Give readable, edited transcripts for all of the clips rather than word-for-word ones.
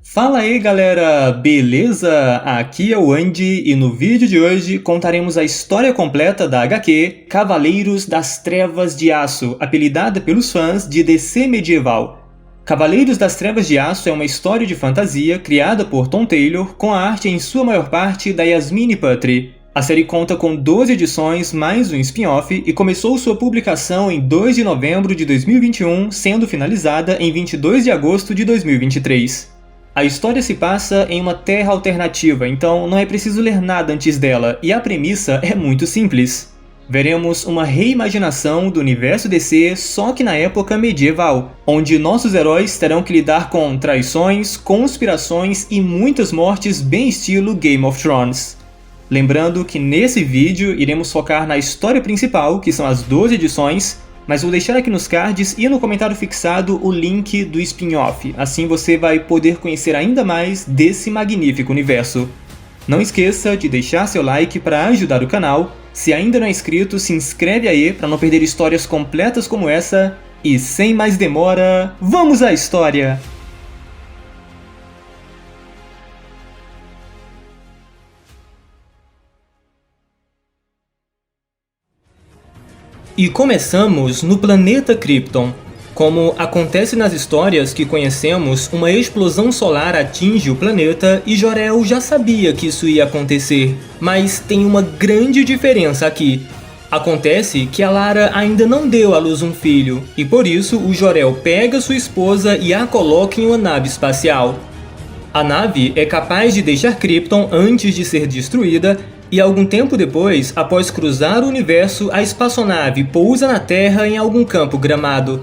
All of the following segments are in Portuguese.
Fala aí galera, beleza? Aqui é o Andy e no vídeo de hoje contaremos a história completa da HQ Cavaleiros das Trevas de Aço, apelidada pelos fãs de DC Medieval. Cavaleiros das Trevas de Aço é uma história de fantasia criada por Tom Taylor com a arte em sua maior parte da Yasmine Putri. A série conta com 12 edições mais um spin-off e começou sua publicação em 2 de novembro de 2021, sendo finalizada em 22 de agosto de 2023. A história se passa em uma terra alternativa, então não é preciso ler nada antes dela, e a premissa é muito simples. Veremos uma reimaginação do universo DC, só que na época medieval, onde nossos heróis terão que lidar com traições, conspirações e muitas mortes bem estilo Game of Thrones. Lembrando que nesse vídeo iremos focar na história principal, que são as 12 edições, mas vou deixar aqui nos cards e no comentário fixado o link do spin-off, assim você vai poder conhecer ainda mais desse magnífico universo. Não esqueça de deixar seu like para ajudar o canal, se ainda não é inscrito se inscreve aí para não perder histórias completas como essa, e sem mais demora, vamos à história! E começamos no planeta Krypton. Como acontece nas histórias que conhecemos, uma explosão solar atinge o planeta e Jor-El já sabia que isso ia acontecer. Mas tem uma grande diferença aqui. Acontece que a Lara ainda não deu à luz um filho, e por isso o Jor-El pega sua esposa e a coloca em uma nave espacial. A nave é capaz de deixar Krypton antes de ser destruída, e algum tempo depois, após cruzar o universo, a espaçonave pousa na Terra em algum campo gramado.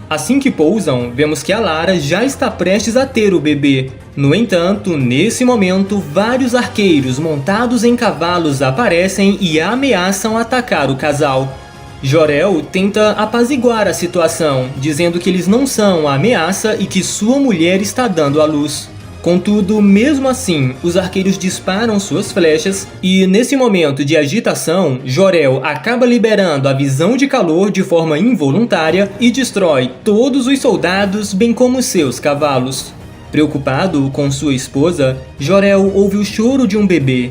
Assim que pousam, vemos que a Lara já está prestes a ter o bebê. No entanto, nesse momento, vários arqueiros montados em cavalos aparecem e ameaçam atacar o casal. Jor-El tenta apaziguar a situação, dizendo que eles não são a ameaça e que sua mulher está dando à luz. Contudo, mesmo assim, os arqueiros disparam suas flechas e, nesse momento de agitação, Jor-El acaba liberando a visão de calor de forma involuntária e destrói todos os soldados, bem como seus cavalos. Preocupado com sua esposa, Jor-El ouve o choro de um bebê.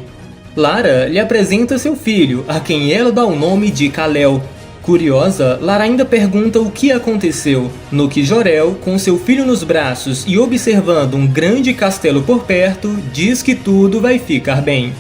Lara lhe apresenta seu filho, a quem ela dá o nome de Kal-El. Curiosa, Lara ainda pergunta o que aconteceu, no que Jor-El, com seu filho nos braços e observando um grande castelo por perto, diz que tudo vai ficar bem.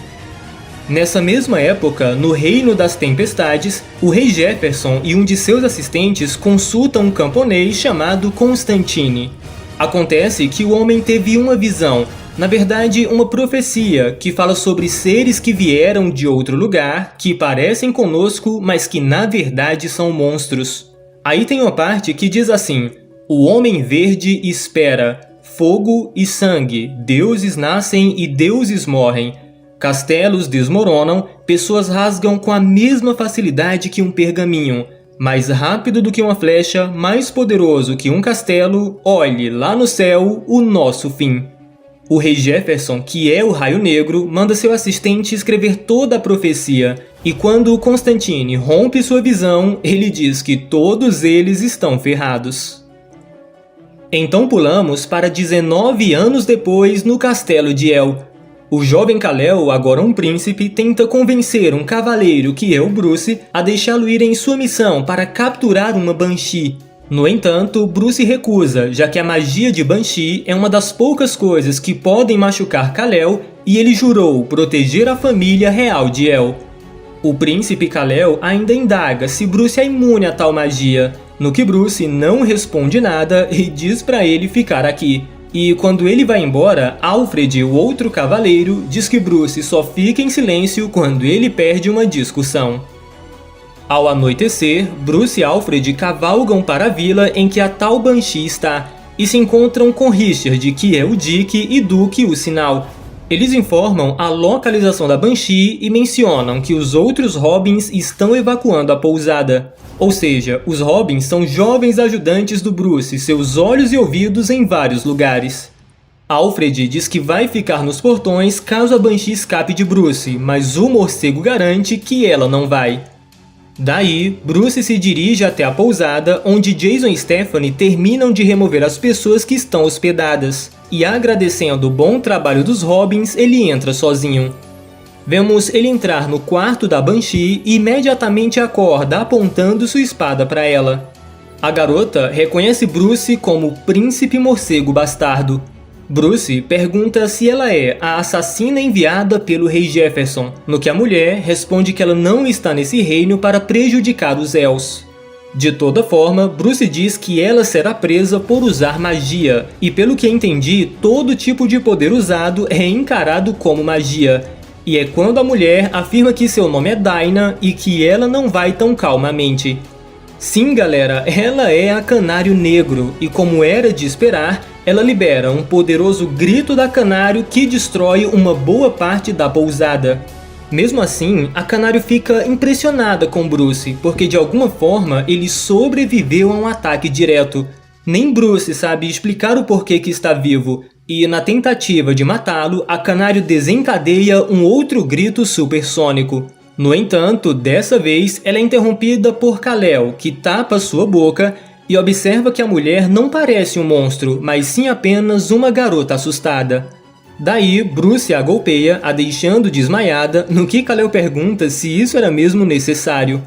Nessa mesma época, no Reino das Tempestades, o rei Jefferson e um de seus assistentes consultam um camponês chamado Constantine. Acontece que o homem teve uma visão, na verdade uma profecia, que fala sobre seres que vieram de outro lugar, que parecem conosco, mas que na verdade são monstros. Aí tem uma parte que diz assim: o homem verde espera, fogo e sangue, deuses nascem e deuses morrem. Castelos desmoronam, pessoas rasgam com a mesma facilidade que um pergaminho. Mais rápido do que uma flecha, mais poderoso que um castelo, olhe lá no céu o nosso fim. O rei Jefferson, que é o Raio Negro, manda seu assistente escrever toda a profecia, e quando Constantine rompe sua visão, ele diz que todos eles estão ferrados. Então pulamos para 19 anos depois no castelo de El. O jovem Kal-El, agora um príncipe, tenta convencer um cavaleiro, que é o Bruce, a deixá-lo ir em sua missão para capturar uma Banshee. No entanto, Bruce recusa, já que a magia de Banshee é uma das poucas coisas que podem machucar Kal-El, e ele jurou proteger a família real de El. O príncipe Kal-El ainda indaga se Bruce é imune a tal magia, no que Bruce não responde nada e diz para ele ficar aqui. E quando ele vai embora, Alfred, o outro cavaleiro, diz que Bruce só fica em silêncio quando ele perde uma discussão. Ao anoitecer, Bruce e Alfred cavalgam para a vila em que a tal Banshee está, e se encontram com Richard, que é o Dick, e Duke, o Sinal. Eles informam a localização da Banshee e mencionam que os outros Robins estão evacuando a pousada. Ou seja, os Robins são jovens ajudantes do Bruce, seus olhos e ouvidos em vários lugares. Alfred diz que vai ficar nos portões caso a Banshee escape de Bruce, mas o morcego garante que ela não vai. Daí, Bruce se dirige até a pousada, onde Jason e Stephanie terminam de remover as pessoas que estão hospedadas. E agradecendo o bom trabalho dos Robins, ele entra sozinho. Vemos ele entrar no quarto da Banshee e imediatamente acorda apontando sua espada para ela. A garota reconhece Bruce como o Príncipe Morcego Bastardo. Bruce pergunta se ela é a assassina enviada pelo Rei Jefferson, no que a mulher responde que ela não está nesse reino para prejudicar os Els. De toda forma, Bruce diz que ela será presa por usar magia, e pelo que entendi, todo tipo de poder usado é encarado como magia. E é quando a mulher afirma que seu nome é Dinah e que ela não vai tão calmamente. Sim, galera, ela é a Canário Negro, e como era de esperar, ela libera um poderoso grito da Canário que destrói uma boa parte da pousada. Mesmo assim, a Canário fica impressionada com Bruce, porque de alguma forma ele sobreviveu a um ataque direto. Nem Bruce sabe explicar o porquê que está vivo, e na tentativa de matá-lo, a Canário desencadeia um outro grito supersônico. No entanto, dessa vez, ela é interrompida por Kal-El, que tapa sua boca e observa que a mulher não parece um monstro, mas sim apenas uma garota assustada. Daí, Bruce a golpeia, a deixando desmaiada, no que Kal-El pergunta se isso era mesmo necessário.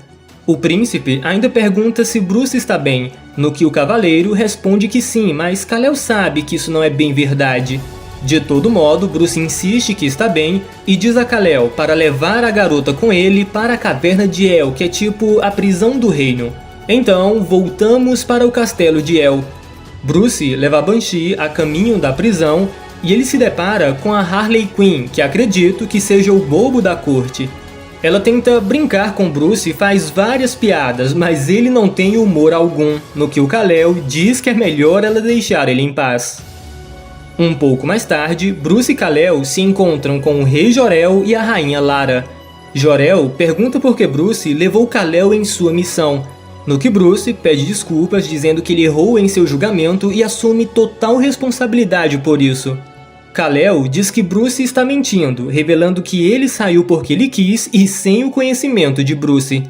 O príncipe ainda pergunta se Bruce está bem, no que o cavaleiro responde que sim, mas Kal-El sabe que isso não é bem verdade. De todo modo, Bruce insiste que está bem e diz a Kal-El para levar a garota com ele para a caverna de El, que é tipo a prisão do reino. Então, voltamos para o castelo de El. Bruce leva a Banshee a caminho da prisão e ele se depara com a Harley Quinn, que acredito que seja o bobo da corte. Ela tenta brincar com Bruce e faz várias piadas, mas ele não tem humor algum, no que o Kal-El diz que é melhor ela deixar ele em paz. Um pouco mais tarde, Bruce e Kal-El se encontram com o Rei Jor-El e a Rainha Lara. Jor-El pergunta por que Bruce levou Kal-El em sua missão, no que Bruce pede desculpas dizendo que ele errou em seu julgamento e assume total responsabilidade por isso. Kal-El diz que Bruce está mentindo, revelando que ele saiu porque ele quis e sem o conhecimento de Bruce.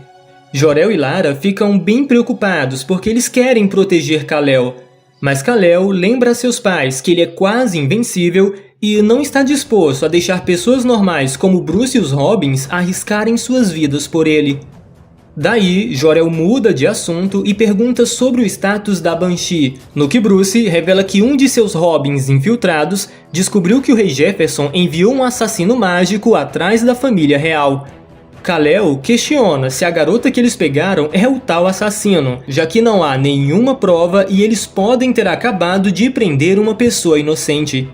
Jor-El e Lara ficam bem preocupados porque eles querem proteger Kal-El, mas Kal-El lembra a seus pais que ele é quase invencível e não está disposto a deixar pessoas normais como Bruce e os Robins arriscarem suas vidas por ele. Daí, Jor-El muda de assunto e pergunta sobre o status da Banshee, no que Bruce revela que um de seus Robins infiltrados descobriu que o Rei Jefferson enviou um assassino mágico atrás da família real. Kal-El questiona se a garota que eles pegaram é o tal assassino, já que não há nenhuma prova e eles podem ter acabado de prender uma pessoa inocente.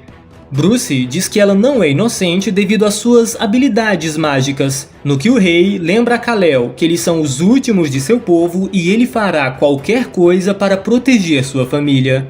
Bruce diz que ela não é inocente devido às suas habilidades mágicas, no que o rei lembra a Kal-El que eles são os últimos de seu povo e ele fará qualquer coisa para proteger sua família.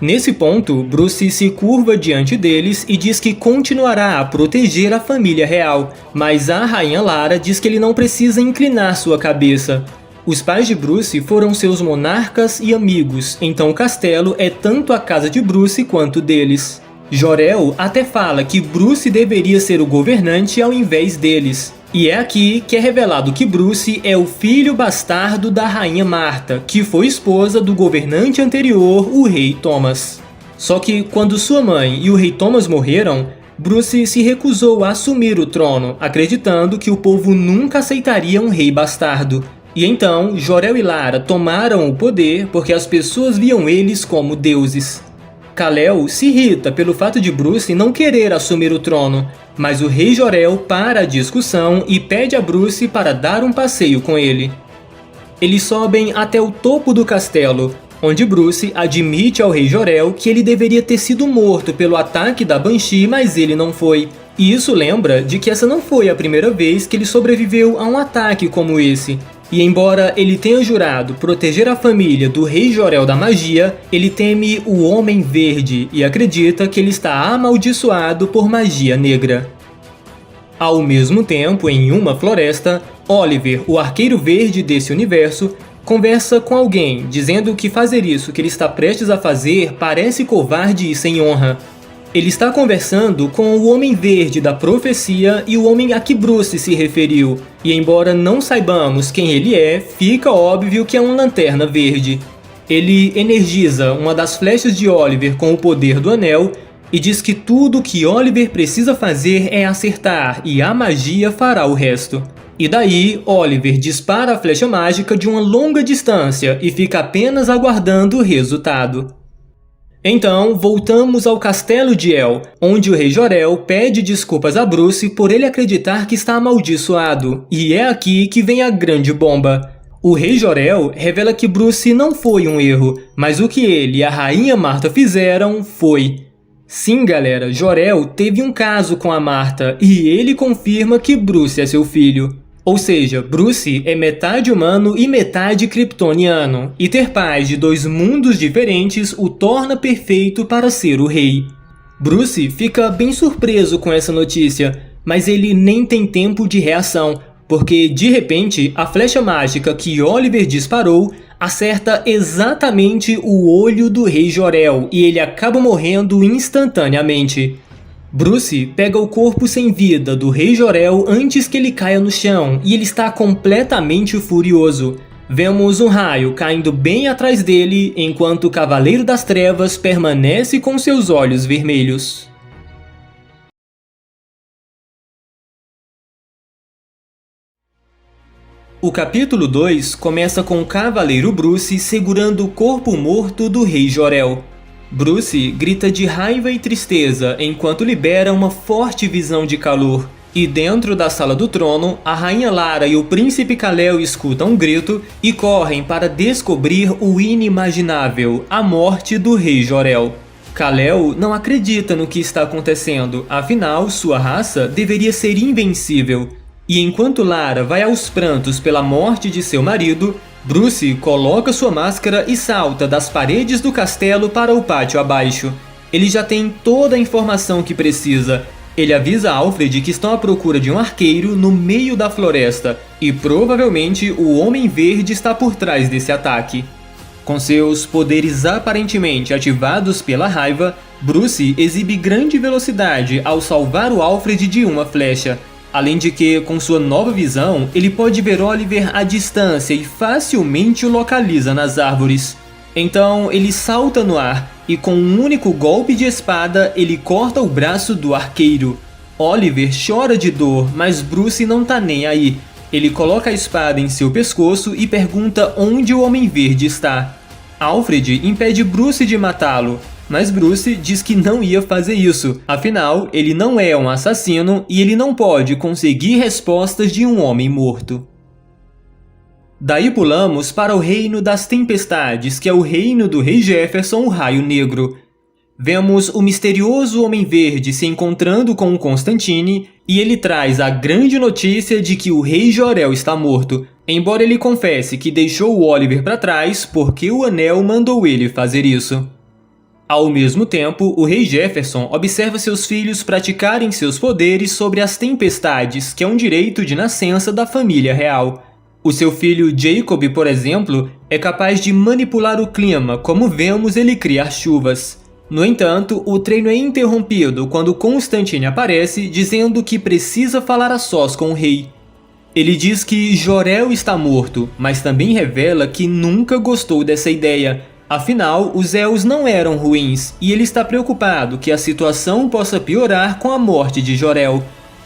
Nesse ponto, Bruce se curva diante deles e diz que continuará a proteger a família real, mas a Rainha Lara diz que ele não precisa inclinar sua cabeça. Os pais de Bruce foram seus monarcas e amigos, então o castelo é tanto a casa de Bruce quanto deles. Jor-El até fala que Bruce deveria ser o governante ao invés deles. E é aqui que é revelado que Bruce é o filho bastardo da Rainha Marta, que foi esposa do governante anterior, o Rei Thomas. Só que quando sua mãe e o Rei Thomas morreram, Bruce se recusou a assumir o trono, acreditando que o povo nunca aceitaria um rei bastardo. E então, Jor-El e Lara tomaram o poder porque as pessoas viam eles como deuses. Kal-El se irrita pelo fato de Bruce não querer assumir o trono, mas o Rei Jor-El para a discussão e pede a Bruce para dar um passeio com ele. Eles sobem até o topo do castelo, onde Bruce admite ao Rei Jor-El que ele deveria ter sido morto pelo ataque da Banshee, mas ele não foi. E isso lembra de que essa não foi a primeira vez que ele sobreviveu a um ataque como esse. E embora ele tenha jurado proteger a família do Rei Jor-El da magia, ele teme o Homem Verde e acredita que ele está amaldiçoado por magia negra. Ao mesmo tempo, em uma floresta, Oliver, o arqueiro verde desse universo, conversa com alguém, dizendo que fazer isso que ele está prestes a fazer parece covarde e sem honra. Ele está conversando com o Homem Verde da profecia e o homem a que Bruce se referiu, e embora não saibamos quem ele é, fica óbvio que é um Lanterna Verde. Ele energiza uma das flechas de Oliver com o poder do anel e diz que tudo o que Oliver precisa fazer é acertar e a magia fará o resto. E daí, Oliver dispara a flecha mágica de uma longa distância e fica apenas aguardando o resultado. Então, voltamos ao castelo de El, onde o rei Jor-El pede desculpas a Bruce por ele acreditar que está amaldiçoado, e é aqui que vem a grande bomba. O rei Jor-El revela que Bruce não foi um erro, mas o que ele e a rainha Martha fizeram foi... Sim, galera, Jor-El teve um caso com a Martha, e ele confirma que Bruce é seu filho. Ou seja, Bruce é metade humano e metade kryptoniano, e ter pais de dois mundos diferentes o torna perfeito para ser o rei. Bruce fica bem surpreso com essa notícia, mas ele nem tem tempo de reação, porque de repente a flecha mágica que Oliver disparou acerta exatamente o olho do rei Jor-El e ele acaba morrendo instantaneamente. Bruce pega o corpo sem vida do rei Jor-El antes que ele caia no chão e ele está completamente furioso. Vemos um raio caindo bem atrás dele enquanto o Cavaleiro das Trevas permanece com seus olhos vermelhos. O capítulo 2 começa com o Cavaleiro Bruce segurando o corpo morto do rei Jor-El. Bruce grita de raiva e tristeza enquanto libera uma forte visão de calor. E dentro da sala do trono, a rainha Lara e o príncipe Kal-El escutam um grito e correm para descobrir o inimaginável, a morte do rei Jor-El. Kal-El não acredita no que está acontecendo, afinal sua raça deveria ser invencível. E enquanto Lara vai aos prantos pela morte de seu marido, Bruce coloca sua máscara e salta das paredes do castelo para o pátio abaixo. Ele já tem toda a informação que precisa. Ele avisa Alfred que estão à procura de um arqueiro no meio da floresta e provavelmente o Homem Verde está por trás desse ataque. Com seus poderes aparentemente ativados pela raiva, Bruce exibe grande velocidade ao salvar o Alfred de uma flecha. Além de que, com sua nova visão, ele pode ver Oliver à distância e facilmente o localiza nas árvores. Então, ele salta no ar e com um único golpe de espada, ele corta o braço do arqueiro. Oliver chora de dor, mas Bruce não tá nem aí. Ele coloca a espada em seu pescoço e pergunta onde o Homem Verde está. Alfred impede Bruce de matá-lo, mas Bruce diz que não ia fazer isso, afinal, ele não é um assassino e ele não pode conseguir respostas de um homem morto. Daí pulamos para o Reino das Tempestades, que é o reino do Rei Jefferson, o Raio Negro. Vemos o misterioso Homem Verde se encontrando com o Constantine e ele traz a grande notícia de que o Rei Jor-El está morto, embora ele confesse que deixou o Oliver para trás porque o Anel mandou ele fazer isso. Ao mesmo tempo, o rei Jefferson observa seus filhos praticarem seus poderes sobre as tempestades, que é um direito de nascença da família real. O seu filho Jacob, por exemplo, é capaz de manipular o clima, como vemos ele criar chuvas. No entanto, o treino é interrompido quando Constantine aparece dizendo que precisa falar a sós com o rei. Ele diz que Jor-El está morto, mas também revela que nunca gostou dessa ideia. Afinal, os Elfos não eram ruins, e ele está preocupado que a situação possa piorar com a morte de Jor-El.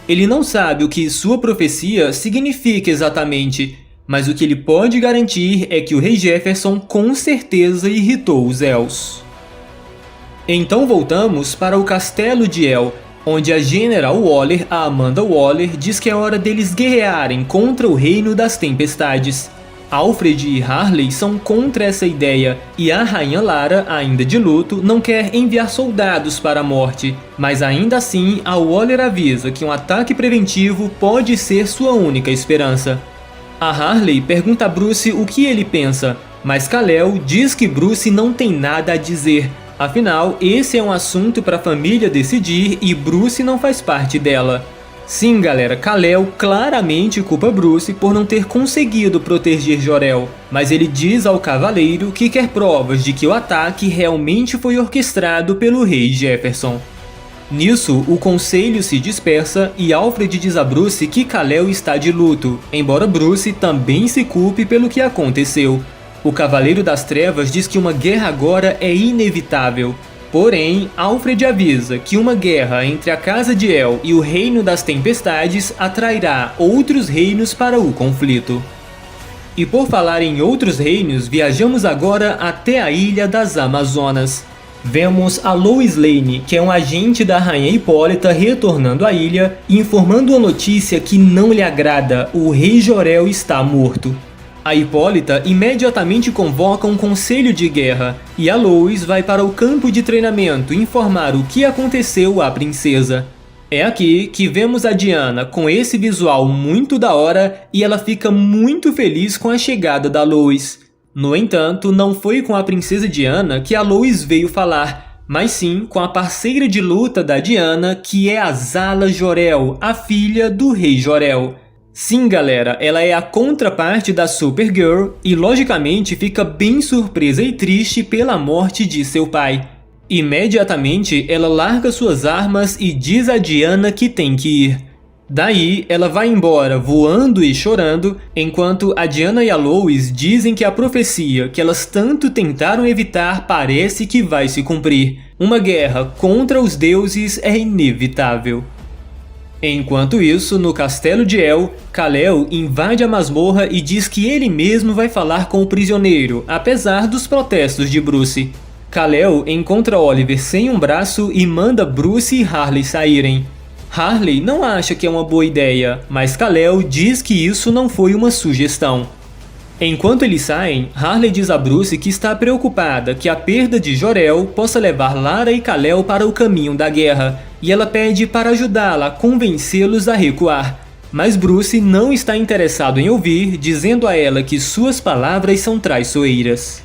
Ele não sabe o que sua profecia significa exatamente, mas o que ele pode garantir é que o rei Jefferson com certeza irritou os Elfos. Então voltamos para o castelo de El, onde a General Waller, a Amanda Waller, diz que é hora deles guerrearem contra o Reino das Tempestades. Alfred e Harley são contra essa ideia, e a Rainha Lara, ainda de luto, não quer enviar soldados para a morte, mas ainda assim a Waller avisa que um ataque preventivo pode ser sua única esperança. A Harley pergunta a Bruce o que ele pensa, mas Kal-El diz que Bruce não tem nada a dizer, afinal esse é um assunto para a família decidir e Bruce não faz parte dela. Sim, galera, Kal-El claramente culpa Bruce por não ter conseguido proteger Jor-El, mas ele diz ao Cavaleiro que quer provas de que o ataque realmente foi orquestrado pelo rei Jefferson. Nisso, o conselho se dispersa e Alfred diz a Bruce que Kal-El está de luto, embora Bruce também se culpe pelo que aconteceu. O Cavaleiro das Trevas diz que uma guerra agora é inevitável. Porém, Alfred avisa que uma guerra entre a Casa de El e o Reino das Tempestades atrairá outros reinos para o conflito. E por falar em outros reinos, viajamos agora até a Ilha das Amazonas. Vemos a Lois Lane, que é um agente da Rainha Hipólita, retornando à ilha e informando uma notícia que não lhe agrada: o rei Jor-El está morto. A Hipólita imediatamente convoca um conselho de guerra, e a Lois vai para o campo de treinamento informar o que aconteceu à princesa. É aqui que vemos a Diana com esse visual muito da hora e ela fica muito feliz com a chegada da Lois. No entanto, não foi com a princesa Diana que a Lois veio falar, mas sim com a parceira de luta da Diana, que é a Zala Jor-El, a filha do rei Jor-El. Sim, galera, ela é a contraparte da Supergirl e logicamente fica bem surpresa e triste pela morte de seu pai. Imediatamente, ela larga suas armas e diz a Diana que tem que ir. Daí, ela vai embora voando e chorando, enquanto a Diana e a Lois dizem que a profecia que elas tanto tentaram evitar parece que vai se cumprir. Uma guerra contra os deuses é inevitável. Enquanto isso, no castelo de El, Kal-El invade a masmorra e diz que ele mesmo vai falar com o prisioneiro, apesar dos protestos de Bruce. Kal-El encontra Oliver sem um braço e manda Bruce e Harley saírem. Harley não acha que é uma boa ideia, mas Kal-El diz que isso não foi uma sugestão. Enquanto eles saem, Harley diz a Bruce que está preocupada que a perda de Jor-El possa levar Lara e Kal-El para o caminho da guerra, e ela pede para ajudá-la a convencê-los a recuar. Mas Bruce não está interessado em ouvir, dizendo a ela que suas palavras são traiçoeiras.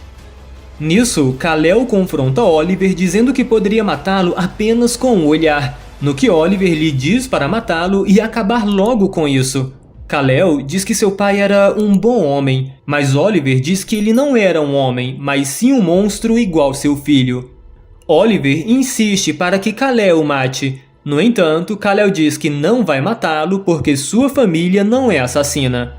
Nisso, Kal-El confronta Oliver dizendo que poderia matá-lo apenas com um olhar, no que Oliver lhe diz para matá-lo e acabar logo com isso. Kal-El diz que seu pai era um bom homem, mas Oliver diz que ele não era um homem, mas sim um monstro igual seu filho. Oliver insiste para que Kal-El o mate. No entanto, Kal-El diz que não vai matá-lo porque sua família não é assassina.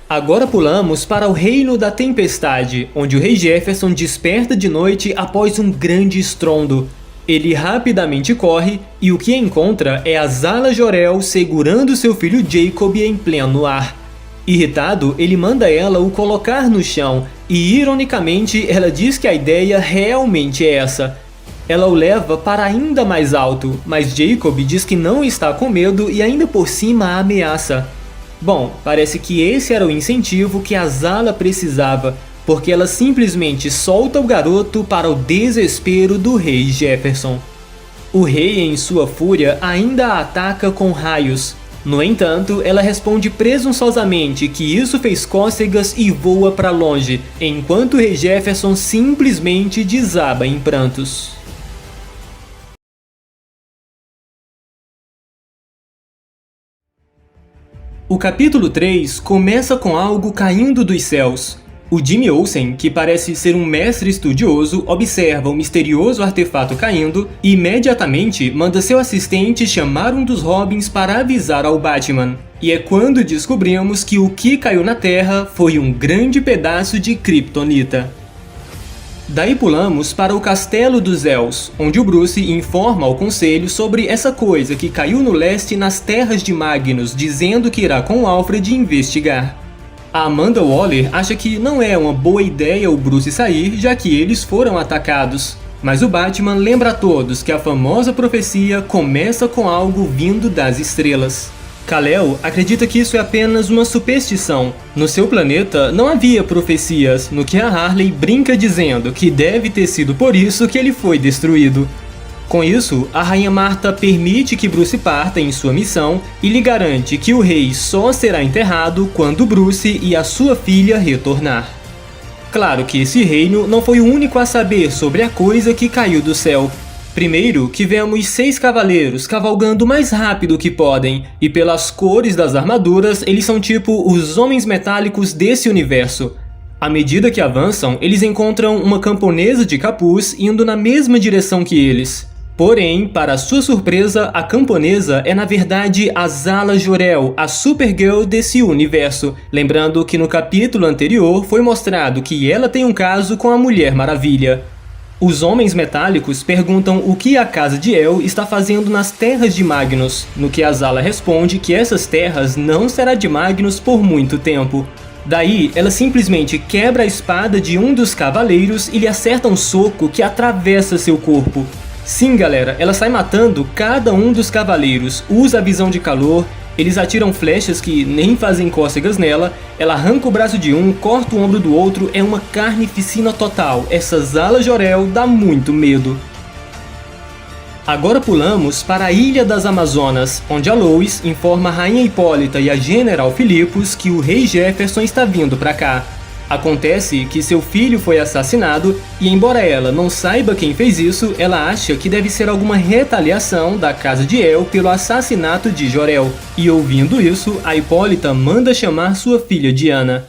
Agora pulamos para o Reino da Tempestade, onde o rei Jefferson desperta de noite após um grande estrondo. Ele rapidamente corre e o que encontra é a Zala Jor-El segurando seu filho Jacob em pleno ar. Irritado, ele manda ela o colocar no chão e, ironicamente, ela diz que a ideia realmente é essa. Ela o leva para ainda mais alto, mas Jacob diz que não está com medo e ainda por cima a ameaça. Bom, parece que esse era o incentivo que a Zala precisava, porque ela simplesmente solta o garoto para o desespero do rei Jefferson. O rei, em sua fúria, ainda a ataca com raios. No entanto, ela responde presunçosamente que isso fez cócegas e voa para longe, enquanto o rei Jefferson simplesmente desaba em prantos. O capítulo 3 começa com algo caindo dos céus. O Jimmy Olsen, que parece ser um mestre estudioso, observa o misterioso artefato caindo e imediatamente manda seu assistente chamar um dos Robins para avisar ao Batman. E é quando descobrimos que o que caiu na Terra foi um grande pedaço de kryptonita. Daí pulamos para o Castelo dos Els, onde o Bruce informa ao conselho sobre essa coisa que caiu no leste nas terras de Magnus, dizendo que irá com Alfred investigar. A Amanda Waller acha que não é uma boa ideia o Bruce sair, já que eles foram atacados. Mas o Batman lembra a todos que a famosa profecia começa com algo vindo das estrelas. Kal-El acredita que isso é apenas uma superstição. No seu planeta não havia profecias, no que a Harley brinca dizendo que deve ter sido por isso que ele foi destruído. Com isso, a Rainha Marta permite que Bruce parta em sua missão e lhe garante que o rei só será enterrado quando Bruce e a sua filha retornar. Claro que esse reino não foi o único a saber sobre a coisa que caiu do céu. Primeiro que vemos 6 cavaleiros cavalgando o mais rápido que podem, e pelas cores das armaduras eles são tipo os homens metálicos desse universo. À medida que avançam, eles encontram uma camponesa de capuz indo na mesma direção que eles. Porém, para sua surpresa, a camponesa é na verdade a Zala Jor-El, a Supergirl desse universo. Lembrando que no capítulo anterior foi mostrado que ela tem um caso com a Mulher Maravilha. Os Homens Metálicos perguntam o que a Casa de El está fazendo nas terras de Magnus, no que a Zala responde que essas terras não será de Magnus por muito tempo. Daí, ela simplesmente quebra a espada de um dos cavaleiros e lhe acerta um soco que atravessa seu corpo. Sim, galera, ela sai matando cada um dos cavaleiros, usa a visão de calor, eles atiram flechas que nem fazem cócegas nela, ela arranca o braço de um, corta o ombro do outro, é uma carnificina total. Essa Zala Jor-El dá muito medo. Agora pulamos para a Ilha das Amazonas, onde a Lois informa a Rainha Hipólita e a General Philippus que o Rei Jefferson está vindo para cá. Acontece que seu filho foi assassinado e, embora ela não saiba quem fez isso, ela acha que deve ser alguma retaliação da Casa de El pelo assassinato de Jor-El. E ouvindo isso, a Hipólita manda chamar sua filha Diana.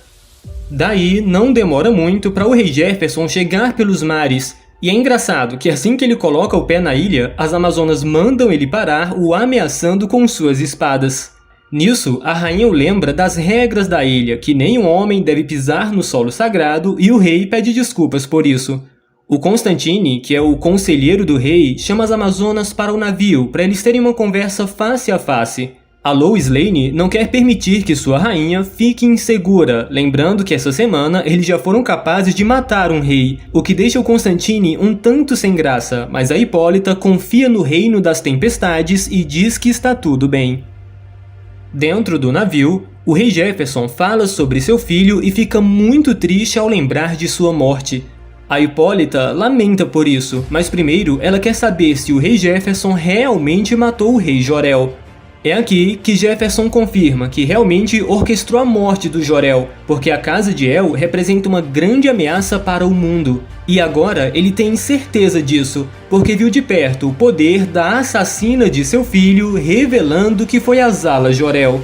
Daí, não demora muito para o Rei Jefferson chegar pelos mares. E é engraçado que assim que ele coloca o pé na ilha, as Amazonas mandam ele parar, o ameaçando com suas espadas. Nisso, a rainha o lembra das regras da ilha, que nenhum homem deve pisar no solo sagrado, e o rei pede desculpas por isso. O Constantine, que é o conselheiro do rei, chama as Amazonas para o navio, para eles terem uma conversa face a face. A Lois Lane não quer permitir que sua rainha fique insegura, lembrando que essa semana eles já foram capazes de matar um rei, o que deixa o Constantine um tanto sem graça, mas a Hipólita confia no reino das tempestades e diz que está tudo bem. Dentro do navio, o Rei Jefferson fala sobre seu filho e fica muito triste ao lembrar de sua morte. A Hipólita lamenta por isso, mas primeiro ela quer saber se o Rei Jefferson realmente matou o Rei Jor-El. É aqui que Jefferson confirma que realmente orquestrou a morte do Jor-El, porque a Casa de El representa uma grande ameaça para o mundo. E agora ele tem certeza disso, porque viu de perto o poder da assassina de seu filho, revelando que foi a Zala Jor-El.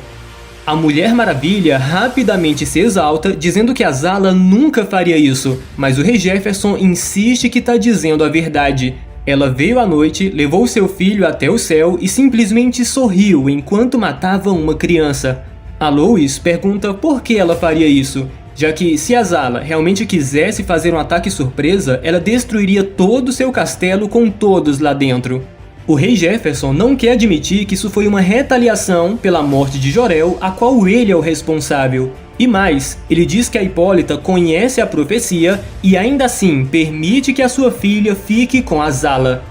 A Mulher Maravilha rapidamente se exalta, dizendo que a Zala nunca faria isso, mas o Rei Jefferson insiste que está dizendo a verdade. Ela veio à noite, levou seu filho até o céu e simplesmente sorriu enquanto matava uma criança. A Lois pergunta por que ela faria isso, já que se a Zala realmente quisesse fazer um ataque surpresa, ela destruiria todo o seu castelo com todos lá dentro. O Rei Jefferson não quer admitir que isso foi uma retaliação pela morte de Jor-El, a qual ele é o responsável. E mais, ele diz que a Hipólita conhece a profecia e ainda assim permite que a sua filha fique com a Zala.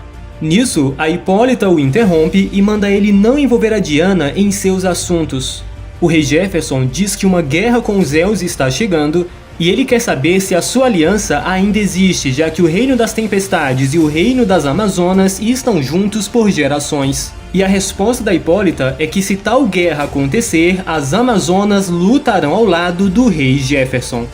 Nisso, a Hipólita o interrompe e manda ele não envolver a Diana em seus assuntos. O Rei Jefferson diz que uma guerra com os Elves está chegando e ele quer saber se a sua aliança ainda existe, já que o Reino das Tempestades e o Reino das Amazonas estão juntos por gerações. E a resposta da Hipólita é que se tal guerra acontecer, as Amazonas lutarão ao lado do Rei Jefferson.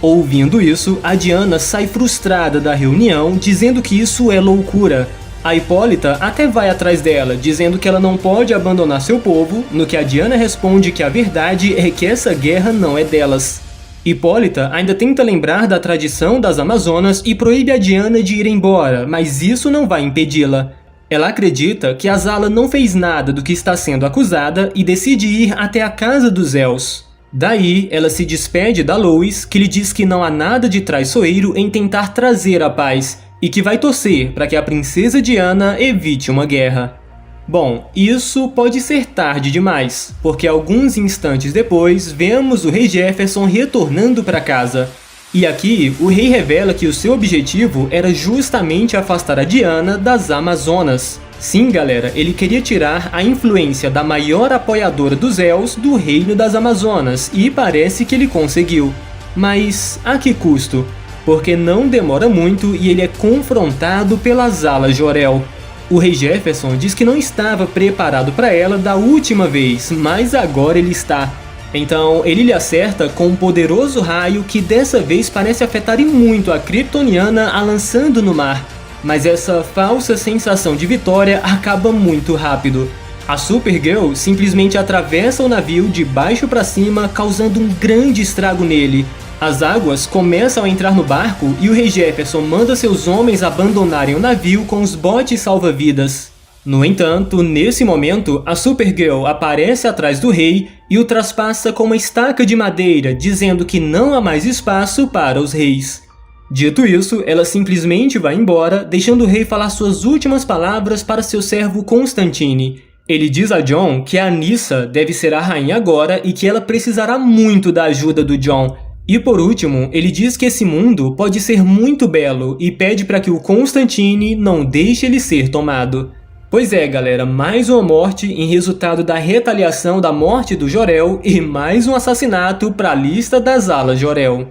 Ouvindo isso, a Diana sai frustrada da reunião, dizendo que isso é loucura. A Hipólita até vai atrás dela, dizendo que ela não pode abandonar seu povo, no que a Diana responde que a verdade é que essa guerra não é delas. Hipólita ainda tenta lembrar da tradição das Amazonas e proíbe a Diana de ir embora, mas isso não vai impedi-la. Ela acredita que a Zala não fez nada do que está sendo acusada e decide ir até a Casa dos Els. Daí, ela se despede da Lois, que lhe diz que não há nada de traiçoeiro em tentar trazer a paz, e que vai torcer para que a princesa Diana evite uma guerra. Bom, isso pode ser tarde demais, porque alguns instantes depois vemos o Rei Jefferson retornando para casa. E aqui, o rei revela que o seu objetivo era justamente afastar a Diana das Amazonas. Sim, galera, ele queria tirar a influência da maior apoiadora dos Els do Reino das Amazonas, e parece que ele conseguiu. Mas a que custo? Porque não demora muito e ele é confrontado pela Zala Jor-El. O Rei Jefferson diz que não estava preparado para ela da última vez, mas agora ele está. Então ele lhe acerta com um poderoso raio que dessa vez parece afetar e muito a kryptoniana a lançando no mar. Mas essa falsa sensação de vitória acaba muito rápido. A Supergirl simplesmente atravessa o navio de baixo para cima, causando um grande estrago nele. As águas começam a entrar no barco e o rei Jefferson manda seus homens abandonarem o navio com os botes salva-vidas. No entanto, nesse momento, a Supergirl aparece atrás do rei e o traspassa com uma estaca de madeira, dizendo que não há mais espaço para os reis. Dito isso, ela simplesmente vai embora, deixando o rei falar suas últimas palavras para seu servo Constantine. Ele diz a Jon que a Nyssa deve ser a rainha agora e que ela precisará muito da ajuda do Jon. E por último, ele diz que esse mundo pode ser muito belo e pede para que o Constantine não deixe ele ser tomado. Pois é, galera, mais uma morte em resultado da retaliação da morte do Jor-El e mais um assassinato para a lista das alas Jor-El.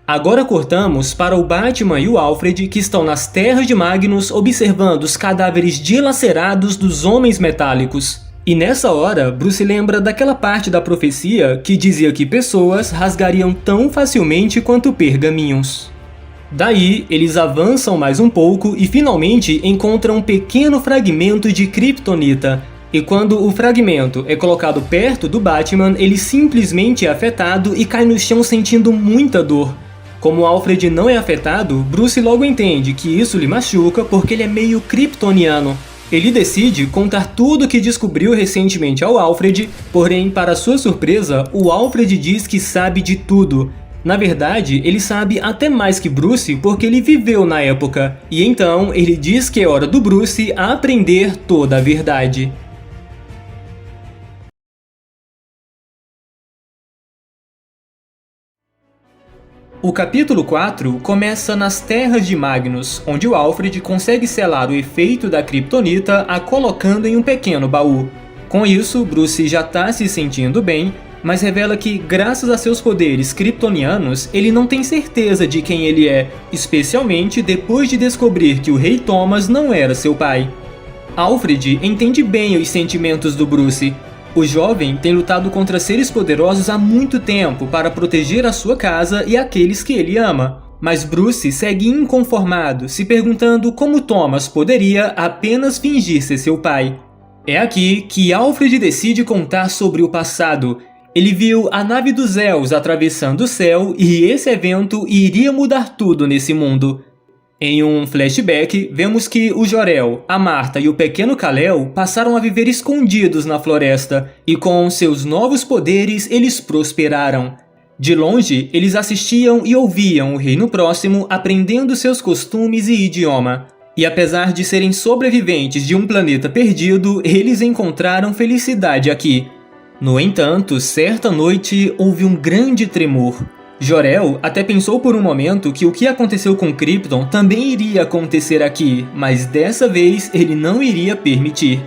Agora cortamos para o Batman e o Alfred que estão nas terras de Magnus observando os cadáveres dilacerados dos Homens Metálicos. E nessa hora, Bruce lembra daquela parte da profecia que dizia que pessoas rasgariam tão facilmente quanto pergaminhos. Daí, eles avançam mais um pouco e finalmente encontram um pequeno fragmento de Kryptonita. E quando o fragmento é colocado perto do Batman, ele simplesmente é afetado e cai no chão sentindo muita dor. Como Alfred não é afetado, Bruce logo entende que isso lhe machuca porque ele é meio kryptoniano. Ele decide contar tudo o que descobriu recentemente ao Alfred, porém, para sua surpresa, o Alfred diz que sabe de tudo. Na verdade, ele sabe até mais que Bruce porque ele viveu na época, e então ele diz que é hora do Bruce aprender toda a verdade. O capítulo 4 começa nas terras de Magnus, onde o Alfred consegue selar o efeito da Kryptonita a colocando em um pequeno baú. Com isso, Bruce já está se sentindo bem, mas revela que, graças a seus poderes kryptonianos, ele não tem certeza de quem ele é, especialmente depois de descobrir que o Rei Thomas não era seu pai. Alfred entende bem os sentimentos do Bruce. O jovem tem lutado contra seres poderosos há muito tempo para proteger a sua casa e aqueles que ele ama. Mas Bruce segue inconformado, se perguntando como Thomas poderia apenas fingir ser seu pai. É aqui que Alfred decide contar sobre o passado. Ele viu a nave dos Elves atravessando o céu e esse evento iria mudar tudo nesse mundo. Em um flashback, vemos que o Jor-El, a Martha e o pequeno Kal-El passaram a viver escondidos na floresta e com seus novos poderes eles prosperaram. De longe, eles assistiam e ouviam o reino próximo aprendendo seus costumes e idioma. E apesar de serem sobreviventes de um planeta perdido, eles encontraram felicidade aqui. No entanto, certa noite houve um grande tremor. Jor-El até pensou por um momento que o que aconteceu com Krypton também iria acontecer aqui, mas dessa vez ele não iria permitir.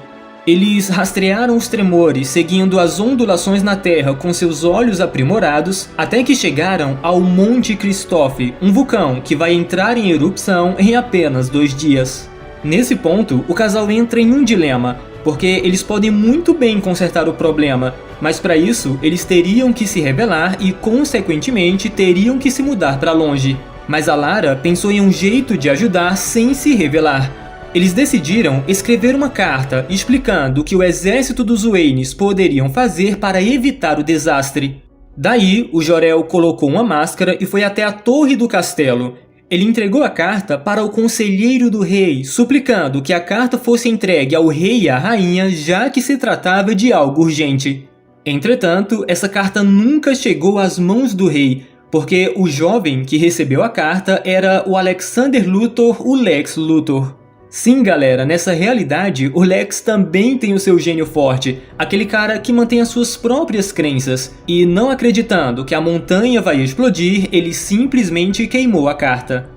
Eles rastrearam os tremores, seguindo as ondulações na Terra com seus olhos aprimorados, até que chegaram ao Monte Christophe, um vulcão que vai entrar em erupção em apenas 2 dias. Nesse ponto, o casal entra em um dilema, porque eles podem muito bem consertar o problema, mas para isso eles teriam que se rebelar e, consequentemente, teriam que se mudar para longe. Mas a Lara pensou em um jeito de ajudar sem se rebelar. Eles decidiram escrever uma carta explicando o que o exército dos Waynes poderiam fazer para evitar o desastre. Daí, o Jor-El colocou uma máscara e foi até a torre do castelo. Ele entregou a carta para o conselheiro do rei, suplicando que a carta fosse entregue ao rei e à rainha, já que se tratava de algo urgente. Entretanto, essa carta nunca chegou às mãos do rei, porque o jovem que recebeu a carta era o Alexander Luthor, o Lex Luthor. Sim, galera, nessa realidade, o Lex também tem o seu gênio forte, aquele cara que mantém as suas próprias crenças, e não acreditando que a montanha vai explodir, ele simplesmente queimou a carta.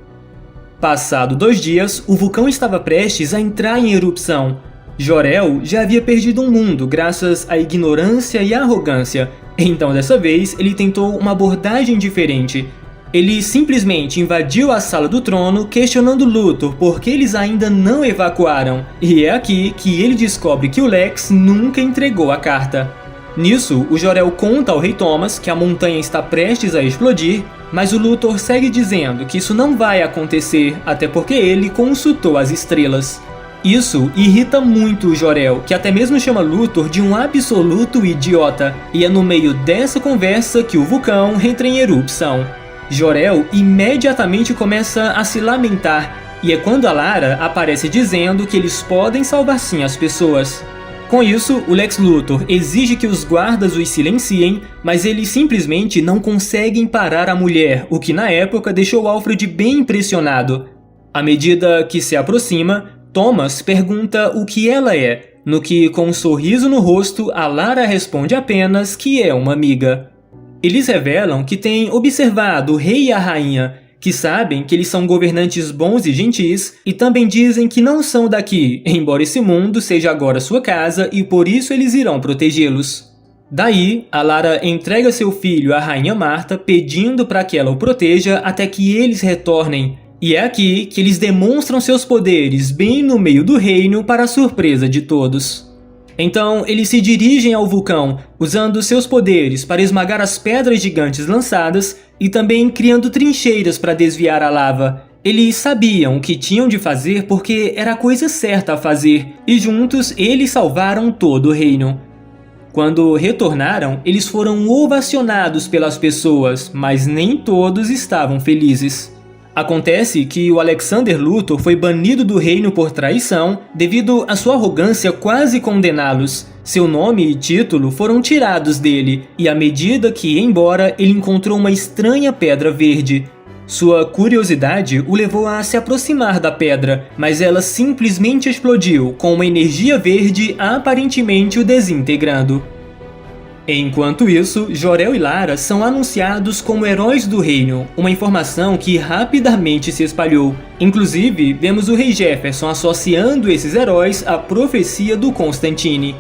Passado 2 dias, o vulcão estava prestes a entrar em erupção. Jor-El já havia perdido um mundo graças à ignorância e à arrogância, então dessa vez ele tentou uma abordagem diferente. Ele simplesmente invadiu a sala do trono, questionando Luthor por que eles ainda não evacuaram, e é aqui que ele descobre que o Lex nunca entregou a carta. Nisso, o Jor-El conta ao Rei Thomas que a montanha está prestes a explodir, mas o Luthor segue dizendo que isso não vai acontecer, até porque ele consultou as estrelas. Isso irrita muito o Jor-El, que até mesmo chama Luthor de um absoluto idiota, e é no meio dessa conversa que o vulcão entra em erupção. Jor-El imediatamente começa a se lamentar, e é quando a Lara aparece dizendo que eles podem salvar sim as pessoas. Com isso, o Lex Luthor exige que os guardas os silenciem, mas eles simplesmente não conseguem parar a mulher, o que na época deixou Alfred bem impressionado. À medida que se aproxima, Thomas pergunta o que ela é, no que, com um sorriso no rosto, a Lara responde apenas que é uma amiga. Eles revelam que têm observado o rei e a rainha, que sabem que eles são governantes bons e gentis, e também dizem que não são daqui, embora esse mundo seja agora sua casa e por isso eles irão protegê-los. Daí, a Lara entrega seu filho à rainha Marta, pedindo para que ela o proteja até que eles retornem. E é aqui que eles demonstram seus poderes bem no meio do reino para a surpresa de todos. Então, eles se dirigem ao vulcão, usando seus poderes para esmagar as pedras gigantes lançadas e também criando trincheiras para desviar a lava. Eles sabiam o que tinham de fazer porque era a coisa certa a fazer, e juntos eles salvaram todo o reino. Quando retornaram, eles foram ovacionados pelas pessoas, mas nem todos estavam felizes. Acontece que o Alexander Luthor foi banido do reino por traição devido à sua arrogância quase condená-los. Seu nome e título foram tirados dele, e à medida que ia embora, ele encontrou uma estranha pedra verde. Sua curiosidade o levou a se aproximar da pedra, mas ela simplesmente explodiu, com uma energia verde aparentemente o desintegrando. Enquanto isso, Jor-El e Lara são anunciados como heróis do reino, uma informação que rapidamente se espalhou. Inclusive, vemos o rei Jefferson associando esses heróis à profecia do Constantine.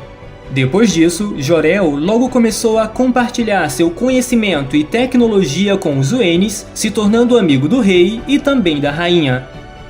Depois disso, Jor-El logo começou a compartilhar seu conhecimento e tecnologia com os Waynes, se tornando amigo do rei e também da rainha.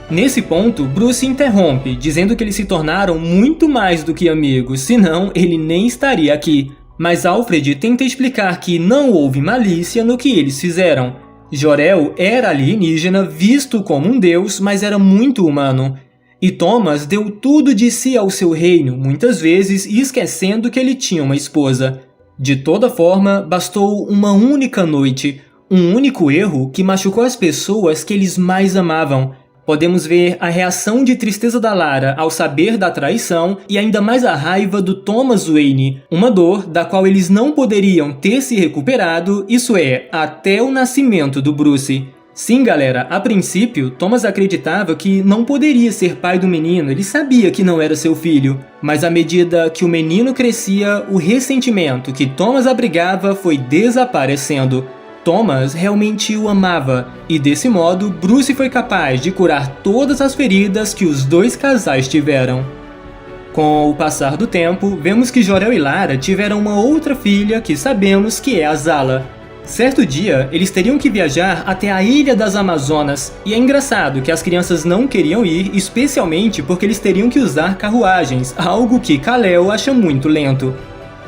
Nesse ponto, Bruce interrompe, dizendo que eles se tornaram muito mais do que amigos, senão ele nem estaria aqui. Mas Alfred tenta explicar que não houve malícia no que eles fizeram. Jor-El era alienígena, visto como um deus, mas era muito humano. E Thomas deu tudo de si ao seu reino, muitas vezes esquecendo que ele tinha uma esposa. De toda forma, bastou uma única noite, um único erro que machucou as pessoas que eles mais amavam. Podemos ver a reação de tristeza da Lara ao saber da traição e ainda mais a raiva do Thomas Wayne, uma dor da qual eles não poderiam ter se recuperado, isso é, até o nascimento do Bruce. Sim, galera, a princípio, Thomas acreditava que não poderia ser pai do menino, ele sabia que não era seu filho. Mas à medida que o menino crescia, o ressentimento que Thomas abrigava foi desaparecendo. Thomas realmente o amava, e desse modo, Bruce foi capaz de curar todas as feridas que os dois casais tiveram. Com o passar do tempo, vemos que Jor-El e Lara tiveram uma outra filha que sabemos que é a Zala. Certo dia, eles teriam que viajar até a Ilha das Amazonas, e é engraçado que as crianças não queriam ir, especialmente porque eles teriam que usar carruagens, algo que Kal-El acha muito lento.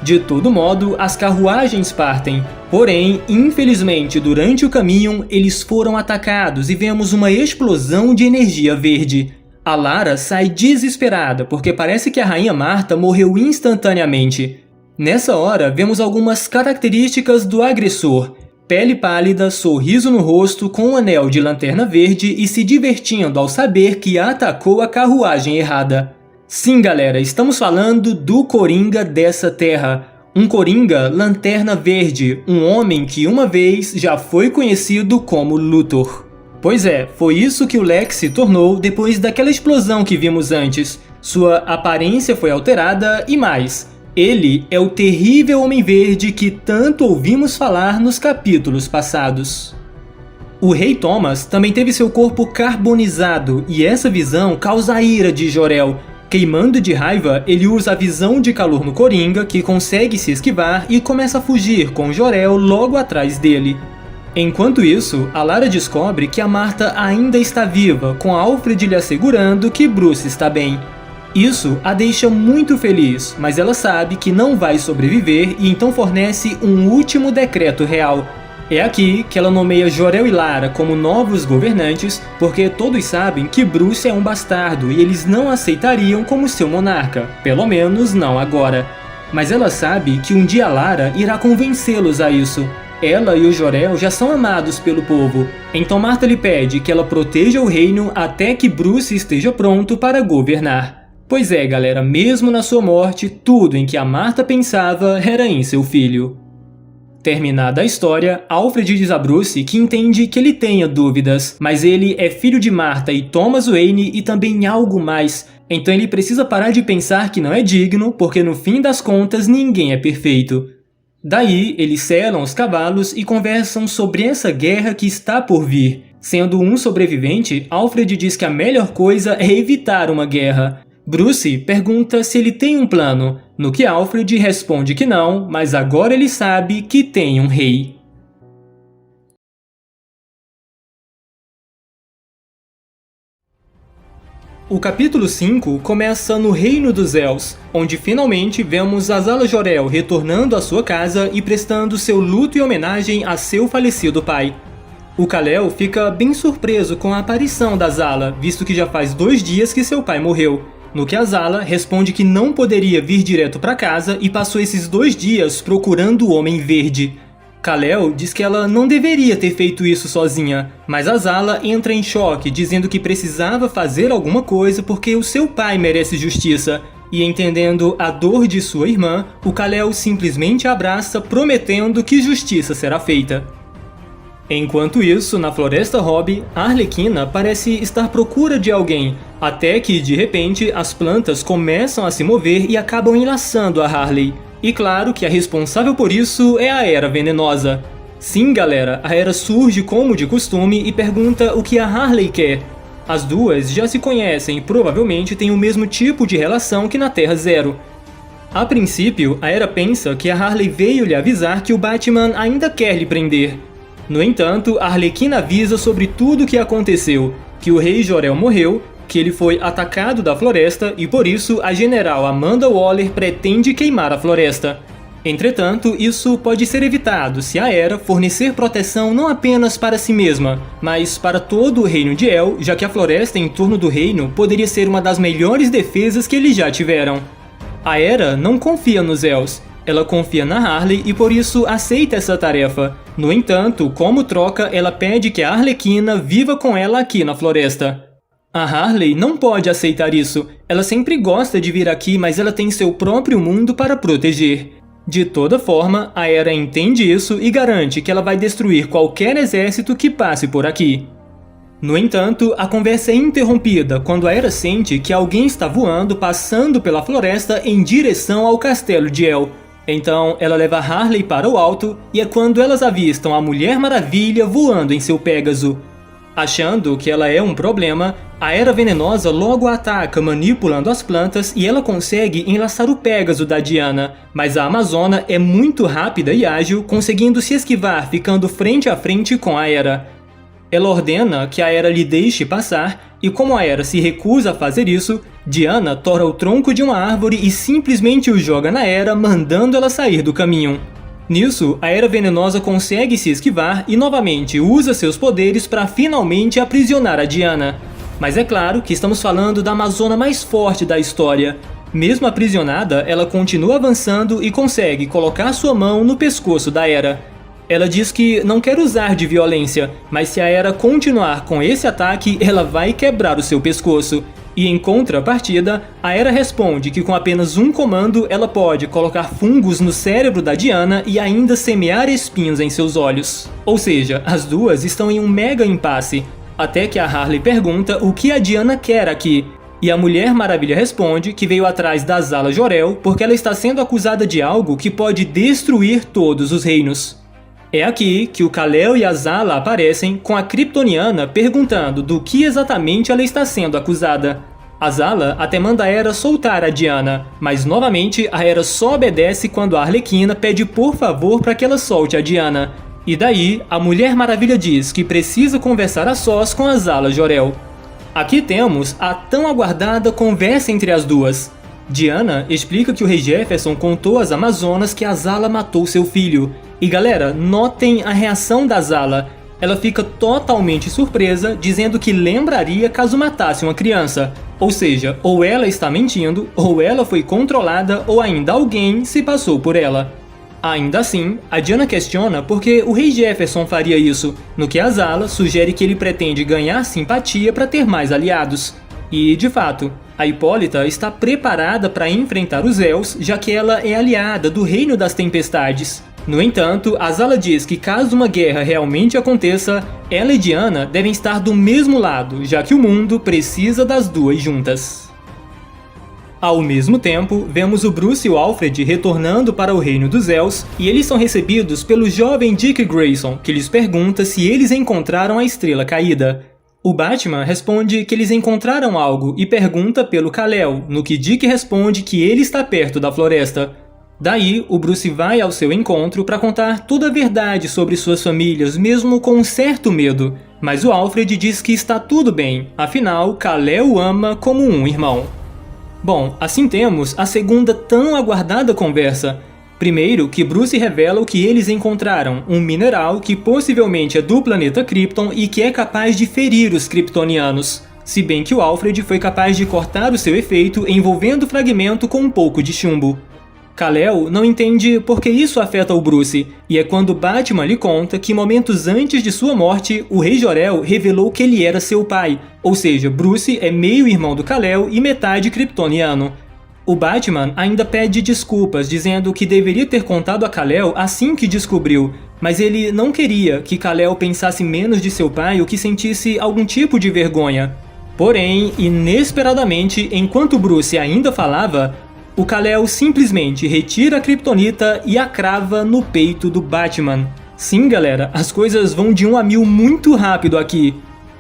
De todo modo, as carruagens partem. Porém, infelizmente, durante o caminho, eles foram atacados e vemos uma explosão de energia verde. A Lara sai desesperada, porque parece que a Rainha Marta morreu instantaneamente. Nessa hora, vemos algumas características do agressor. Pele pálida, sorriso no rosto, com um anel de lanterna verde e se divertindo ao saber que atacou a carruagem errada. Sim, galera, estamos falando do Coringa dessa terra. Um Coringa Lanterna Verde, um homem que uma vez já foi conhecido como Luthor. Pois é, foi isso que o Lex se tornou depois daquela explosão que vimos antes. Sua aparência foi alterada e mais. Ele é o terrível Homem Verde que tanto ouvimos falar nos capítulos passados. O Rei Thomas também teve seu corpo carbonizado e essa visão causa a ira de Jor-El. Queimando de raiva, ele usa a visão de calor no Coringa, que consegue se esquivar e começa a fugir com Jor-El logo atrás dele. Enquanto isso, a Lara descobre que a Marta ainda está viva, com Alfred lhe assegurando que Bruce está bem. Isso a deixa muito feliz, mas ela sabe que não vai sobreviver e então fornece um último decreto real. É aqui que ela nomeia Jor-El e Lara como novos governantes, porque todos sabem que Bruce é um bastardo e eles não aceitariam como seu monarca, pelo menos não agora. Mas ela sabe que um dia Lara irá convencê-los a isso. Ela e o Jor-El já são amados pelo povo, então Martha lhe pede que ela proteja o reino até que Bruce esteja pronto para governar. Pois é, galera, mesmo na sua morte, tudo em que a Martha pensava era em seu filho. Terminada a história, Alfred diz a Bruce que entende que ele tenha dúvidas, mas ele é filho de Martha e Thomas Wayne e também algo mais, então ele precisa parar de pensar que não é digno, porque no fim das contas ninguém é perfeito. Daí, eles selam os cavalos e conversam sobre essa guerra que está por vir. Sendo um sobrevivente, Alfred diz que a melhor coisa é evitar uma guerra. Bruce pergunta se ele tem um plano, no que Alfred responde que não, mas agora ele sabe que tem um rei. O capítulo 5 começa no Reino dos Elfos, onde finalmente vemos Azala Jor-El retornando à sua casa e prestando seu luto e homenagem a seu falecido pai. O Kal-El fica bem surpreso com a aparição da Azala, visto que já faz 2 dias que seu pai morreu, no que Azala responde que não poderia vir direto para casa e passou esses 2 dias procurando o Homem Verde. Kal-El diz que ela não deveria ter feito isso sozinha, mas Azala entra em choque, dizendo que precisava fazer alguma coisa porque o seu pai merece justiça, e entendendo a dor de sua irmã, o Kal-El simplesmente a abraça, prometendo que justiça será feita. Enquanto isso, na Floresta Hobb, a Arlequina parece estar à procura de alguém, até que, de repente, as plantas começam a se mover e acabam enlaçando a Harley. E claro que a responsável por isso é a Era Venenosa. Sim, galera, a Era surge como de costume e pergunta o que a Harley quer. As duas já se conhecem e provavelmente têm o mesmo tipo de relação que na Terra Zero. A princípio, a Era pensa que a Harley veio lhe avisar que o Batman ainda quer lhe prender. No entanto, a Arlequina avisa sobre tudo o que aconteceu, que o rei Jor-El morreu, que ele foi atacado da floresta e por isso a general Amanda Waller pretende queimar a floresta. Entretanto, isso pode ser evitado se a Era fornecer proteção não apenas para si mesma, mas para todo o reino de El, já que a floresta em torno do reino poderia ser uma das melhores defesas que eles já tiveram. A Era não confia nos Elfos. Ela confia na Harley e por isso aceita essa tarefa. No entanto, como troca, ela pede que a Arlequina viva com ela aqui na floresta. A Harley não pode aceitar isso. Ela sempre gosta de vir aqui, mas ela tem seu próprio mundo para proteger. De toda forma, a Era entende isso e garante que ela vai destruir qualquer exército que passe por aqui. No entanto, a conversa é interrompida quando a Era sente que alguém está voando passando pela floresta em direção ao castelo de El. Então, ela leva Harley para o alto e é quando elas avistam a Mulher Maravilha voando em seu Pégaso. Achando que ela é um problema, a Era Venenosa logo a ataca manipulando as plantas e ela consegue enlaçar o Pégaso da Diana, mas a Amazona é muito rápida e ágil, conseguindo se esquivar ficando frente a frente com a Era. Ela ordena que a Era lhe deixe passar e como a Era se recusa a fazer isso, Diana tora o tronco de uma árvore e simplesmente o joga na Era, mandando ela sair do caminho. Nisso, a Era Venenosa consegue se esquivar e novamente usa seus poderes para finalmente aprisionar a Diana. Mas é claro que estamos falando da Amazona mais forte da história. Mesmo aprisionada, ela continua avançando e consegue colocar sua mão no pescoço da Era. Ela diz que não quer usar de violência, mas se a Era continuar com esse ataque, ela vai quebrar o seu pescoço. E em contrapartida, a Era responde que com apenas um comando ela pode colocar fungos no cérebro da Diana e ainda semear espinhos em seus olhos. Ou seja, as duas estão em um mega impasse, até que a Harley pergunta o que a Diana quer aqui. E a Mulher Maravilha responde que veio atrás da Azala Jor-El porque ela está sendo acusada de algo que pode destruir todos os reinos. É aqui que o Kal-El e a Azala aparecem com a Kryptoniana perguntando do que exatamente ela está sendo acusada. A Azala até manda a Era soltar a Diana, mas novamente a Era só obedece quando a Arlequina pede por favor para que ela solte a Diana. E daí, a Mulher Maravilha diz que precisa conversar a sós com a Azala Jor-El. Aqui temos a tão aguardada conversa entre as duas. Diana explica que o rei Jefferson contou às Amazonas que a Azala matou seu filho, E galera, notem a reação da Zala. Ela fica totalmente surpresa, dizendo que lembraria caso matasse uma criança. Ou seja, ou ela está mentindo, ou ela foi controlada, ou ainda alguém se passou por ela. Ainda assim, a Diana questiona por que o rei Jefferson faria isso, no que a Zala sugere que ele pretende ganhar simpatia para ter mais aliados. E, de fato, a Hipólita está preparada para enfrentar os Els, já que ela é aliada do Reino das Tempestades. No entanto, a Zala diz que caso uma guerra realmente aconteça, ela e Diana devem estar do mesmo lado, já que o mundo precisa das duas juntas. Ao mesmo tempo, vemos o Bruce e o Alfred retornando para o reino dos Els, e eles são recebidos pelo jovem Dick Grayson, que lhes pergunta se eles encontraram a Estrela Caída. O Batman responde que eles encontraram algo e pergunta pelo Kal-El, no que Dick responde que ele está perto da floresta. Daí, o Bruce vai ao seu encontro para contar toda a verdade sobre suas famílias, mesmo com um certo medo. Mas o Alfred diz que está tudo bem, afinal, Kal-El o ama como um irmão. Bom, assim temos a segunda tão aguardada conversa. Primeiro, que Bruce revela o que eles encontraram, um mineral que possivelmente é do planeta Krypton e que é capaz de ferir os kryptonianos. Se bem que o Alfred foi capaz de cortar o seu efeito envolvendo o fragmento com um pouco de chumbo. Kal-El não entende por que isso afeta o Bruce, e é quando Batman lhe conta que momentos antes de sua morte, o Rei Jor-El revelou que ele era seu pai, ou seja, Bruce é meio irmão do Kal-El e metade kryptoniano. O Batman ainda pede desculpas, dizendo que deveria ter contado a Kal-El assim que descobriu, mas ele não queria que Kal-El pensasse menos de seu pai ou que sentisse algum tipo de vergonha. Porém, inesperadamente, enquanto Bruce ainda falava, o Kal-El simplesmente retira a Kryptonita e a crava no peito do Batman. Sim, galera, as coisas vão de 1 a 1000 muito rápido aqui.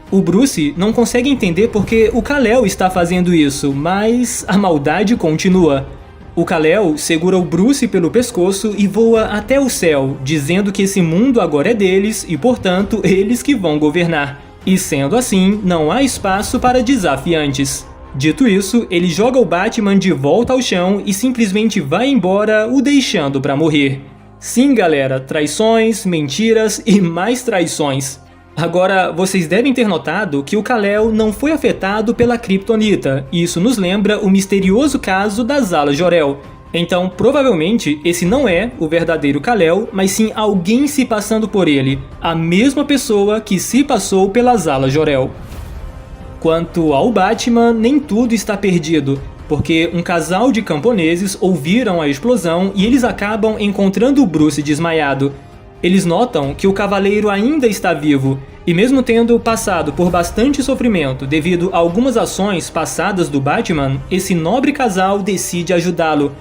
O Bruce não consegue entender porque o Kal-El está fazendo isso, mas a maldade continua. O Kal-El segura o Bruce pelo pescoço e voa até o céu, dizendo que esse mundo agora é deles e, portanto, eles que vão governar. E sendo assim, não há espaço para desafiantes. Dito isso, ele joga o Batman de volta ao chão e simplesmente vai embora, o deixando para morrer. Sim, galera, traições, mentiras e mais traições. Agora, vocês devem ter notado que o Kal-El não foi afetado pela Kryptonita, e isso nos lembra o misterioso caso da Zala Jor-El. Então, provavelmente, esse não é o verdadeiro Kal-El, mas sim alguém se passando por ele, a mesma pessoa que se passou pela Zala Jor-El. Quanto ao Batman, nem tudo está perdido, porque um casal de camponeses ouviram a explosão e eles acabam encontrando o Bruce desmaiado. Eles notam que o cavaleiro ainda está vivo, e mesmo tendo passado por bastante sofrimento devido a algumas ações passadas do Batman, esse nobre casal decide ajudá-lo.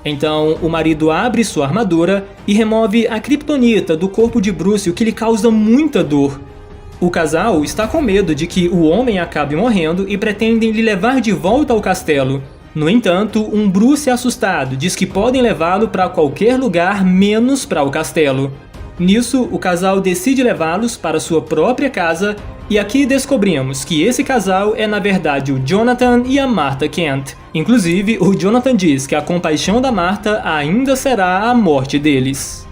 Então, o marido abre sua armadura e remove a Kryptonita do corpo de Bruce, o que lhe causa muita dor. O casal está com medo de que o homem acabe morrendo e pretendem lhe levar de volta ao castelo. No entanto, um Bruce assustado diz que podem levá-lo para qualquer lugar menos para o castelo. Nisso, o casal decide levá-los para sua própria casa, e aqui descobrimos que esse casal é na verdade o Jonathan e a Martha Kent. Inclusive, o Jonathan diz que a compaixão da Martha ainda será a morte deles.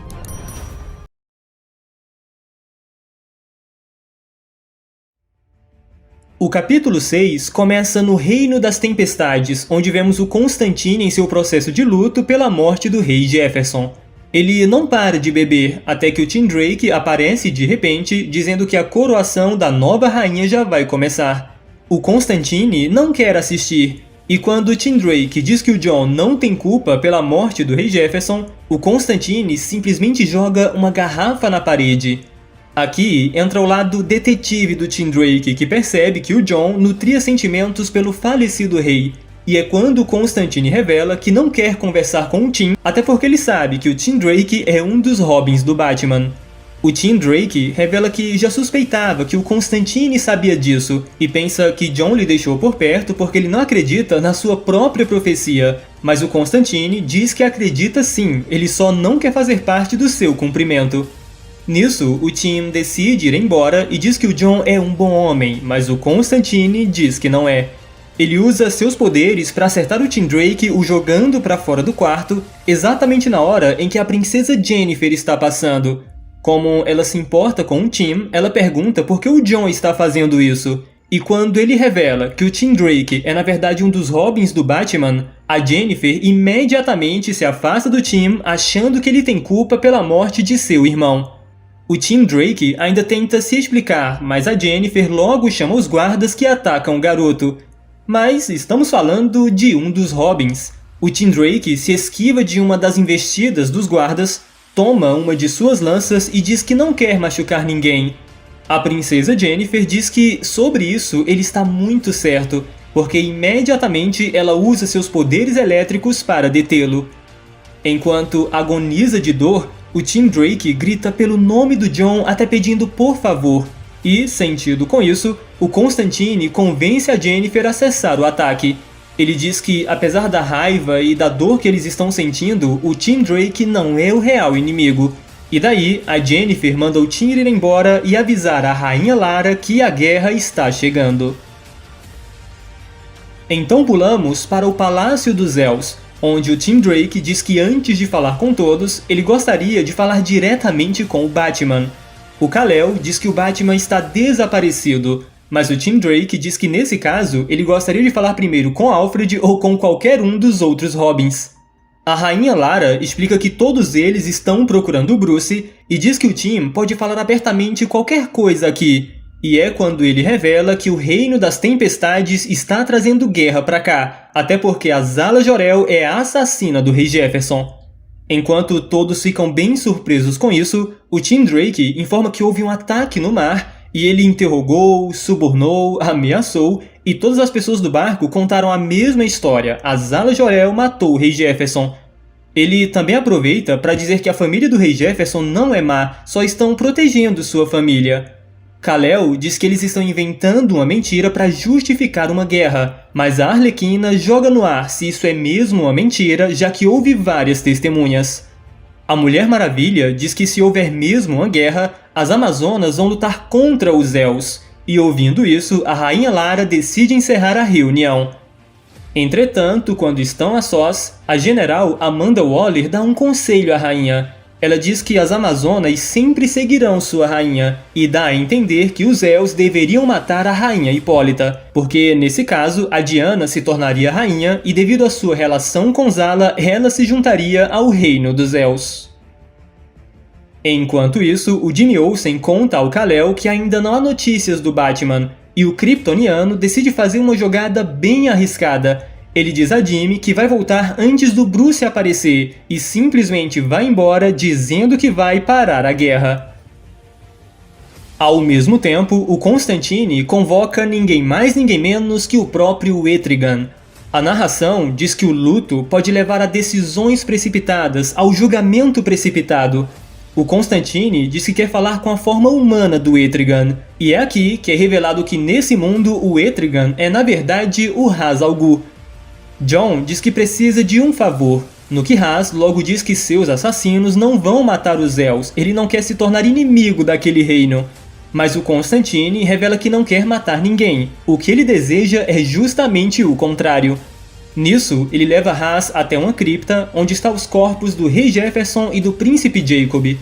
O capítulo 6 começa no Reino das Tempestades, onde vemos o Constantine em seu processo de luto pela morte do rei Jefferson. Ele não para de beber, até que o Tim Drake aparece de repente, dizendo que a coroação da nova rainha já vai começar. O Constantine não quer assistir, e quando o Tim Drake diz que o Jon não tem culpa pela morte do rei Jefferson, o Constantine simplesmente joga uma garrafa na parede. Aqui entra o lado detetive do Tim Drake, que percebe que o Jon nutria sentimentos pelo falecido rei. E é quando o Constantine revela que não quer conversar com o Tim, até porque ele sabe que o Tim Drake é um dos Robins do Batman. O Tim Drake revela que já suspeitava que o Constantine sabia disso, e pensa que Jon lhe deixou por perto porque ele não acredita na sua própria profecia. Mas o Constantine diz que acredita sim, ele só não quer fazer parte do seu cumprimento. Nisso, o Tim decide ir embora e diz que o Jon é um bom homem, mas o Constantine diz que não é. Ele usa seus poderes para acertar o Tim Drake o jogando para fora do quarto, exatamente na hora em que a princesa Jennifer está passando. Como ela se importa com o Tim, ela pergunta por que o Jon está fazendo isso. E quando ele revela que o Tim Drake é na verdade um dos Robins do Batman, a Jennifer imediatamente se afasta do Tim, achando que ele tem culpa pela morte de seu irmão. O Tim Drake ainda tenta se explicar, mas a Jennifer logo chama os guardas que atacam o garoto. Mas estamos falando de um dos Robins. O Tim Drake se esquiva de uma das investidas dos guardas, toma uma de suas lanças e diz que não quer machucar ninguém. A princesa Jennifer diz que, sobre isso, ele está muito certo, porque imediatamente ela usa seus poderes elétricos para detê-lo. Enquanto agoniza de dor, o Tim Drake grita pelo nome do Jon até pedindo por favor. E, sentido com isso, o Constantine convence a Jennifer a cessar o ataque. Ele diz que, apesar da raiva e da dor que eles estão sentindo, o Tim Drake não é o real inimigo. E daí, a Jennifer manda o Tim ir embora e avisar a Rainha Lara que a guerra está chegando. Então pulamos para o Palácio dos Elfos, onde o Tim Drake diz que antes de falar com todos, ele gostaria de falar diretamente com o Batman. O Kal-El diz que o Batman está desaparecido, mas o Tim Drake diz que nesse caso ele gostaria de falar primeiro com Alfred ou com qualquer um dos outros Robins. A Rainha Lara explica que todos eles estão procurando o Bruce e diz que o Tim pode falar abertamente qualquer coisa aqui. E é quando ele revela que o Reino das Tempestades está trazendo guerra pra cá, até porque a Zala Jorel é a assassina do Rei Jefferson. Enquanto todos ficam bem surpresos com isso, o Tim Drake informa que houve um ataque no mar e ele interrogou, subornou, ameaçou e todas as pessoas do barco contaram a mesma história. A Zala Jorel matou o Rei Jefferson. Ele também aproveita para dizer que a família do Rei Jefferson não é má, só estão protegendo sua família. Kal-El diz que eles estão inventando uma mentira para justificar uma guerra, mas a Arlequina joga no ar se isso é mesmo uma mentira, já que houve várias testemunhas. A Mulher Maravilha diz que se houver mesmo uma guerra, as Amazonas vão lutar contra os Elfos, e ouvindo isso, a Rainha Lara decide encerrar a reunião. Entretanto, quando estão a sós, a General Amanda Waller dá um conselho à rainha. Ela diz que as Amazonas sempre seguirão sua rainha, e dá a entender que os Elfos deveriam matar a rainha Hipólita, porque, nesse caso, a Diana se tornaria rainha e, devido à sua relação com Zala, ela se juntaria ao reino dos Elfos. Enquanto isso, o Jimmy Olsen conta ao Kal-El que ainda não há notícias do Batman, e o Kryptoniano decide fazer uma jogada bem arriscada. Ele diz a Jimmy que vai voltar antes do Bruce aparecer e simplesmente vai embora dizendo que vai parar a guerra. Ao mesmo tempo, o Constantine convoca ninguém mais ninguém menos que o próprio Etrigan. A narração diz que o luto pode levar a decisões precipitadas, ao julgamento precipitado. O Constantine diz que quer falar com a forma humana do Etrigan, e é aqui que é revelado que nesse mundo o Etrigan é na verdade o Ra's al Ghul. Jon diz que precisa de um favor, no que Ra's logo diz que seus assassinos não vão matar os Elfos, ele não quer se tornar inimigo daquele reino. Mas o Constantine revela que não quer matar ninguém, o que ele deseja é justamente o contrário. Nisso, ele leva Ra's até uma cripta, onde estão os corpos do Rei Jefferson e do Príncipe Jacob.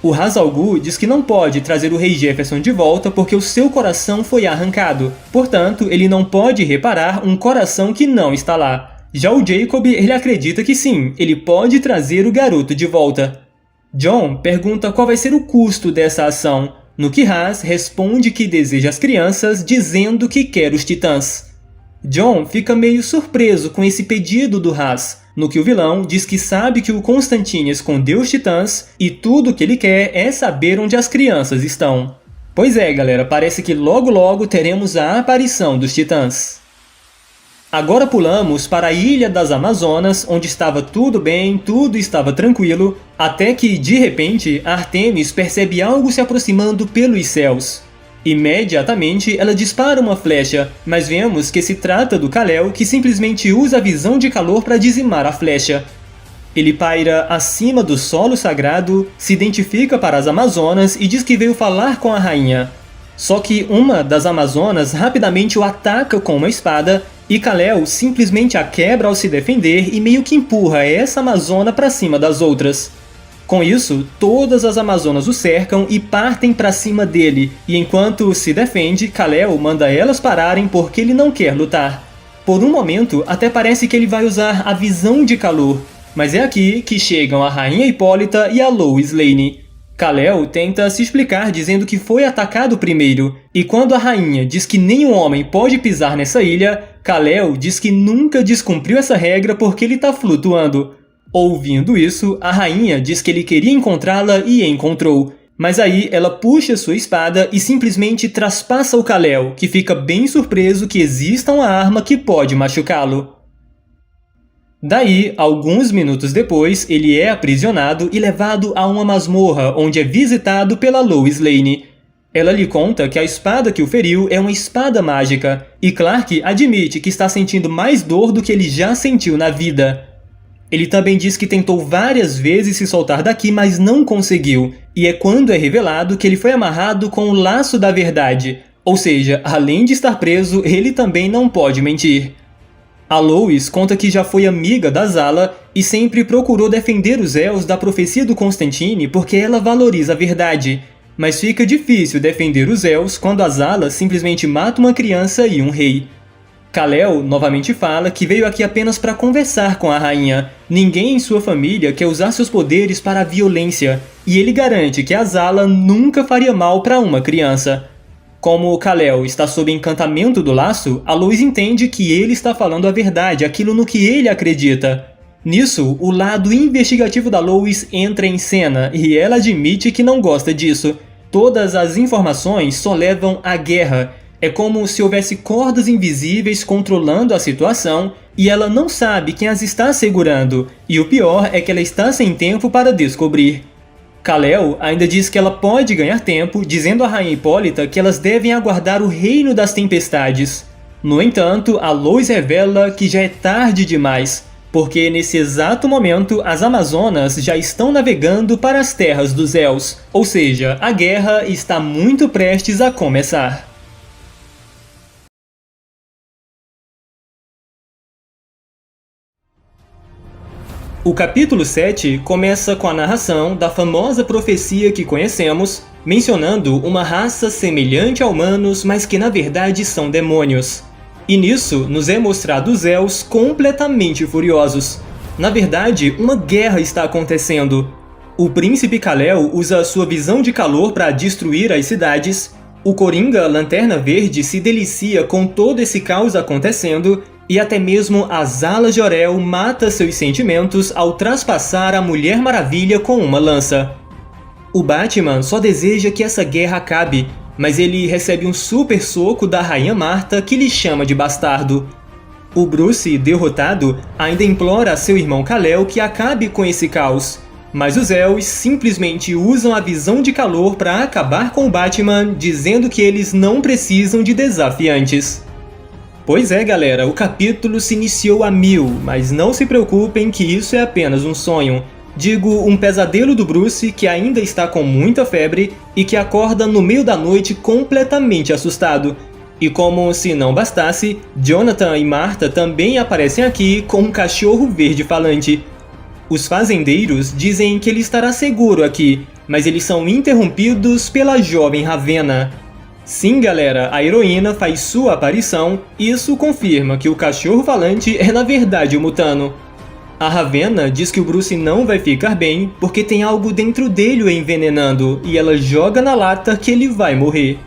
O Ra's al Ghul diz que não pode trazer o Rei Jefferson de volta porque o seu coração foi arrancado, portanto, ele não pode reparar um coração que não está lá. Já o Jacob, ele acredita que sim, ele pode trazer o garoto de volta. Jon pergunta qual vai ser o custo dessa ação, no que Ra's responde que deseja as crianças, dizendo que quer os titãs. Jon fica meio surpreso com esse pedido do Ra's, no que o vilão diz que sabe que o Constantine escondeu os titãs e tudo que ele quer é saber onde as crianças estão. Pois é, galera, parece que logo logo teremos a aparição dos titãs. Agora pulamos para a Ilha das Amazonas, onde estava tudo bem, tudo estava tranquilo, até que, de repente, Artemis percebe algo se aproximando pelos céus. Imediatamente, ela dispara uma flecha, mas vemos que se trata do Kal-El, que simplesmente usa a visão de calor para dizimar a flecha. Ele paira acima do solo sagrado, se identifica para as Amazonas e diz que veio falar com a rainha. Só que uma das Amazonas rapidamente o ataca com uma espada E Kal-El simplesmente a quebra ao se defender e meio que empurra essa amazona para cima das outras. Com isso, todas as amazonas o cercam e partem para cima dele, e enquanto se defende, Kal-El manda elas pararem porque ele não quer lutar. Por um momento, até parece que ele vai usar a visão de calor, mas é aqui que chegam a Rainha Hipólita e a Lois Lane. Kal-El tenta se explicar dizendo que foi atacado primeiro, e quando a rainha diz que nenhum homem pode pisar nessa ilha, Kal-El diz que nunca descumpriu essa regra porque ele está flutuando. Ouvindo isso, a rainha diz que ele queria encontrá-la e encontrou. Mas aí ela puxa sua espada e simplesmente traspassa o Kal-El, que fica bem surpreso que exista uma arma que pode machucá-lo. Daí, alguns minutos depois, ele é aprisionado e levado a uma masmorra, onde é visitado pela Lois Lane. Ela lhe conta que a espada que o feriu é uma espada mágica, e Clark admite que está sentindo mais dor do que ele já sentiu na vida. Ele também diz que tentou várias vezes se soltar daqui, mas não conseguiu, e é quando é revelado que ele foi amarrado com o laço da verdade, ou seja, além de estar preso, ele também não pode mentir. A Lois conta que já foi amiga da Zala e sempre procurou defender os Elfos da profecia do Constantine porque ela valoriza a verdade, mas fica difícil defender os Elfos quando a Zala simplesmente mata uma criança e um rei. Kal-El novamente fala que veio aqui apenas para conversar com a rainha. Ninguém em sua família quer usar seus poderes para a violência, e ele garante que a Zala nunca faria mal para uma criança. Como Kal-El está sob encantamento do laço, a Lois entende que ele está falando a verdade, aquilo no que ele acredita. Nisso, o lado investigativo da Lois entra em cena, e ela admite que não gosta disso. Todas as informações só levam à guerra. É como se houvesse cordas invisíveis controlando a situação e ela não sabe quem as está segurando, e o pior é que ela está sem tempo para descobrir. Kal-El ainda diz que ela pode ganhar tempo, dizendo à Rainha Hipólita que elas devem aguardar o Reino das Tempestades. No entanto, a Lois revela que já é tarde demais, porque nesse exato momento as Amazonas já estão navegando para as Terras dos Elfos, ou seja, a guerra está muito prestes a começar. O capítulo 7 começa com a narração da famosa profecia que conhecemos, mencionando uma raça semelhante a humanos, mas que na verdade são demônios. E nisso nos é mostrado os Elfos completamente furiosos. Na verdade, uma guerra está acontecendo. O príncipe Kal-El usa sua visão de calor para destruir as cidades, o Coringa Lanterna Verde se delicia com todo esse caos acontecendo, e até mesmo a Zala Jor-El mata seus sentimentos ao traspassar a Mulher Maravilha com uma lança. O Batman só deseja que essa guerra acabe, mas ele recebe um super soco da Rainha Marta que lhe chama de bastardo. O Bruce, derrotado, ainda implora a seu irmão Kal-El que acabe com esse caos, mas os Elfos simplesmente usam a visão de calor para acabar com o Batman, dizendo que eles não precisam de desafiantes. Pois é, galera, o capítulo se iniciou a 1000, mas não se preocupem que isso é apenas um sonho. Digo, um pesadelo do Bruce que ainda está com muita febre e que acorda no meio da noite completamente assustado. E como se não bastasse, Jonathan e Martha também aparecem aqui com um cachorro verde falante. Os fazendeiros dizem que ele estará seguro aqui, mas eles são interrompidos pela jovem Ravenna. Sim, galera, a heroína faz sua aparição e isso confirma que o cachorro falante é na verdade o Mutano. A Ravenna diz que o Bruce não vai ficar bem porque tem algo dentro dele o envenenando e ela joga na lata que ele vai morrer.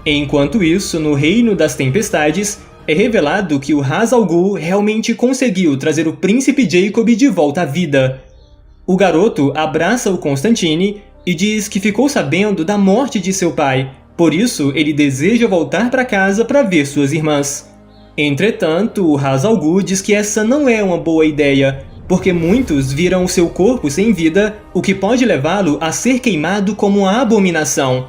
Enquanto isso, no Reino das Tempestades, é revelado que o Ra's al Ghul realmente conseguiu trazer o príncipe Jacob de volta à vida. O garoto abraça o Constantine e diz que ficou sabendo da morte de seu pai, por isso ele deseja voltar para casa para ver suas irmãs. Entretanto, o Ra's al Ghul diz que essa não é uma boa ideia, porque muitos viram o seu corpo sem vida, o que pode levá-lo a ser queimado como uma abominação.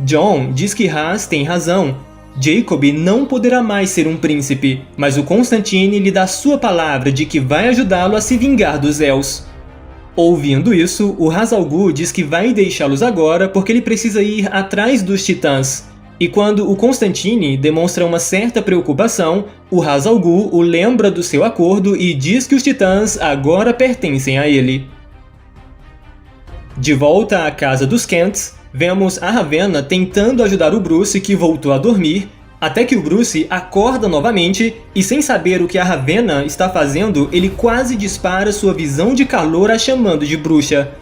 Jon diz que Ra's tem razão. Jacob não poderá mais ser um príncipe, mas o Constantine lhe dá sua palavra de que vai ajudá-lo a se vingar dos Elfos. Ouvindo isso, o Ra's al Ghul diz que vai deixá-los agora porque ele precisa ir atrás dos Titãs. E quando o Constantine demonstra uma certa preocupação, o Ra's al Ghul o lembra do seu acordo e diz que os Titãs agora pertencem a ele. De volta à casa dos Kents, vemos a Ravenna tentando ajudar o Bruce, que voltou a dormir, até que o Bruce acorda novamente e, sem saber o que a Ravenna está fazendo, ele quase dispara sua visão de calor a chamando de bruxa.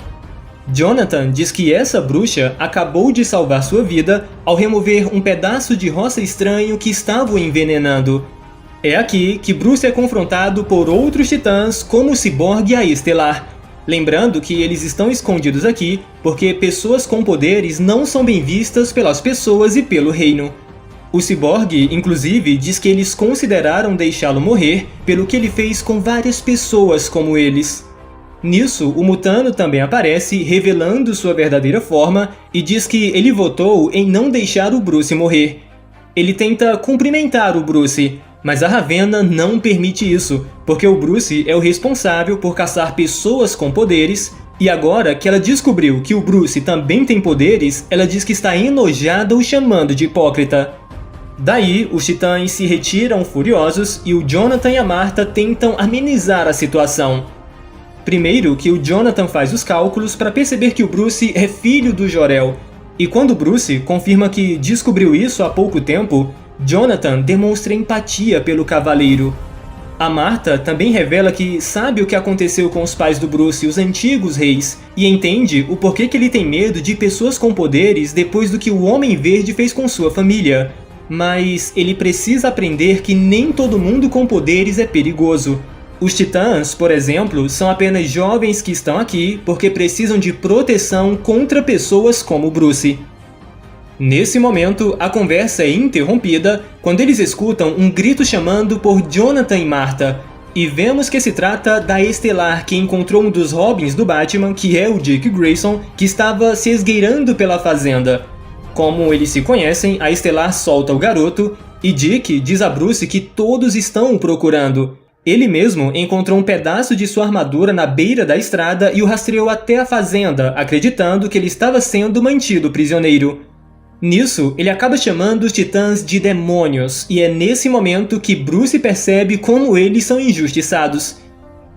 Jonathan diz que essa bruxa acabou de salvar sua vida ao remover um pedaço de roça estranho que estava o envenenando. É aqui que Bruce é confrontado por outros titãs como o Cyborg e a Estelar. Lembrando que eles estão escondidos aqui porque pessoas com poderes não são bem vistas pelas pessoas e pelo reino. O Cyborg, inclusive, diz que eles consideraram deixá-lo morrer pelo que ele fez com várias pessoas como eles. Nisso, o Mutano também aparece, revelando sua verdadeira forma, e diz que ele votou em não deixar o Bruce morrer. Ele tenta cumprimentar o Bruce, mas a Ravenna não permite isso, porque o Bruce é o responsável por caçar pessoas com poderes, e agora que ela descobriu que o Bruce também tem poderes, ela diz que está enojada o chamando de hipócrita. Daí, os titãs se retiram furiosos e o Jonathan e a Martha tentam amenizar a situação. Primeiro que o Jonathan faz os cálculos para perceber que o Bruce é filho do Jor-El, e quando Bruce confirma que descobriu isso há pouco tempo, Jonathan demonstra empatia pelo cavaleiro. A Martha também revela que sabe o que aconteceu com os pais do Bruce, os antigos reis, e entende o porquê que ele tem medo de pessoas com poderes depois do que o Homem Verde fez com sua família. Mas ele precisa aprender que nem todo mundo com poderes é perigoso. Os Titãs, por exemplo, são apenas jovens que estão aqui porque precisam de proteção contra pessoas como Bruce. Nesse momento, a conversa é interrompida quando eles escutam um grito chamando por Jonathan e Martha, e vemos que se trata da Estelar, que encontrou um dos Robins do Batman, que é o Dick Grayson, que estava se esgueirando pela fazenda. Como eles se conhecem, a Estelar solta o garoto, e Dick diz a Bruce que todos estão o procurando. Ele mesmo encontrou um pedaço de sua armadura na beira da estrada e o rastreou até a fazenda, acreditando que ele estava sendo mantido prisioneiro. Nisso, ele acaba chamando os titãs de demônios, e é nesse momento que Bruce percebe como eles são injustiçados.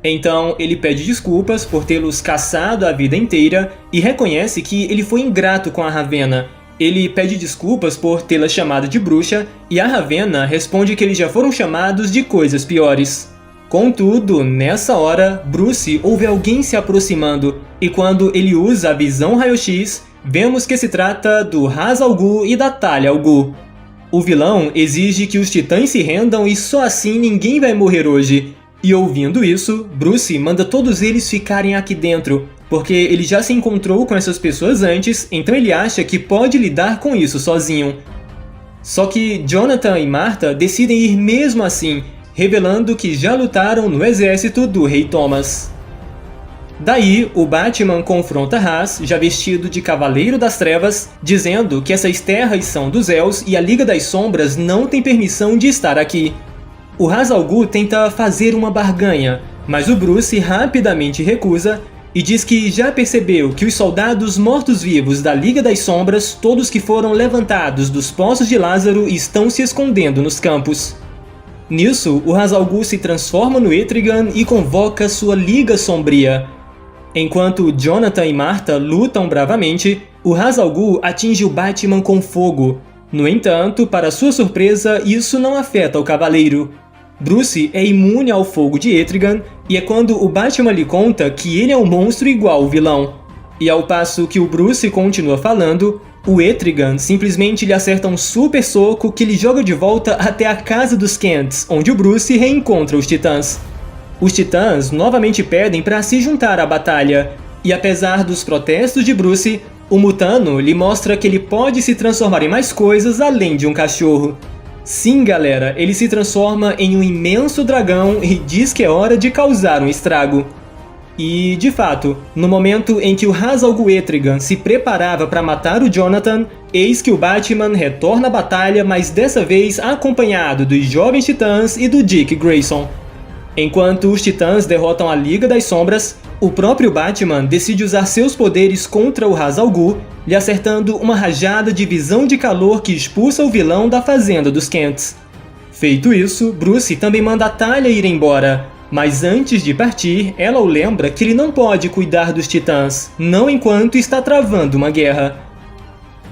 Então, ele pede desculpas por tê-los caçado a vida inteira e reconhece que ele foi ingrato com a Ravenna. Ele pede desculpas por tê-la chamado de bruxa, e a Ravenna responde que eles já foram chamados de coisas piores. Contudo, nessa hora, Bruce ouve alguém se aproximando, e quando ele usa a visão raio-x, vemos que se trata do Ra's al Ghul e da Talia al Ghul. O vilão exige que os titãs se rendam e só assim ninguém vai morrer hoje. E ouvindo isso, Bruce manda todos eles ficarem aqui dentro, porque ele já se encontrou com essas pessoas antes, então ele acha que pode lidar com isso sozinho. Só que Jonathan e Martha decidem ir mesmo assim, revelando que já lutaram no exército do Rei Thomas. Daí, o Batman confronta Ra's, já vestido de Cavaleiro das Trevas, dizendo que essas terras são dos Elves e a Liga das Sombras não tem permissão de estar aqui. O Ra's al Ghul tenta fazer uma barganha, mas o Bruce rapidamente recusa e diz que já percebeu que os soldados mortos-vivos da Liga das Sombras, todos que foram levantados dos Poços de Lázaro, estão se escondendo nos campos. Nisso, o Ra's al Ghul se transforma no Etrigan e convoca sua Liga Sombria. Enquanto Jonathan e Martha lutam bravamente, o Ra's al Ghul atinge o Batman com fogo. No entanto, para sua surpresa, isso não afeta o Cavaleiro. Bruce é imune ao fogo de Etrigan, e é quando o Batman lhe conta que ele é um monstro igual ao vilão. E ao passo que o Bruce continua falando, o Etrigan simplesmente lhe acerta um super soco que lhe joga de volta até a casa dos Kents, onde o Bruce reencontra os Titãs. Os Titãs novamente pedem para se juntar à batalha, e apesar dos protestos de Bruce, o Mutano lhe mostra que ele pode se transformar em mais coisas além de um cachorro. Sim, galera, ele se transforma em um imenso dragão e diz que é hora de causar um estrago. E, de fato, no momento em que o Ra's al Ghul Etrigan se preparava para matar o Jonathan, eis que o Batman retorna à batalha, mas dessa vez acompanhado dos jovens titãs e do Dick Grayson. Enquanto os titãs derrotam a Liga das Sombras, O próprio Batman decide usar seus poderes contra o Ra's al Ghul, lhe acertando uma rajada de visão de calor que expulsa o vilão da fazenda dos Kents. Feito isso, Bruce também manda a Talia ir embora, mas antes de partir, ela o lembra que ele não pode cuidar dos Titãs, não enquanto está travando uma guerra.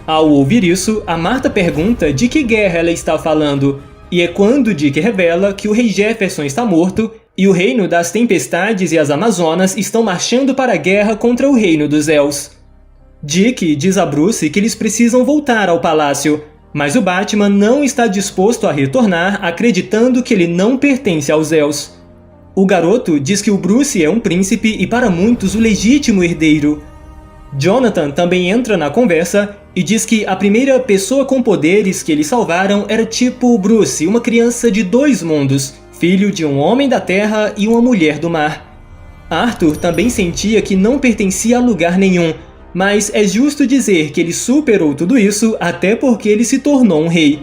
Ao ouvir isso, a Martha pergunta de que guerra ela está falando, e é quando Dick revela que o Rei Jefferson está morto e o Reino das Tempestades e as Amazonas estão marchando para a guerra contra o Reino dos Els. Dick diz a Bruce que eles precisam voltar ao palácio, mas o Batman não está disposto a retornar, acreditando que ele não pertence aos Els. O garoto diz que o Bruce é um príncipe e para muitos o legítimo herdeiro. Jonathan também entra na conversa e diz que a primeira pessoa com poderes que eles salvaram era tipo o Bruce, uma criança de 2 mundos, filho de um homem da terra e uma mulher do mar. Arthur também sentia que não pertencia a lugar nenhum, mas é justo dizer que ele superou tudo isso até porque ele se tornou um rei.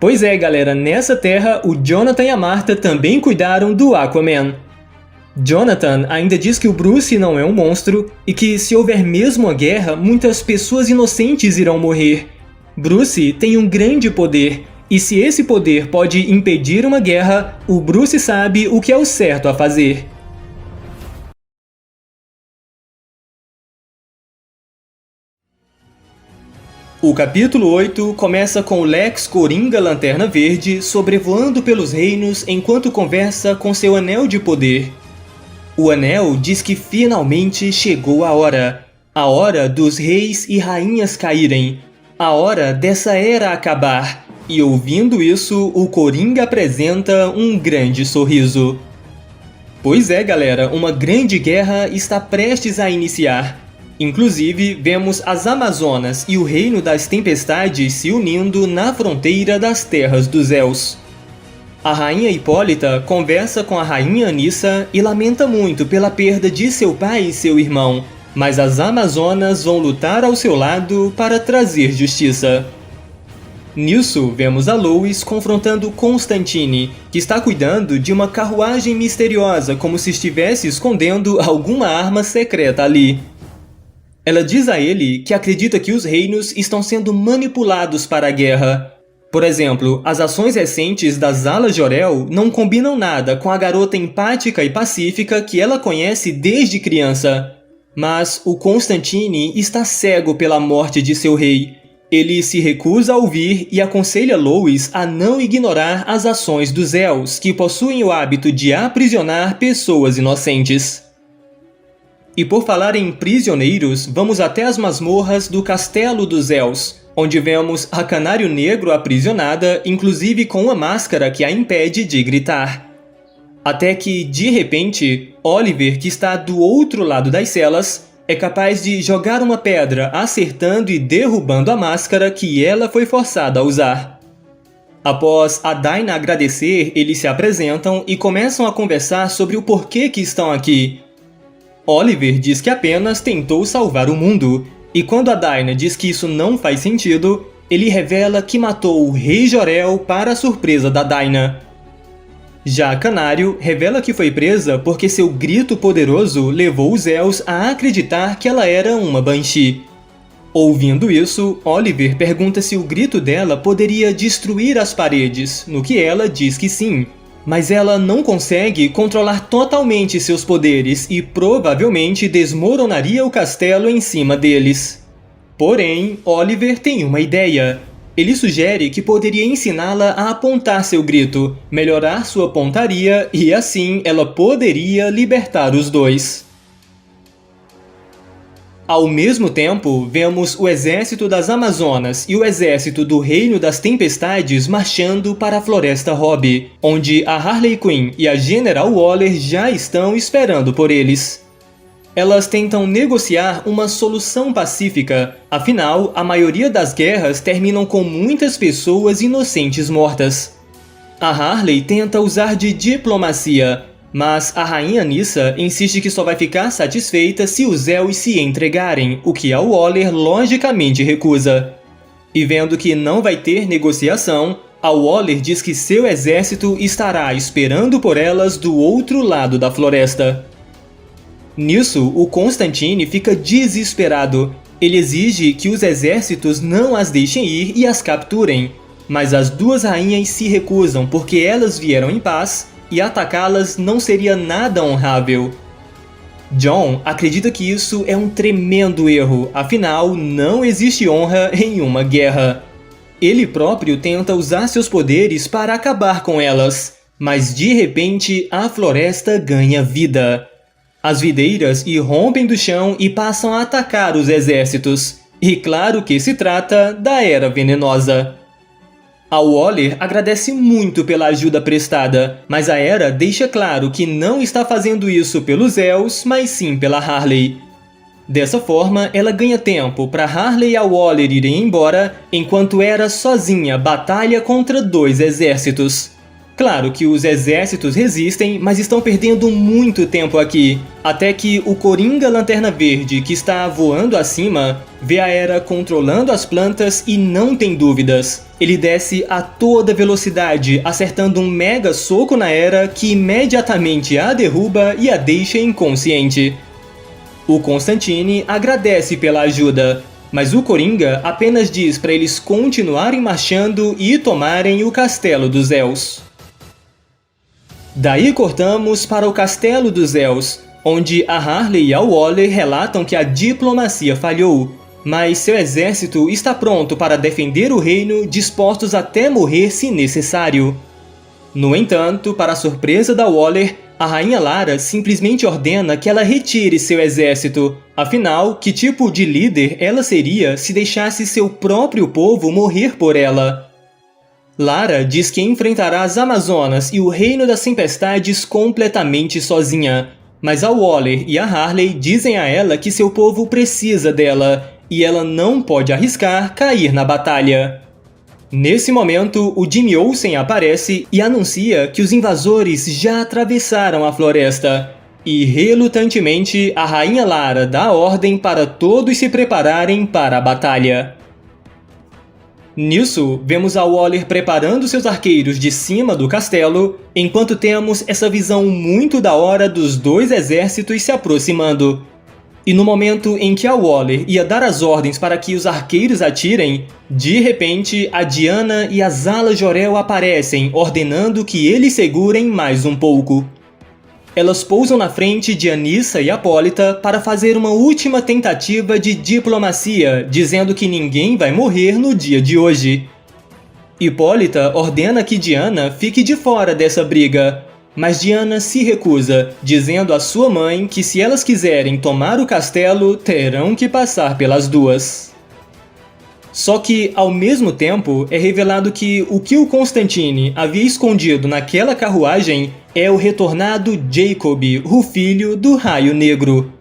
Pois é, galera, nessa terra o Jonathan e a Martha também cuidaram do Aquaman. Jonathan ainda diz que o Bruce não é um monstro e que se houver mesmo uma guerra, muitas pessoas inocentes irão morrer. Bruce tem um grande poder, e se esse poder pode impedir uma guerra, o Bruce sabe o que é o certo a fazer. O capítulo 8 começa com Lex Coringa Lanterna Verde sobrevoando pelos reinos enquanto conversa com seu anel de poder. O anel diz que finalmente chegou a hora dos reis e rainhas caírem, a hora dessa era acabar. E ouvindo isso, o Coringa apresenta um grande sorriso. Pois é, galera, uma grande guerra está prestes a iniciar. Inclusive, vemos as Amazonas e o Reino das Tempestades se unindo na fronteira das Terras dos Els. A Rainha Hipólita conversa com a Rainha Anissa e lamenta muito pela perda de seu pai e seu irmão, mas as Amazonas vão lutar ao seu lado para trazer justiça. Nisso, vemos a Lois confrontando Constantine, que está cuidando de uma carruagem misteriosa como se estivesse escondendo alguma arma secreta ali. Ela diz a ele que acredita que os reinos estão sendo manipulados para a guerra. Por exemplo, as ações recentes das Alas Jor-El não combinam nada com a garota empática e pacífica que ela conhece desde criança. Mas o Constantine está cego pela morte de seu rei. Ele se recusa a ouvir e aconselha Lois a não ignorar as ações dos Els, que possuem o hábito de aprisionar pessoas inocentes. E por falar em prisioneiros, vamos até as masmorras do Castelo dos Els, onde vemos a Canário Negro aprisionada, inclusive com uma máscara que a impede de gritar. Até que, de repente, Oliver, que está do outro lado das celas, é capaz de jogar uma pedra, acertando e derrubando a máscara que ela foi forçada a usar. Após a Dinah agradecer, eles se apresentam e começam a conversar sobre o porquê que estão aqui. Oliver diz que apenas tentou salvar o mundo, e quando a Dinah diz que isso não faz sentido, ele revela que matou o Rei Jor-El para a surpresa da Dinah. Já a Canário revela que foi presa porque seu grito poderoso levou os Els a acreditar que ela era uma Banshee. Ouvindo isso, Oliver pergunta se o grito dela poderia destruir as paredes, no que ela diz que sim. Mas ela não consegue controlar totalmente seus poderes e provavelmente desmoronaria o castelo em cima deles. Porém, Oliver tem uma ideia. Ele sugere que poderia ensiná-la a apontar seu grito, melhorar sua pontaria e assim ela poderia libertar os dois. Ao mesmo tempo, vemos o exército das Amazonas e o exército do Reino das Tempestades marchando para a Floresta Hobb, onde a Harley Quinn e a General Waller já estão esperando por eles. Elas tentam negociar uma solução pacífica, afinal, a maioria das guerras terminam com muitas pessoas inocentes mortas. A Harley tenta usar de diplomacia, mas a Rainha Anissa insiste que só vai ficar satisfeita se os Els se entregarem, o que a Waller logicamente recusa. E vendo que não vai ter negociação, a Waller diz que seu exército estará esperando por elas do outro lado da floresta. Nisso, o Constantine fica desesperado. Ele exige que os exércitos não as deixem ir e as capturem, mas as duas rainhas se recusam porque elas vieram em paz e atacá-las não seria nada honrável. Jon acredita que isso é um tremendo erro, afinal, não existe honra em uma guerra. Ele próprio tenta usar seus poderes para acabar com elas, mas de repente a floresta ganha vida. As videiras irrompem do chão e passam a atacar os exércitos. E claro que se trata da Era Venenosa. A Waller agradece muito pela ajuda prestada, mas a Era deixa claro que não está fazendo isso pelos Els, mas sim pela Harley. Dessa forma, ela ganha tempo para Harley e a Waller irem embora, enquanto Era sozinha batalha contra 2 exércitos. Claro que os exércitos resistem, mas estão perdendo muito tempo aqui, até que o Coringa Lanterna Verde, que está voando acima, vê a Era controlando as plantas e não tem dúvidas. Ele desce a toda velocidade, acertando um mega soco na Era que imediatamente a derruba e a deixa inconsciente. O Constantine agradece pela ajuda, mas o Coringa apenas diz para eles continuarem marchando e tomarem o Castelo dos Els. Daí cortamos para o Castelo dos Els, onde a Harley e a Waller relatam que a diplomacia falhou, mas seu exército está pronto para defender o reino, dispostos até morrer se necessário. No entanto, para a surpresa da Waller, a Rainha Lara simplesmente ordena que ela retire seu exército. Afinal, que tipo de líder ela seria se deixasse seu próprio povo morrer por ela? Lara diz que enfrentará as Amazonas e o Reino das Tempestades completamente sozinha, mas a Waller e a Harley dizem a ela que seu povo precisa dela, e ela não pode arriscar cair na batalha. Nesse momento, o Jimmy Olsen aparece e anuncia que os invasores já atravessaram a floresta, e relutantemente a Rainha Lara dá ordem para todos se prepararem para a batalha. Nisso, vemos a Waller preparando seus arqueiros de cima do castelo, enquanto temos essa visão muito da hora dos 2 exércitos se aproximando. E no momento em que a Waller ia dar as ordens para que os arqueiros atirem, de repente a Diana e a Zala Jorel aparecem, ordenando que eles segurem mais um pouco. Elas pousam na frente de Anissa e Hipólita para fazer uma última tentativa de diplomacia, dizendo que ninguém vai morrer no dia de hoje. Hipólita ordena que Diana fique de fora dessa briga, mas Diana se recusa, dizendo à sua mãe que se elas quiserem tomar o castelo, terão que passar pelas duas. Só que, ao mesmo tempo, é revelado que o Constantine havia escondido naquela carruagem é o retornado Jacob, o filho do Raio Negro.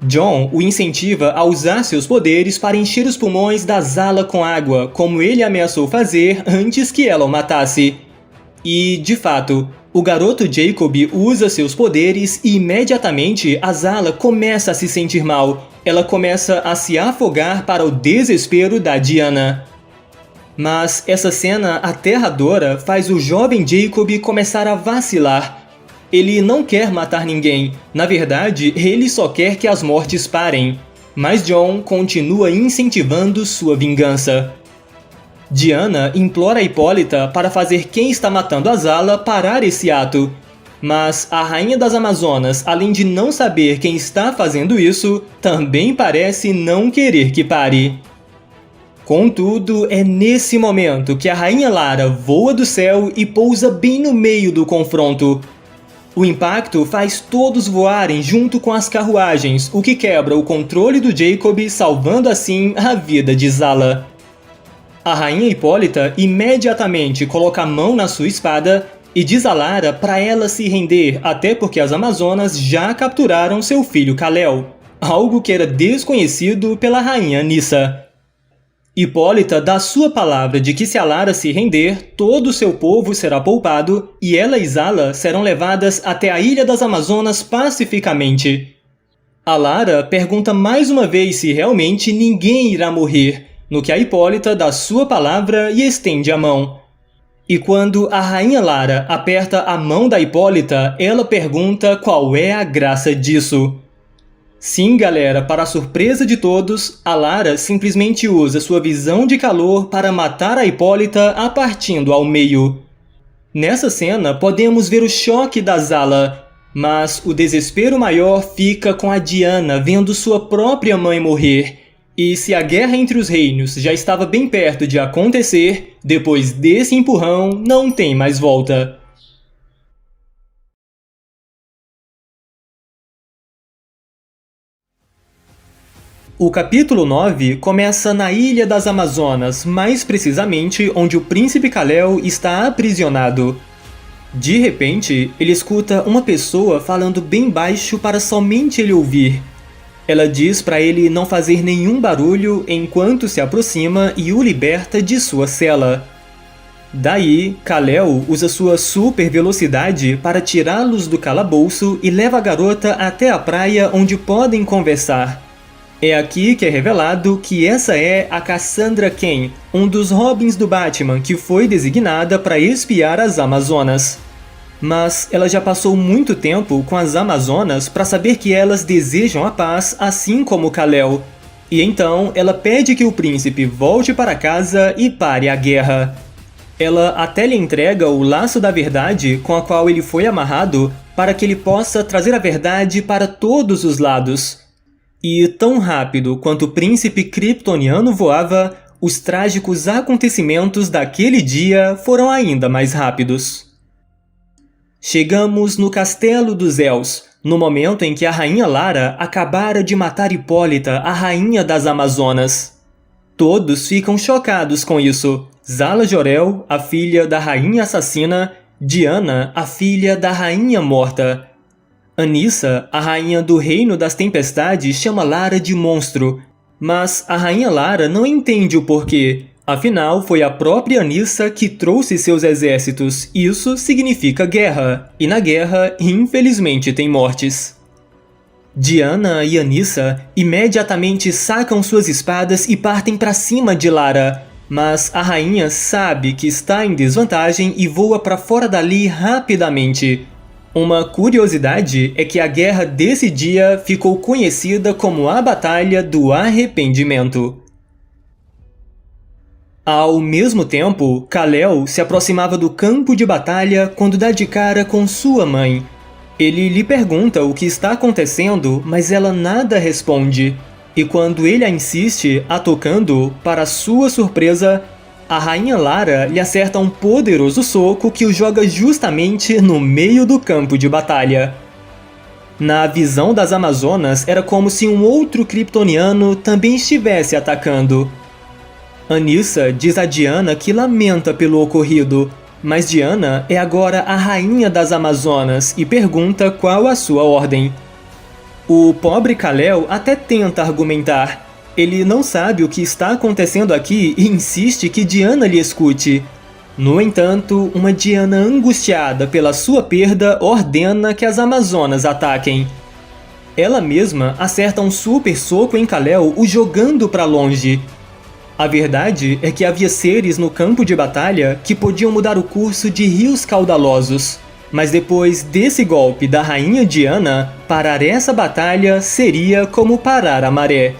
Jon o incentiva a usar seus poderes para encher os pulmões da Zala com água, como ele ameaçou fazer antes que ela o matasse. E, de fato, o garoto Jacob usa seus poderes e imediatamente a Zala começa a se sentir mal. Ela começa a se afogar para o desespero da Diana. Mas essa cena aterradora faz o jovem Jacob começar a vacilar. Ele não quer matar ninguém, na verdade, ele só quer que as mortes parem. Mas Jon continua incentivando sua vingança. Diana implora a Hipólita para fazer quem está matando a Zala parar esse ato. Mas a Rainha das Amazonas, além de não saber quem está fazendo isso, também parece não querer que pare. Contudo, é nesse momento que a Rainha Lara voa do céu e pousa bem no meio do confronto. O impacto faz todos voarem junto com as carruagens, o que quebra o controle do Jacob, salvando assim a vida de Zala. A Rainha Hipólita imediatamente coloca a mão na sua espada e diz a Lara para ela se render, até porque as Amazonas já capturaram seu filho Kal-El, algo que era desconhecido pela Rainha Nyssa. Hipólita dá sua palavra de que se a Lara se render, todo o seu povo será poupado e ela e Zala serão levadas até a Ilha das Amazonas pacificamente. A Lara pergunta mais uma vez se realmente ninguém irá morrer, no que a Hipólita dá sua palavra e estende a mão. E quando a Rainha Lara aperta a mão da Hipólita, ela pergunta qual é a graça disso. Sim, galera, para a surpresa de todos, a Lara simplesmente usa sua visão de calor para matar a Hipólita a partindo ao meio. Nessa cena, podemos ver o choque da Zala, mas o desespero maior fica com a Diana vendo sua própria mãe morrer. E se a guerra entre os reinos já estava bem perto de acontecer, depois desse empurrão não tem mais volta. O capítulo 9 começa na Ilha das Amazonas, mais precisamente onde o príncipe Kal-El está aprisionado. De repente, ele escuta uma pessoa falando bem baixo para somente ele ouvir. Ela diz para ele não fazer nenhum barulho enquanto se aproxima e o liberta de sua cela. Daí, Kal-El usa sua super velocidade para tirá-los do calabouço e leva a garota até a praia onde podem conversar. É aqui que é revelado que essa é a Cassandra Cain, um dos Robins do Batman que foi designada para espiar as Amazonas. Mas ela já passou muito tempo com as Amazonas para saber que elas desejam a paz assim como Kal-El. E então ela pede que o príncipe volte para casa e pare a guerra. Ela até lhe entrega o laço da verdade com a qual ele foi amarrado para que ele possa trazer a verdade para todos os lados. E tão rápido quanto o príncipe kryptoniano voava, os trágicos acontecimentos daquele dia foram ainda mais rápidos. Chegamos no Castelo dos Els, no momento em que a rainha Lara acabara de matar Hipólita, a rainha das Amazonas. Todos ficam chocados com isso. Zala Jor-El, a filha da rainha assassina, Diana, a filha da rainha morta. Anissa, a rainha do Reino das Tempestades, chama Lara de monstro, mas a rainha Lara não entende o porquê. Afinal, foi a própria Anissa que trouxe seus exércitos. Isso significa guerra, e na guerra, infelizmente, tem mortes. Diana e Anissa imediatamente sacam suas espadas e partem para cima de Lara, mas a rainha sabe que está em desvantagem e voa para fora dali rapidamente. Uma curiosidade é que a guerra desse dia ficou conhecida como a Batalha do Arrependimento. Ao mesmo tempo, Kal-El se aproximava do campo de batalha quando dá de cara com sua mãe. Ele lhe pergunta o que está acontecendo, mas ela nada responde. E quando ele a insiste, a tocando, para sua surpresa, a rainha Lara lhe acerta um poderoso soco que o joga justamente no meio do campo de batalha. Na visão das Amazonas, era como se um outro kryptoniano também estivesse atacando. Anissa diz a Diana que lamenta pelo ocorrido, mas Diana é agora a rainha das Amazonas e pergunta qual a sua ordem. O pobre Kal-El até tenta argumentar. Ele não sabe o que está acontecendo aqui e insiste que Diana lhe escute. No entanto, uma Diana angustiada pela sua perda ordena que as Amazonas ataquem. Ela mesma acerta um super soco em Kal-El, o jogando para longe. A verdade é que havia seres no campo de batalha que podiam mudar o curso de rios caudalosos. Mas depois desse golpe da rainha Diana, parar essa batalha seria como parar a maré.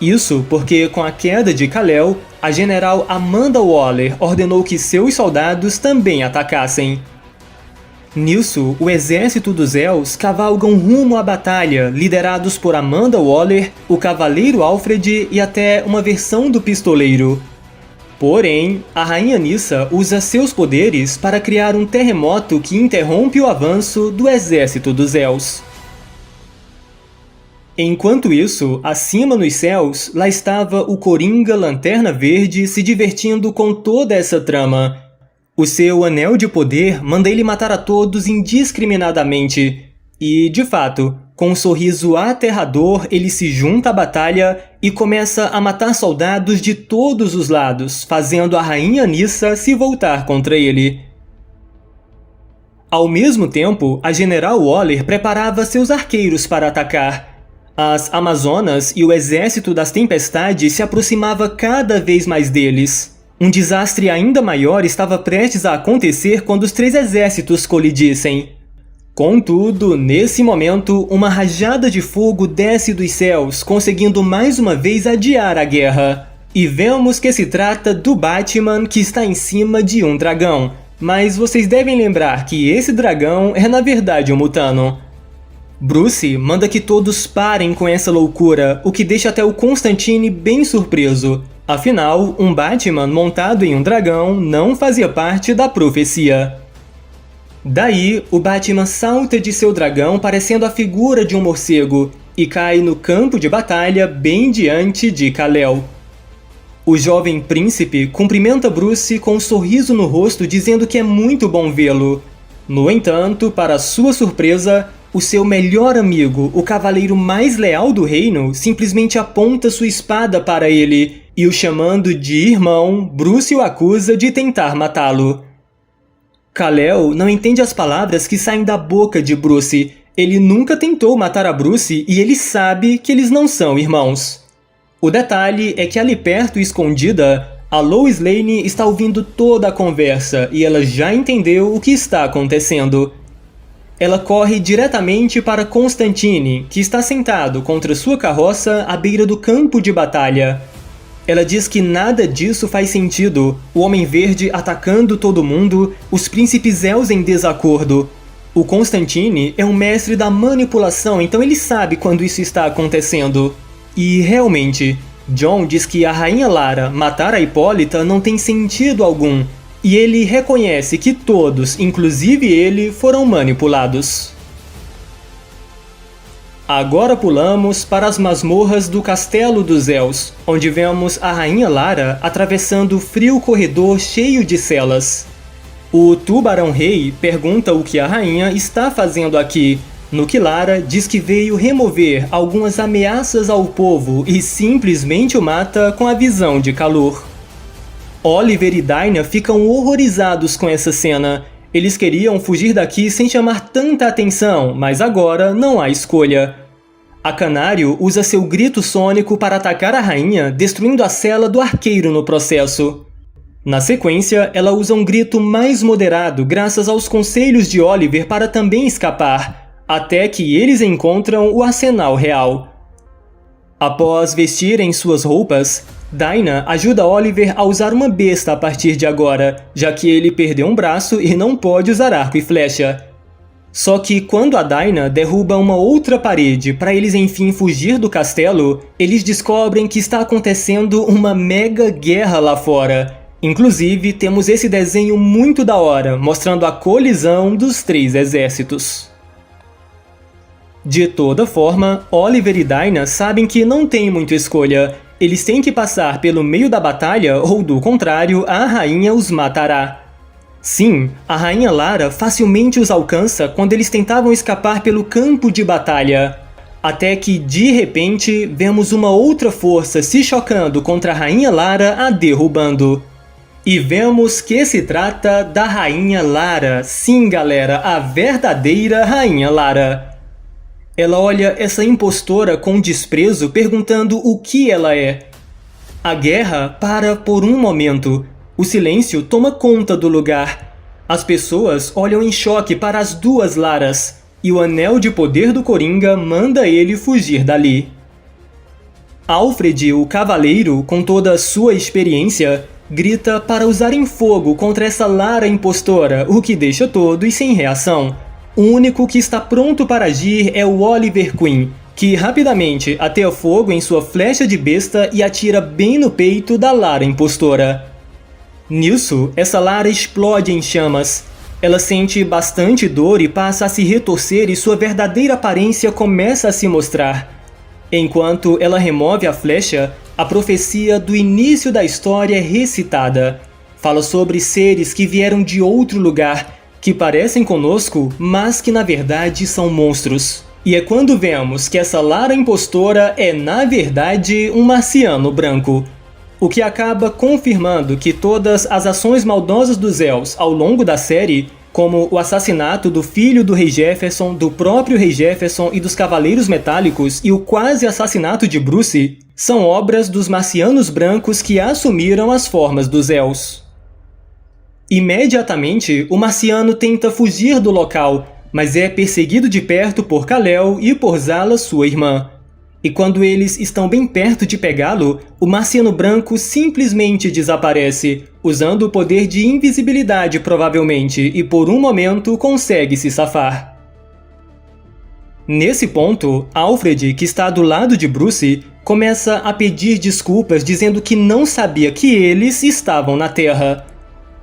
Isso porque, com a queda de Kal-El, a general Amanda Waller ordenou que seus soldados também atacassem. Nisso, o exército dos Els cavalgam rumo à batalha, liderados por Amanda Waller, o Cavaleiro Alfred e até uma versão do Pistoleiro. Porém, a rainha Anissa usa seus poderes para criar um terremoto que interrompe o avanço do exército dos Els. Enquanto isso, acima nos céus, lá estava o Coringa Lanterna Verde se divertindo com toda essa trama. O seu anel de poder manda ele matar a todos indiscriminadamente. E, de fato, com um sorriso aterrador, ele se junta à batalha e começa a matar soldados de todos os lados, fazendo a rainha Anissa se voltar contra ele. Ao mesmo tempo, a general Waller preparava seus arqueiros para atacar. As Amazonas e o exército das Tempestades se aproximava cada vez mais deles. Um desastre ainda maior estava prestes a acontecer quando os três exércitos colidissem. Contudo, nesse momento, uma rajada de fogo desce dos céus, conseguindo mais uma vez adiar a guerra. E vemos que se trata do Batman que está em cima de um dragão. Mas vocês devem lembrar que esse dragão é na verdade um Mutano. Bruce manda que todos parem com essa loucura, o que deixa até o Constantine bem surpreso. Afinal, um Batman montado em um dragão não fazia parte da profecia. Daí, o Batman salta de seu dragão parecendo a figura de um morcego e cai no campo de batalha bem diante de Kal-El. O jovem príncipe cumprimenta Bruce com um sorriso no rosto dizendo que é muito bom vê-lo. No entanto, para sua surpresa, o seu melhor amigo, o cavaleiro mais leal do reino, simplesmente aponta sua espada para ele e, o chamando de irmão, Bruce o acusa de tentar matá-lo. Kal-El não entende as palavras que saem da boca de Bruce. Ele nunca tentou matar a Bruce e ele sabe que eles não são irmãos. O detalhe é que ali perto, escondida, a Lois Lane está ouvindo toda a conversa e ela já entendeu o que está acontecendo. Ela corre diretamente para Constantine, que está sentado contra sua carroça à beira do campo de batalha. Ela diz que nada disso faz sentido, o Homem Verde atacando todo mundo, os príncipes Els em desacordo. O Constantine é um mestre da manipulação, então ele sabe quando isso está acontecendo. E realmente, Jon diz que a Rainha Lara matar a Hipólita não tem sentido algum, e ele reconhece que todos, inclusive ele, foram manipulados. Agora pulamos para as masmorras do Castelo dos Els, onde vemos a Rainha Lara atravessando o frio corredor cheio de celas. O Tubarão-Rei pergunta o que a rainha está fazendo aqui, no que Lara diz que veio remover algumas ameaças ao povo e simplesmente o mata com a visão de calor. Oliver e Dinah ficam horrorizados com essa cena. Eles queriam fugir daqui sem chamar tanta atenção, mas agora não há escolha. A Canário usa seu grito sônico para atacar a rainha, destruindo a cela do arqueiro no processo. Na sequência, ela usa um grito mais moderado graças aos conselhos de Oliver para também escapar, até que eles encontram o arsenal real. Após vestirem suas roupas, Dinah ajuda Oliver a usar uma besta a partir de agora, já que ele perdeu um braço e não pode usar arco e flecha. Só que quando a Dinah derruba uma outra parede para eles enfim fugir do castelo, eles descobrem que está acontecendo uma mega guerra lá fora. Inclusive, temos esse desenho muito da hora, mostrando a colisão dos 3 exércitos. De toda forma, Oliver e Dinah sabem que não tem muita escolha. Eles têm que passar pelo meio da batalha ou, do contrário, a rainha os matará. Sim, a Rainha Lara facilmente os alcança quando eles tentavam escapar pelo campo de batalha. Até que, de repente, vemos uma outra força se chocando contra a Rainha Lara a derrubando. E vemos que se trata da Rainha Lara. Sim, galera, a verdadeira Rainha Lara. Ela olha essa impostora com desprezo, perguntando o que ela é. A guerra para por um momento. O silêncio toma conta do lugar. As pessoas olham em choque para as 2 Laras, e o anel de poder do Coringa manda ele fugir dali. Alfred, o cavaleiro, com toda a sua experiência, grita para usarem fogo contra essa Lara impostora, o que deixa todos sem reação. O único que está pronto para agir é o Oliver Queen, que rapidamente ateia fogo em sua flecha de besta e atira bem no peito da Lara impostora. Nisso, essa Lara explode em chamas. Ela sente bastante dor e passa a se retorcer e sua verdadeira aparência começa a se mostrar. Enquanto ela remove a flecha, a profecia do início da história é recitada. Fala sobre seres que vieram de outro lugar, que parecem conosco, mas que na verdade são monstros. E é quando vemos que essa Lara impostora é na verdade um marciano branco. O que acaba confirmando que todas as ações maldosas dos Els ao longo da série, como o assassinato do filho do Rei Jefferson, do próprio Rei Jefferson e dos Cavaleiros Metálicos e o quase assassinato de Bruce, são obras dos marcianos brancos que assumiram as formas dos Els. Imediatamente, o marciano tenta fugir do local, mas é perseguido de perto por Kal-El e por Zala, sua irmã. E quando eles estão bem perto de pegá-lo, o Marciano Branco simplesmente desaparece, usando o poder de invisibilidade provavelmente, e por um momento consegue se safar. Nesse ponto, Alfred, que está do lado de Bruce, começa a pedir desculpas dizendo que não sabia que eles estavam na Terra.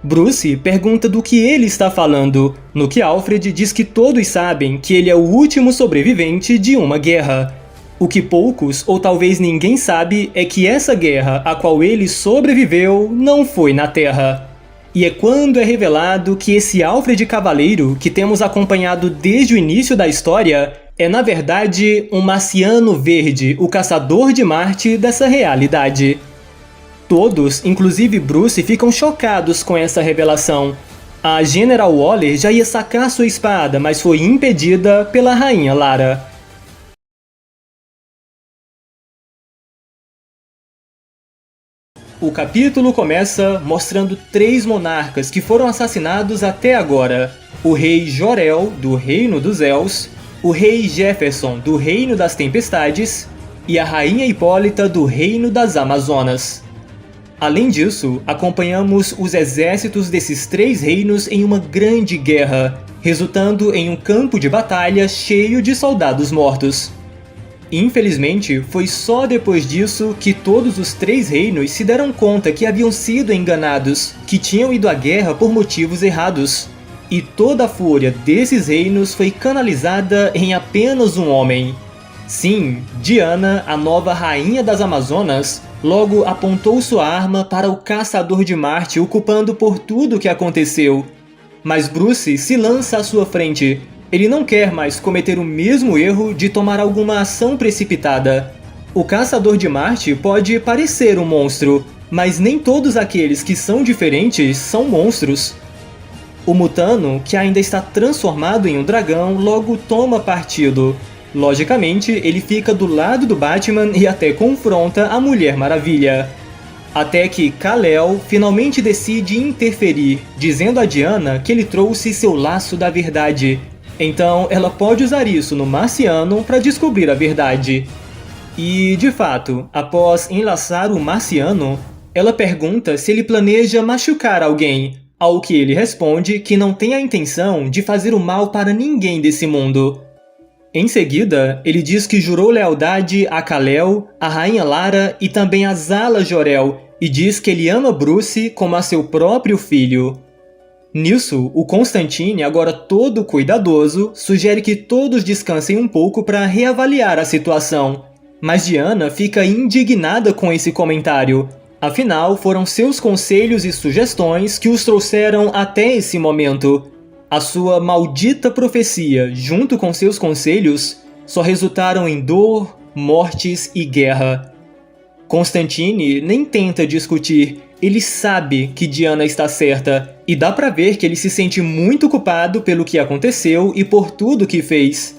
Bruce pergunta do que ele está falando, no que Alfred diz que todos sabem que ele é o último sobrevivente de uma guerra. O que poucos, ou talvez ninguém sabe, é que essa guerra a qual ele sobreviveu não foi na Terra. E é quando é revelado que esse Alfred Cavaleiro, que temos acompanhado desde o início da história, é na verdade um Marciano Verde, o caçador de Marte dessa realidade. Todos, inclusive Bruce, ficam chocados com essa revelação. A General Waller já ia sacar sua espada, mas foi impedida pela Rainha Lara. O capítulo começa mostrando 3 monarcas que foram assassinados até agora. O rei Jor-El, do Reino dos Els, o rei Jefferson, do Reino das Tempestades, e a rainha Hipólita, do Reino das Amazonas. Além disso, acompanhamos os exércitos desses 3 reinos em uma grande guerra, resultando em um campo de batalha cheio de soldados mortos. Infelizmente, foi só depois disso que todos os 3 reinos se deram conta que haviam sido enganados, que tinham ido à guerra por motivos errados. E toda a fúria desses reinos foi canalizada em apenas um homem. Sim, Diana, a nova rainha das Amazonas, logo apontou sua arma para o caçador de Marte, o culpando por tudo o que aconteceu. Mas Bruce se lança à sua frente. Ele não quer mais cometer o mesmo erro de tomar alguma ação precipitada. O caçador de Marte pode parecer um monstro, mas nem todos aqueles que são diferentes são monstros. O Mutano, que ainda está transformado em um dragão, logo toma partido. Logicamente, ele fica do lado do Batman e até confronta a Mulher Maravilha. Até que Kal-El finalmente decide interferir, dizendo a Diana que ele trouxe seu laço da verdade. Então ela pode usar isso no Marciano para descobrir a verdade. E, de fato, após enlaçar o Marciano, ela pergunta se ele planeja machucar alguém, ao que ele responde que não tem a intenção de fazer o mal para ninguém desse mundo. Em seguida, ele diz que jurou lealdade a Kal-El, a Rainha Lara e também a Zala Jor-El, e diz que ele ama Bruce como a seu próprio filho. Nisso, o Constantine, agora todo cuidadoso, sugere que todos descansem um pouco para reavaliar a situação. Mas Diana fica indignada com esse comentário. Afinal, foram seus conselhos e sugestões que os trouxeram até esse momento. A sua maldita profecia, junto com seus conselhos, só resultaram em dor, mortes e guerra. Constantine nem tenta discutir. Ele sabe que Diana está certa, e dá pra ver que ele se sente muito culpado pelo que aconteceu e por tudo que fez.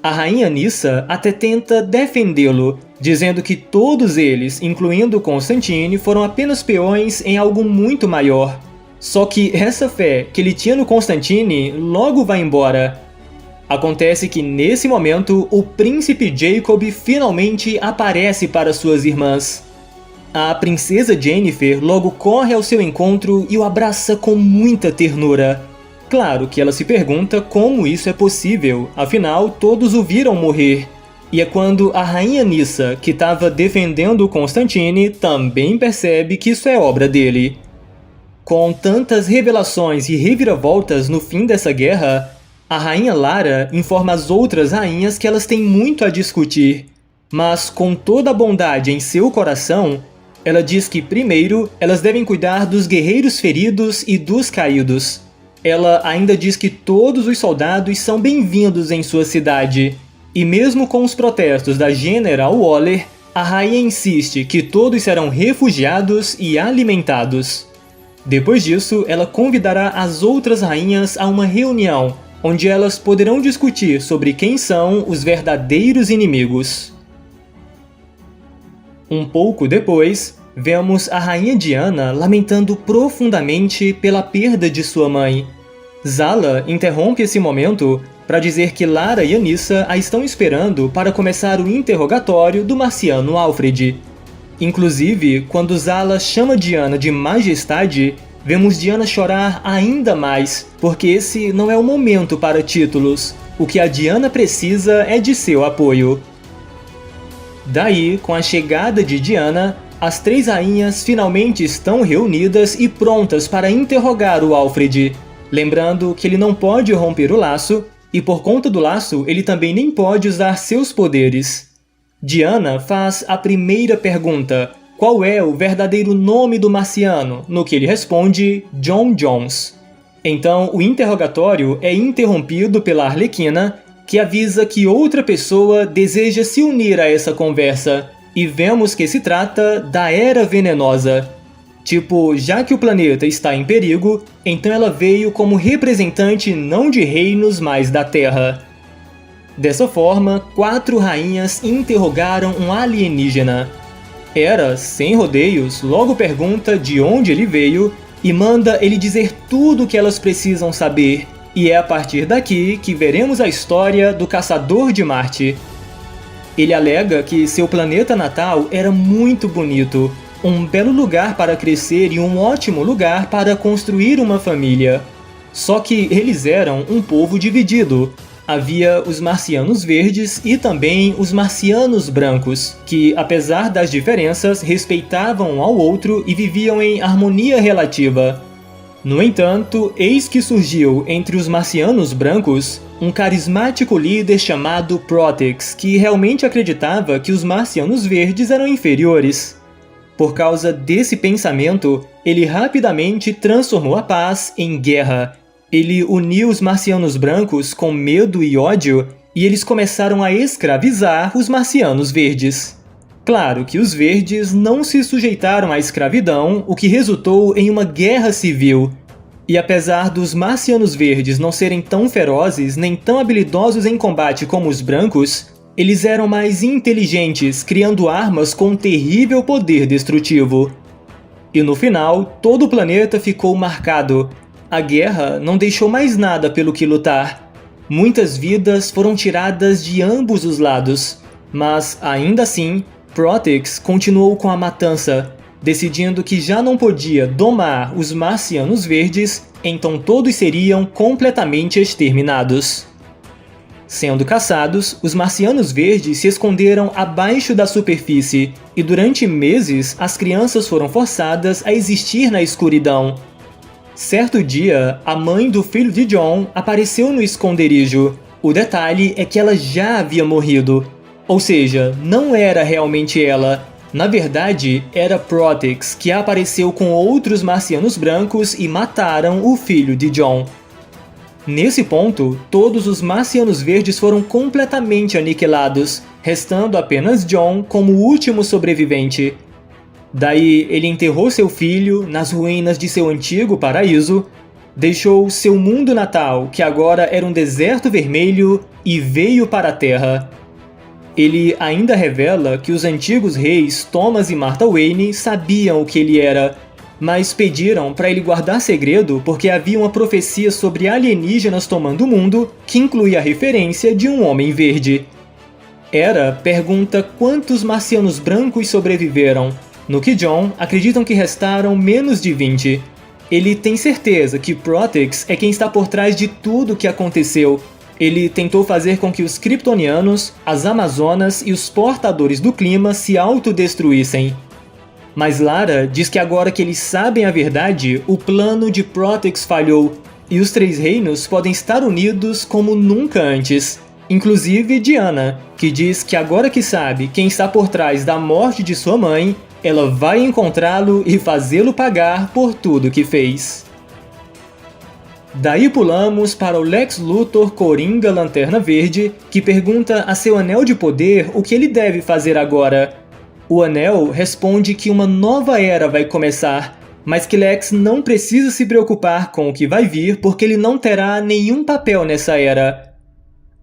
A rainha Nyssa até tenta defendê-lo, dizendo que todos eles, incluindo Constantine, foram apenas peões em algo muito maior. Só que essa fé que ele tinha no Constantine logo vai embora. Acontece que nesse momento, o príncipe Jacob finalmente aparece para suas irmãs. A princesa Jennifer logo corre ao seu encontro e o abraça com muita ternura. Claro que ela se pergunta como isso é possível, afinal todos o viram morrer. E é quando a rainha Nyssa, que estava defendendo Constantine, também percebe que isso é obra dele. Com tantas revelações e reviravoltas no fim dessa guerra, a rainha Lara informa as outras rainhas que elas têm muito a discutir. Mas com toda a bondade em seu coração, ela diz que primeiro elas devem cuidar dos guerreiros feridos e dos caídos. Ela ainda diz que todos os soldados são bem-vindos em sua cidade. E mesmo com os protestos da General Waller, a rainha insiste que todos serão refugiados e alimentados. Depois disso, ela convidará as outras rainhas a uma reunião, onde elas poderão discutir sobre quem são os verdadeiros inimigos. Um pouco depois, vemos a rainha Diana lamentando profundamente pela perda de sua mãe. Zala interrompe esse momento para dizer que Lara e Anissa a estão esperando para começar o interrogatório do marciano Alfred. Inclusive, quando Zala chama Diana de Majestade, vemos Diana chorar ainda mais, porque esse não é o momento para títulos. O que a Diana precisa é de seu apoio. Daí, com a chegada de Diana, as três rainhas finalmente estão reunidas e prontas para interrogar o Alfred, lembrando que ele não pode romper o laço, e por conta do laço ele também nem pode usar seus poderes. Diana faz a primeira pergunta: qual é o verdadeiro nome do marciano? No que ele responde, John Jones. Então o interrogatório é interrompido pela Arlequina, que avisa que outra pessoa deseja se unir a essa conversa, e vemos que se trata da Era Venenosa. Tipo, já que o planeta está em perigo, então ela veio como representante não de reinos, mas da Terra. Dessa forma, 4 rainhas interrogaram um alienígena. Hera, sem rodeios, logo pergunta de onde ele veio e manda ele dizer tudo o que elas precisam saber. E é a partir daqui que veremos a história do Caçador de Marte. Ele alega que seu planeta natal era muito bonito, um belo lugar para crescer e um ótimo lugar para construir uma família. Só que eles eram um povo dividido. Havia os marcianos verdes e também os marcianos brancos, que, apesar das diferenças, respeitavam um ao outro e viviam em harmonia relativa. No entanto, eis que surgiu entre os marcianos brancos um carismático líder chamado Protex, que realmente acreditava que os marcianos verdes eram inferiores. Por causa desse pensamento, ele rapidamente transformou a paz em guerra. Ele uniu os marcianos brancos com medo e ódio, e eles começaram a escravizar os marcianos verdes. Claro que os verdes não se sujeitaram à escravidão, o que resultou em uma guerra civil. E apesar dos marcianos verdes não serem tão ferozes nem tão habilidosos em combate como os brancos, eles eram mais inteligentes, criando armas com um terrível poder destrutivo. E no final, todo o planeta ficou marcado. A guerra não deixou mais nada pelo que lutar. Muitas vidas foram tiradas de ambos os lados, mas ainda assim, Protex continuou com a matança, decidindo que já não podia domar os marcianos verdes, então todos seriam completamente exterminados. Sendo caçados, os marcianos verdes se esconderam abaixo da superfície, e durante meses as crianças foram forçadas a existir na escuridão. Certo dia, a mãe do filho de John apareceu no esconderijo. O detalhe é que ela já havia morrido. Ou seja, não era realmente ela. Na verdade, era Protex, que apareceu com outros marcianos brancos e mataram o filho de John. Nesse ponto, todos os marcianos verdes foram completamente aniquilados, restando apenas John como o último sobrevivente. Daí, ele enterrou seu filho nas ruínas de seu antigo paraíso, deixou seu mundo natal, que agora era um deserto vermelho, e veio para a Terra. Ele ainda revela que os antigos reis Thomas e Martha Wayne sabiam o que ele era, mas pediram para ele guardar segredo porque havia uma profecia sobre alienígenas tomando o mundo que incluía a referência de um homem verde. Hera pergunta quantos marcianos brancos sobreviveram, no que John acreditam que restaram menos de 20. Ele tem certeza que Protex é quem está por trás de tudo o que aconteceu. Ele tentou fazer com que os kryptonianos, as Amazonas e os portadores do clima se autodestruíssem. Mas Lara diz que agora que eles sabem a verdade, o plano de Protex falhou, e os três reinos podem estar unidos como nunca antes. Inclusive Diana, que diz que agora que sabe quem está por trás da morte de sua mãe, ela vai encontrá-lo e fazê-lo pagar por tudo que fez. Daí pulamos para o Lex Luthor Coringa Lanterna Verde, que pergunta a seu anel de poder o que ele deve fazer agora. O anel responde que uma nova era vai começar, mas que Lex não precisa se preocupar com o que vai vir porque ele não terá nenhum papel nessa era.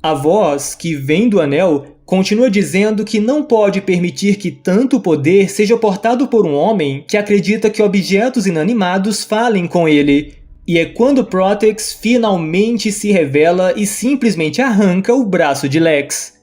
A voz, que vem do anel, continua dizendo que não pode permitir que tanto poder seja portado por um homem que acredita que objetos inanimados falem com ele. E é quando Protex finalmente se revela e simplesmente arranca o braço de Lex.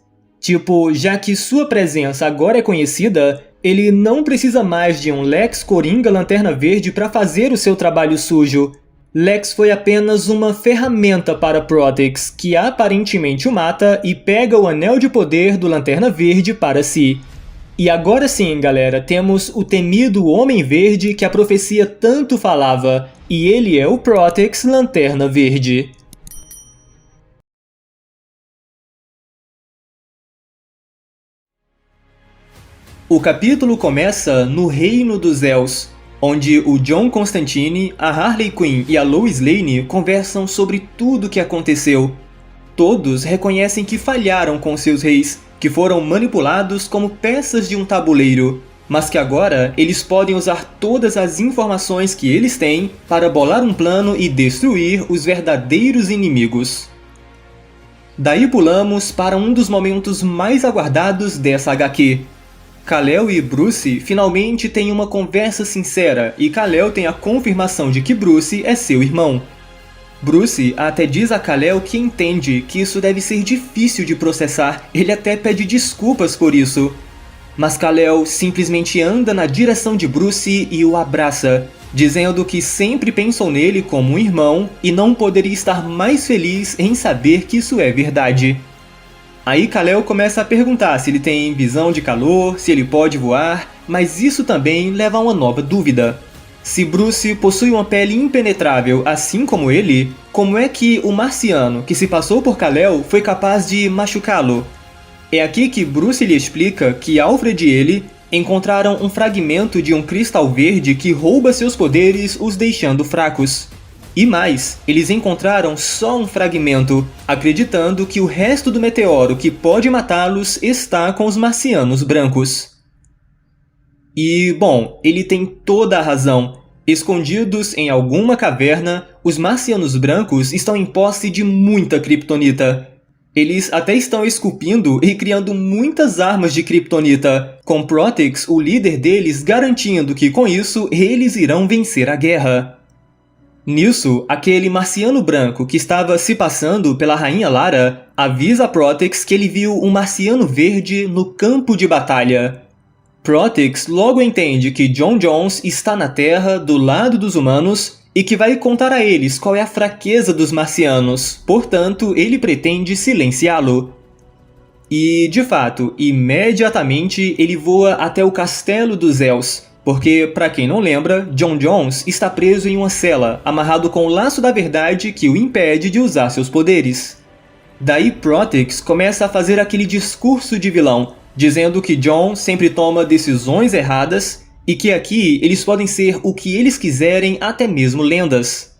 Tipo, já que sua presença agora é conhecida, ele não precisa mais de um Lex Coringa Lanterna Verde para fazer o seu trabalho sujo. Lex foi apenas uma ferramenta para Protex, que aparentemente o mata e pega o Anel de Poder do Lanterna Verde para si. E agora sim, galera, temos o temido Homem Verde que a profecia tanto falava, e ele é o Protex Lanterna Verde. O capítulo começa no Reino dos Els, onde o John Constantine, a Harley Quinn e a Lois Lane conversam sobre tudo o que aconteceu. Todos reconhecem que falharam com seus reis, que foram manipulados como peças de um tabuleiro, mas que agora eles podem usar todas as informações que eles têm para bolar um plano e destruir os verdadeiros inimigos. Daí pulamos para um dos momentos mais aguardados dessa HQ. Kal-El e Bruce finalmente têm uma conversa sincera e Kal-El tem a confirmação de que Bruce é seu irmão. Bruce até diz a Kal-El que entende que isso deve ser difícil de processar, ele até pede desculpas por isso. Mas Kal-El simplesmente anda na direção de Bruce e o abraça, dizendo que sempre pensou nele como um irmão e não poderia estar mais feliz em saber que isso é verdade. Aí Kal-El começa a perguntar se ele tem visão de calor, se ele pode voar, mas isso também leva a uma nova dúvida. Se Bruce possui uma pele impenetrável assim como ele, como é que o marciano que se passou por Kal-El foi capaz de machucá-lo? É aqui que Bruce lhe explica que Alfred e ele encontraram um fragmento de um cristal verde que rouba seus poderes, os deixando fracos. E mais, eles encontraram só um fragmento, acreditando que o resto do meteoro que pode matá-los está com os marcianos brancos. E, bom, ele tem toda a razão. Escondidos em alguma caverna, os marcianos brancos estão em posse de muita kryptonita. Eles até estão esculpindo e criando muitas armas de kryptonita, com Protex, o líder deles, garantindo que com isso eles irão vencer a guerra. Nisso, aquele marciano branco que estava se passando pela Rainha Lara avisa a Protex que ele viu um marciano verde no campo de batalha. Protex logo entende que J'onn J'onzz está na Terra, do lado dos humanos, e que vai contar a eles qual é a fraqueza dos marcianos, portanto, ele pretende silenciá-lo. E, de fato, imediatamente ele voa até o Castelo dos Els, porque, para quem não lembra, J'onn J'onzz está preso em uma cela, amarrado com o laço da verdade que o impede de usar seus poderes. Daí Protex começa a fazer aquele discurso de vilão, dizendo que John sempre toma decisões erradas e que aqui eles podem ser o que eles quiserem, até mesmo lendas.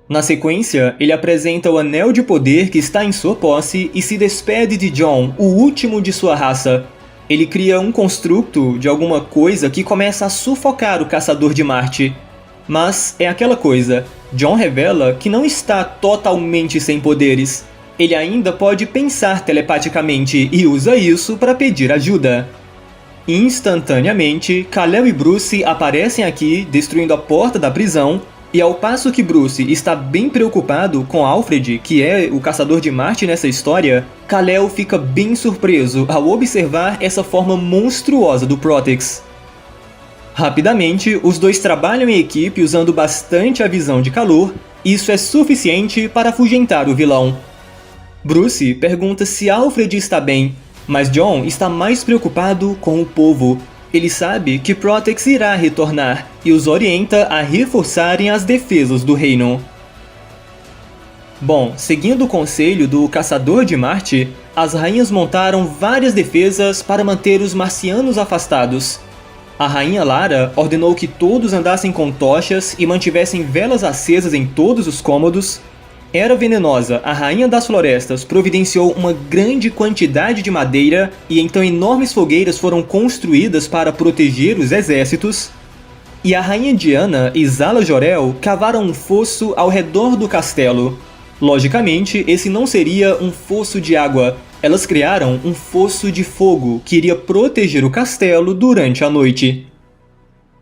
Na sequência, ele apresenta o Anel de Poder que está em sua posse e se despede de John, o último de sua raça. Ele cria um construto de alguma coisa que começa a sufocar o Caçador de Marte. Mas é aquela coisa, John revela que não está totalmente sem poderes. Ele ainda pode pensar telepaticamente e usa isso para pedir ajuda. Instantaneamente, Kal-El e Bruce aparecem aqui, destruindo a porta da prisão, e ao passo que Bruce está bem preocupado com Alfred, que é o Caçador de Marte nessa história, Kal-El fica bem surpreso ao observar essa forma monstruosa do Protex. Rapidamente, os dois trabalham em equipe usando bastante a visão de calor, e isso é suficiente para afugentar o vilão. Bruce pergunta se Alfred está bem, mas John está mais preocupado com o povo. Ele sabe que Protex irá retornar e os orienta a reforçarem as defesas do reino. Bom, seguindo o conselho do Caçador de Marte, as rainhas montaram várias defesas para manter os marcianos afastados. A Rainha Lara ordenou que todos andassem com tochas e mantivessem velas acesas em todos os cômodos. Era Venenosa, a Rainha das Florestas, providenciou uma grande quantidade de madeira e então enormes fogueiras foram construídas para proteger os exércitos. E a Rainha Diana e Zala Jorel cavaram um fosso ao redor do castelo. Logicamente, esse não seria um fosso de água. Elas criaram um fosso de fogo que iria proteger o castelo durante a noite.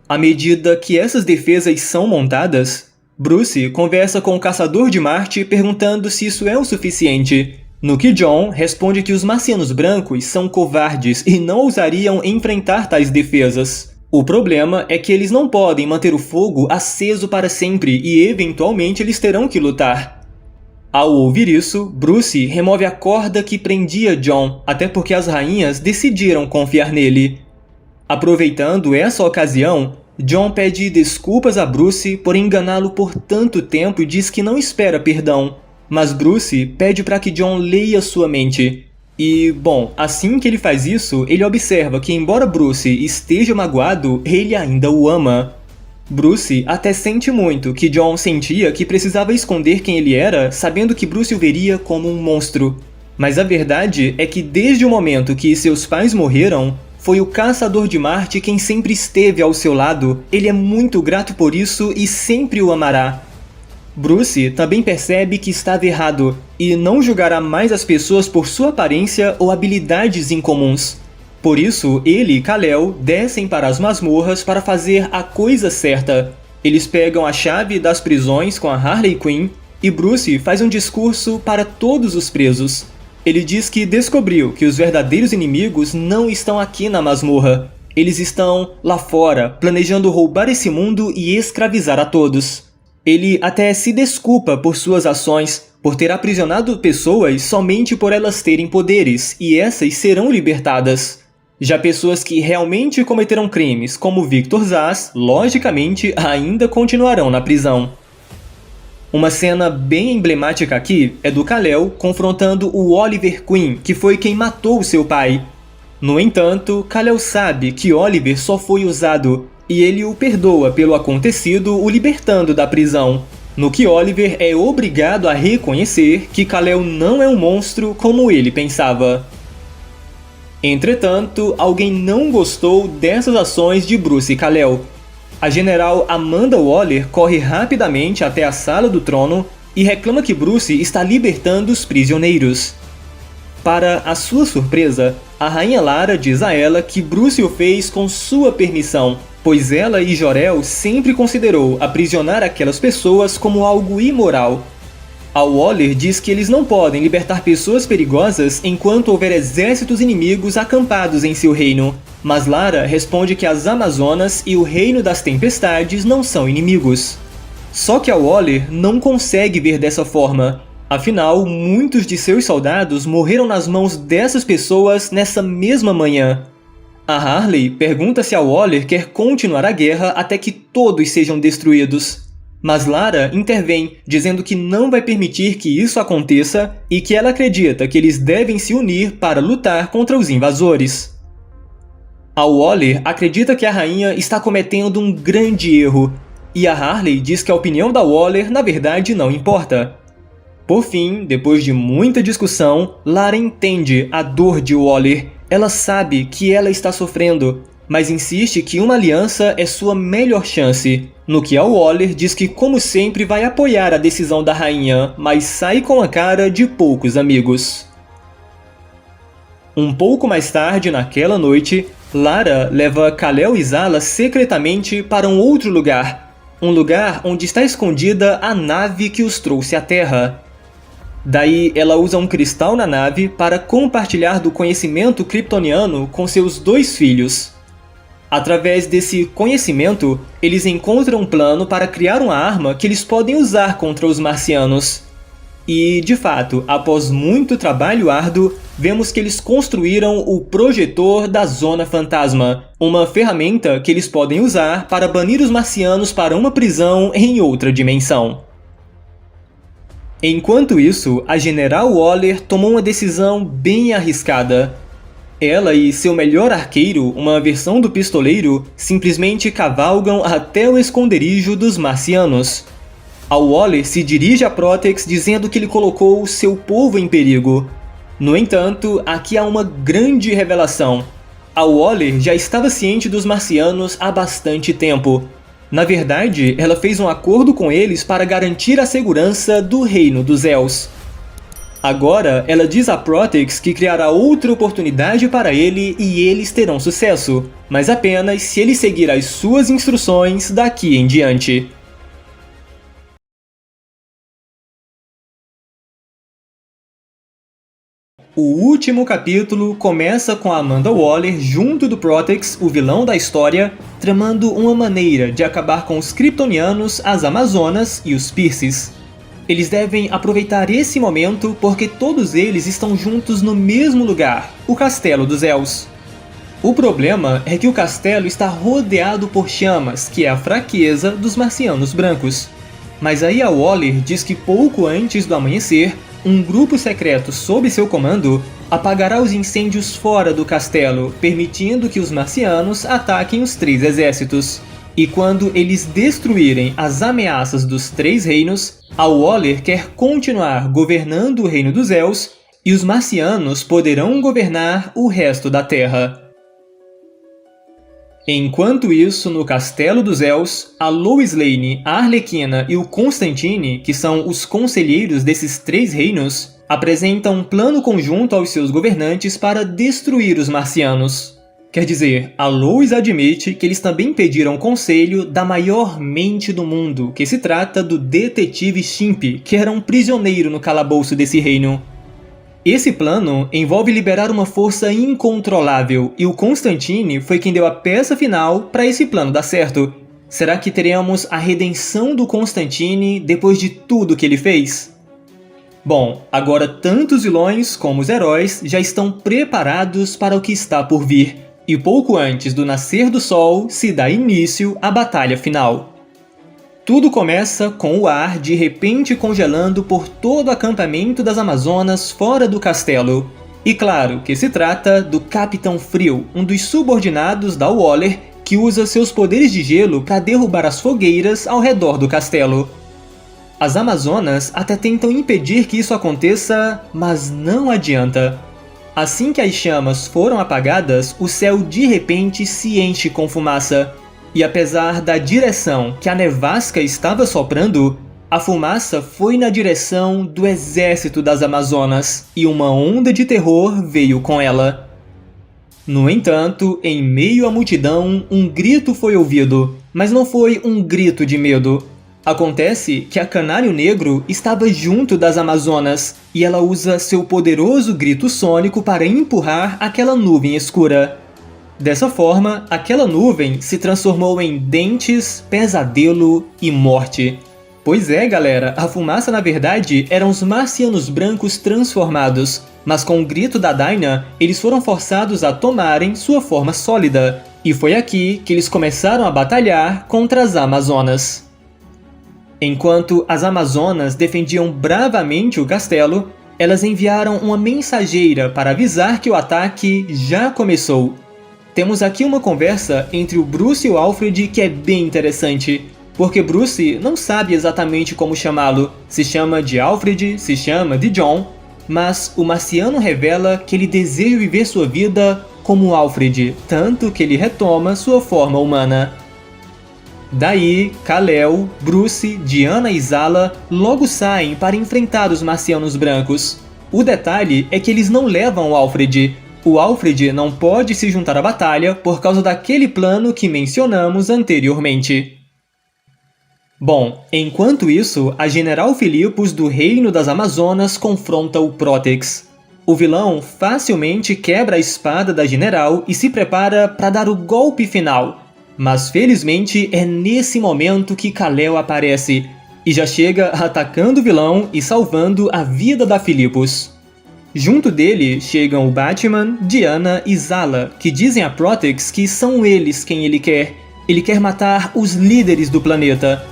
À medida que essas defesas são montadas, Bruce conversa com o Caçador de Marte perguntando se isso é o suficiente, no que John responde que os marcianos brancos são covardes e não ousariam enfrentar tais defesas. O problema é que eles não podem manter o fogo aceso para sempre e eventualmente eles terão que lutar. Ao ouvir isso, Bruce remove a corda que prendia John, até porque as rainhas decidiram confiar nele. Aproveitando essa ocasião, John pede desculpas a Bruce por enganá-lo por tanto tempo e diz que não espera perdão, mas Bruce pede para que John leia sua mente. E, bom, assim que ele faz isso, ele observa que embora Bruce esteja magoado, ele ainda o ama. Bruce até sente muito que John sentia que precisava esconder quem ele era, sabendo que Bruce o veria como um monstro. Mas a verdade é que desde o momento que seus pais morreram, foi o Caçador de Marte quem sempre esteve ao seu lado. Ele é muito grato por isso e sempre o amará. Bruce também percebe que estava errado e não julgará mais as pessoas por sua aparência ou habilidades incomuns. Por isso, ele e Kal-El descem para as masmorras para fazer a coisa certa. Eles pegam a chave das prisões com a Harley Quinn e Bruce faz um discurso para todos os presos. Ele diz que descobriu que os verdadeiros inimigos não estão aqui na masmorra. Eles estão lá fora, planejando roubar esse mundo e escravizar a todos. Ele até se desculpa por suas ações, por ter aprisionado pessoas somente por elas terem poderes, e essas serão libertadas. Já pessoas que realmente cometeram crimes, como Victor Zsasz, logicamente ainda continuarão na prisão. Uma cena bem emblemática aqui é do Kal-El confrontando o Oliver Queen, que foi quem matou seu pai. No entanto, Kal-El sabe que Oliver só foi usado, e ele o perdoa pelo acontecido, o libertando da prisão. No que Oliver é obrigado a reconhecer que Kal-El não é um monstro como ele pensava. Entretanto, alguém não gostou dessas ações de Bruce e Kal-El. A general Amanda Waller corre rapidamente até a sala do trono e reclama que Bruce está libertando os prisioneiros. Para a sua surpresa, a rainha Lara diz a ela que Bruce o fez com sua permissão, pois ela e Jor-El sempre considerou aprisionar aquelas pessoas como algo imoral. A Waller diz que eles não podem libertar pessoas perigosas enquanto houver exércitos inimigos acampados em seu reino, mas Lara responde que as Amazonas e o Reino das Tempestades não são inimigos. Só que a Waller não consegue ver dessa forma, afinal, muitos de seus soldados morreram nas mãos dessas pessoas nessa mesma manhã. A Harley pergunta se a Waller quer continuar a guerra até que todos sejam destruídos. Mas Lara intervém, dizendo que não vai permitir que isso aconteça e que ela acredita que eles devem se unir para lutar contra os invasores. A Waller acredita que a rainha está cometendo um grande erro, e a Harley diz que a opinião da Waller na verdade não importa. Por fim, depois de muita discussão, Lara entende a dor de Waller. Ela sabe que ela está sofrendo, mas insiste que uma aliança é sua melhor chance, no que a Waller diz que como sempre vai apoiar a decisão da rainha, mas sai com a cara de poucos amigos. Um pouco mais tarde naquela noite, Lara leva Kal-El e Zala secretamente para um outro lugar, um lugar onde está escondida a nave que os trouxe à Terra. Daí ela usa um cristal na nave para compartilhar do conhecimento kryptoniano com seus 2 filhos. Através desse conhecimento, eles encontram um plano para criar uma arma que eles podem usar contra os marcianos. E, de fato, após muito trabalho árduo, vemos que eles construíram o projetor da Zona Fantasma, uma ferramenta que eles podem usar para banir os marcianos para uma prisão em outra dimensão. Enquanto isso, a General Waller tomou uma decisão bem arriscada. Ela e seu melhor arqueiro, uma versão do pistoleiro, simplesmente cavalgam até o esconderijo dos marcianos. A Waller se dirige a Protex dizendo que ele colocou seu povo em perigo. No entanto, aqui há uma grande revelação. A Waller já estava ciente dos marcianos há bastante tempo. Na verdade, ela fez um acordo com eles para garantir a segurança do Reino dos Els. Agora, ela diz a Protex que criará outra oportunidade para ele e eles terão sucesso, mas apenas se ele seguir as suas instruções daqui em diante. último capítulo começa com a Amanda Waller junto do Protex, o vilão da história, tramando uma maneira de acabar com os Kryptonianos, as Amazonas e os Pierces. Eles devem aproveitar esse momento porque todos eles estão juntos no mesmo lugar, o Castelo dos Els. O problema é que o castelo está rodeado por chamas, que é a fraqueza dos marcianos brancos. Mas aí a Waller diz que pouco antes do amanhecer, um grupo secreto sob seu comando apagará os incêndios fora do castelo, permitindo que os marcianos ataquem os 3 exércitos. E quando eles destruírem as ameaças dos 3 reinos, a Waller quer continuar governando o reino dos Els e os marcianos poderão governar o resto da Terra. Enquanto isso, no Castelo dos Els, a Lois Lane, a Arlequina e o Constantine, que são os conselheiros desses 3 reinos, apresentam um plano conjunto aos seus governantes para destruir os marcianos. Quer dizer, a Lois admite que eles também pediram conselho da maior mente do mundo, que se trata do detetive Shimp, que era um prisioneiro no calabouço desse reino. Esse plano envolve liberar uma força incontrolável, e o Constantine foi quem deu a peça final para esse plano dar certo. Será que teremos a redenção do Constantine depois de tudo que ele fez? Bom, agora tanto os vilões como os heróis já estão preparados para o que está por vir, e pouco antes do nascer do sol se dá início à batalha final. Tudo começa com o ar de repente congelando por todo o acampamento das Amazonas fora do castelo. E claro que se trata do Capitão Frio, um dos subordinados da Waller, que usa seus poderes de gelo para derrubar as fogueiras ao redor do castelo. As Amazonas até tentam impedir que isso aconteça, mas não adianta. Assim que as chamas foram apagadas, o céu de repente se enche com fumaça. E apesar da direção que a nevasca estava soprando, a fumaça foi na direção do exército das Amazonas, e uma onda de terror veio com ela. No entanto, em meio à multidão, um grito foi ouvido, mas não foi um grito de medo. Acontece que a Canário Negro estava junto das Amazonas, e ela usa seu poderoso grito sônico para empurrar aquela nuvem escura. Dessa forma, aquela nuvem se transformou em dentes, pesadelo e morte. Pois é, galera, a fumaça na verdade eram os marcianos brancos transformados, mas com o grito da Dinah, eles foram forçados a tomarem sua forma sólida, e foi aqui que eles começaram a batalhar contra as Amazonas. Enquanto as Amazonas defendiam bravamente o castelo, elas enviaram uma mensageira para avisar que o ataque já começou. Temos aqui uma conversa entre o Bruce e o Alfred que é bem interessante, porque Bruce não sabe exatamente como chamá-lo, se chama de Alfred, se chama de John, mas o marciano revela que ele deseja viver sua vida como Alfred, tanto que ele retoma sua forma humana. Daí, Kal-El, Bruce, Diana e Zala logo saem para enfrentar os marcianos brancos. O detalhe é que eles não levam o Alfred. O Alfred não pode se juntar à batalha por causa daquele plano que mencionamos anteriormente. Bom, enquanto isso, a General Philippus do Reino das Amazonas confronta o Protex. O vilão facilmente quebra a espada da General e se prepara para dar o golpe final. Mas felizmente é nesse momento que Kal-El aparece, e já chega atacando o vilão e salvando a vida da Philippus. Junto dele chegam o Batman, Diana e Zala, que dizem a Protex que são eles quem ele quer. Ele quer matar os líderes do planeta.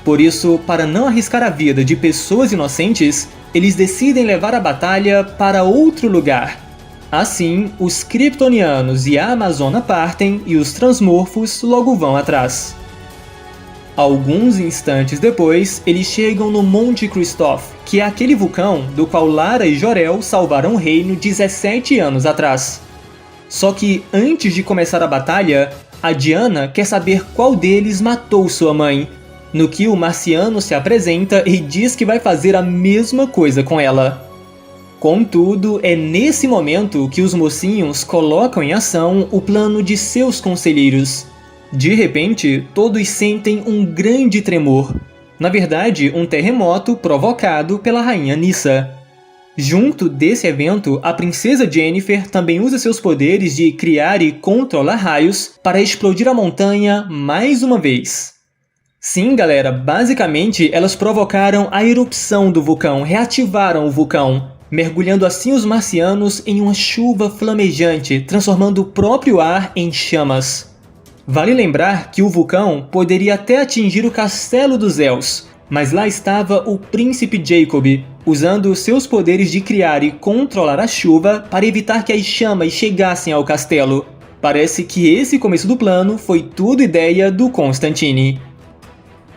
Por isso, para não arriscar a vida de pessoas inocentes, eles decidem levar a batalha para outro lugar. Assim, os Kryptonianos e a Amazona partem e os Transmorfos logo vão atrás. Alguns instantes depois, eles chegam no Monte Kristoff, que é aquele vulcão do qual Lara e Jor-El salvaram o reino 17 anos atrás. Só que antes de começar a batalha, a Diana quer saber qual deles matou sua mãe, no que o marciano se apresenta e diz que vai fazer a mesma coisa com ela. Contudo, é nesse momento que os mocinhos colocam em ação o plano de seus conselheiros. De repente, todos sentem um grande tremor. Na verdade, um terremoto provocado pela rainha Nyssa. Junto desse evento, a princesa Jennifer também usa seus poderes de criar e controlar raios para explodir a montanha mais uma vez. Sim, galera, basicamente elas provocaram a erupção do vulcão, reativaram o vulcão, mergulhando assim os marcianos em uma chuva flamejante, transformando o próprio ar em chamas. Vale lembrar que o vulcão poderia até atingir o Castelo dos Els, mas lá estava o Príncipe Jacob, usando seus poderes de criar e controlar a chuva para evitar que as chamas chegassem ao castelo. Parece que esse começo do plano foi tudo ideia do Constantine.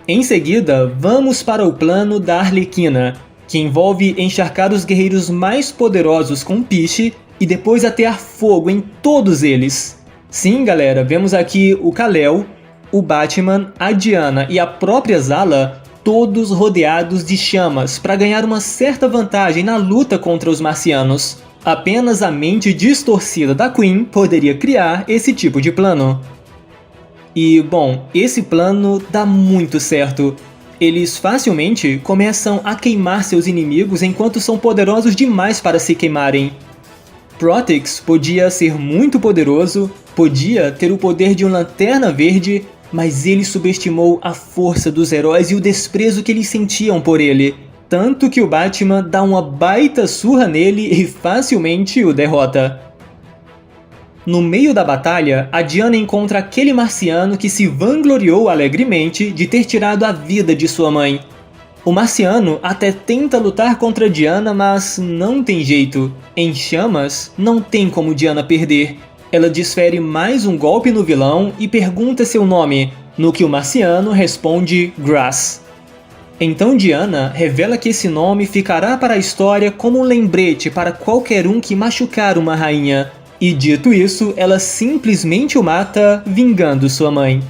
Em seguida, vamos para o plano da Arlequina, que envolve encharcar os guerreiros mais poderosos com piche e depois atear fogo em todos eles. Sim, galera, vemos aqui o Kal-El, o Batman, a Diana e a própria Zala, todos rodeados de chamas para ganhar uma certa vantagem na luta contra os marcianos. Apenas a mente distorcida da Queen poderia criar esse tipo de plano. E, bom, esse plano dá muito certo. Eles facilmente começam a queimar seus inimigos enquanto são poderosos demais para se queimarem. Protix podia ser muito poderoso, podia ter o poder de uma lanterna verde, mas ele subestimou a força dos heróis e o desprezo que eles sentiam por ele. Tanto que o Batman dá uma baita surra nele e facilmente o derrota. No meio da batalha, a Diana encontra aquele marciano que se vangloriou alegremente de ter tirado a vida de sua mãe. O marciano até tenta lutar contra Diana, mas não tem jeito. Em chamas, não tem como Diana perder. Ela desfere mais um golpe no vilão e pergunta seu nome, no que o marciano responde Grass. Então Diana revela que esse nome ficará para a história como um lembrete para qualquer um que machucar uma rainha. E dito isso, ela simplesmente o mata, vingando sua mãe.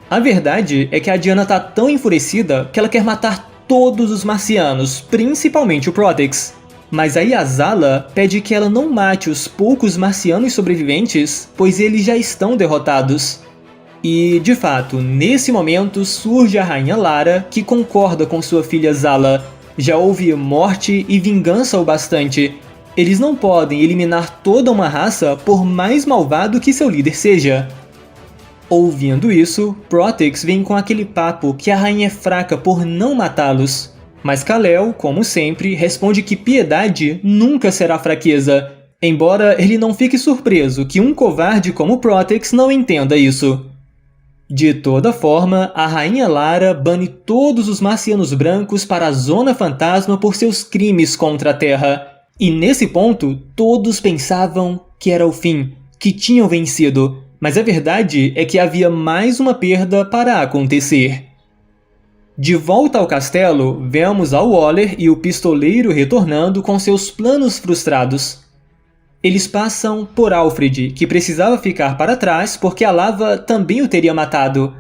A verdade é que a Diana tá tão enfurecida que ela quer matar todos os marcianos, principalmente o Protix. Mas aí a Zala pede que ela não mate os poucos marcianos sobreviventes, pois eles já estão derrotados. E, de fato, nesse momento surge a Rainha Lara, que concorda com sua filha Zala. Já houve morte e vingança o bastante. Eles não podem eliminar toda uma raça por mais malvado que seu líder seja. Ouvindo isso, Protix vem com aquele papo que a rainha é fraca por não matá-los. Mas Kal-El, como sempre, responde que piedade nunca será fraqueza, embora ele não fique surpreso que um covarde como Protix não entenda isso. De toda forma, a Rainha Lara bane todos os marcianos brancos para a Zona Fantasma por seus crimes contra a Terra. E nesse ponto, todos pensavam que era o fim, que tinham vencido, mas a verdade é que havia mais uma perda para acontecer. De volta ao castelo, vemos a Waller e o pistoleiro retornando com seus planos frustrados. Eles passam por Alfred, que precisava ficar para trás porque a lava também o teria matado.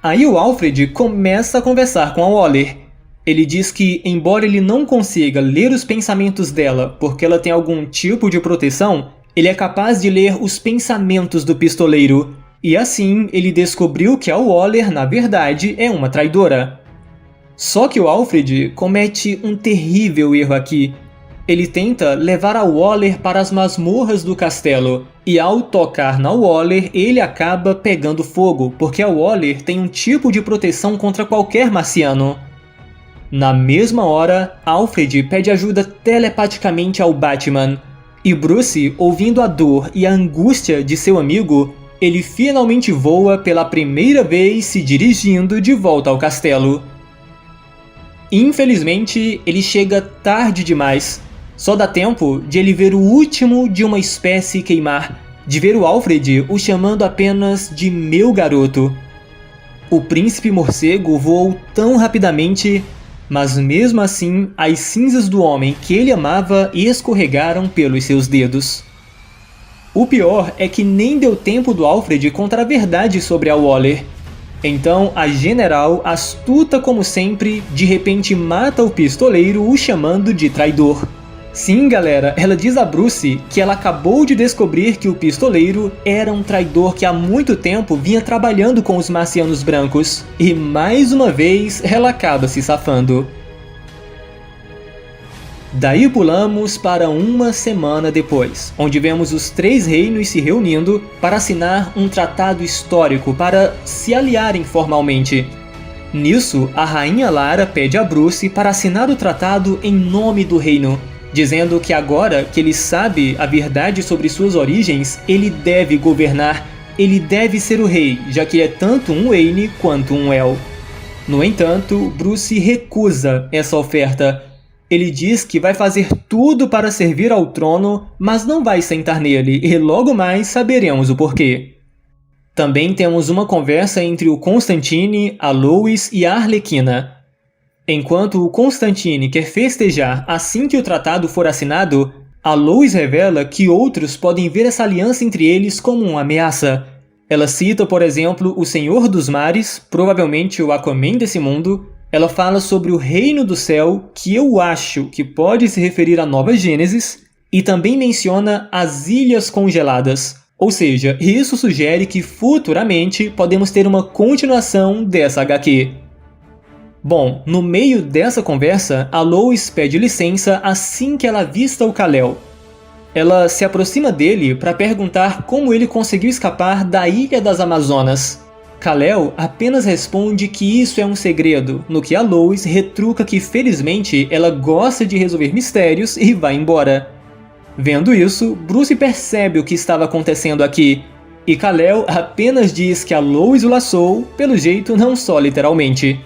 Aí o Alfred começa a conversar com a Waller. Ele diz que, embora ele não consiga ler os pensamentos dela porque ela tem algum tipo de proteção, ele é capaz de ler os pensamentos do pistoleiro. E assim, ele descobriu que a Waller, na verdade, é uma traidora. Só que o Alfred comete um terrível erro aqui. Ele tenta levar a Waller para as masmorras do castelo, e ao tocar na Waller, ele acaba pegando fogo, porque a Waller tem um tipo de proteção contra qualquer marciano. Na mesma hora, Alfred pede ajuda telepaticamente ao Batman, e Bruce, ouvindo a dor e a angústia de seu amigo, ele finalmente voa pela primeira vez se dirigindo de volta ao castelo. Infelizmente, ele chega tarde demais. Só dá tempo de ele ver o último de uma espécie queimar, de ver o Alfred o chamando apenas de meu garoto. O príncipe morcego voou tão rapidamente, mas mesmo assim as cinzas do homem que ele amava escorregaram pelos seus dedos. O pior é que nem deu tempo do Alfred contar a verdade sobre a Waller. Então a general, astuta como sempre, de repente mata o pistoleiro o chamando de traidor. Sim, galera, ela diz a Bruce que ela acabou de descobrir que o pistoleiro era um traidor que há muito tempo vinha trabalhando com os marcianos brancos. E mais uma vez ela acaba se safando. Daí pulamos para uma semana depois, onde vemos os 3 reinos se reunindo para assinar um tratado histórico para se aliarem formalmente. Nisso, a rainha Lara pede a Bruce para assinar o tratado em nome do reino, dizendo que agora que ele sabe a verdade sobre suas origens, ele deve governar, ele deve ser o rei, já que é tanto um Wayne quanto um El. No entanto, Bruce recusa essa oferta. Ele diz que vai fazer tudo para servir ao trono, mas não vai sentar nele, e logo mais saberemos o porquê. Também temos uma conversa entre o Constantine, a Lois e a Arlequina. Enquanto o Constantine quer festejar assim que o tratado for assinado, a Lois revela que outros podem ver essa aliança entre eles como uma ameaça. Ela cita, por exemplo, o Senhor dos Mares, provavelmente o Aquaman desse mundo. Ela fala sobre o Reino do Céu, que eu acho que pode se referir à Nova Gênesis, e também menciona as Ilhas Congeladas. Ou seja, isso sugere que futuramente podemos ter uma continuação dessa HQ. Bom, no meio dessa conversa, a Lois pede licença assim que ela avista o Kal-El. Ela se aproxima dele para perguntar como ele conseguiu escapar da Ilha das Amazonas. Kal-El apenas responde que isso é um segredo, no que a Lois retruca que felizmente ela gosta de resolver mistérios e vai embora. Vendo isso, Bruce percebe o que estava acontecendo aqui, e Kal-El apenas diz que a Lois o laçou, pelo jeito não só literalmente.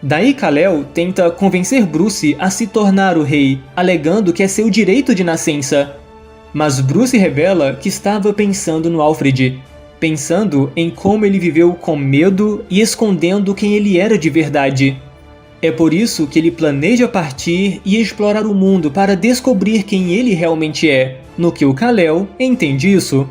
Daí Kal-El tenta convencer Bruce a se tornar o rei, alegando que é seu direito de nascença. Mas Bruce revela que estava pensando no Alfred, pensando em como ele viveu com medo e escondendo quem ele era de verdade. É por isso que ele planeja partir e explorar o mundo para descobrir quem ele realmente é, no que o Kal-El entende isso.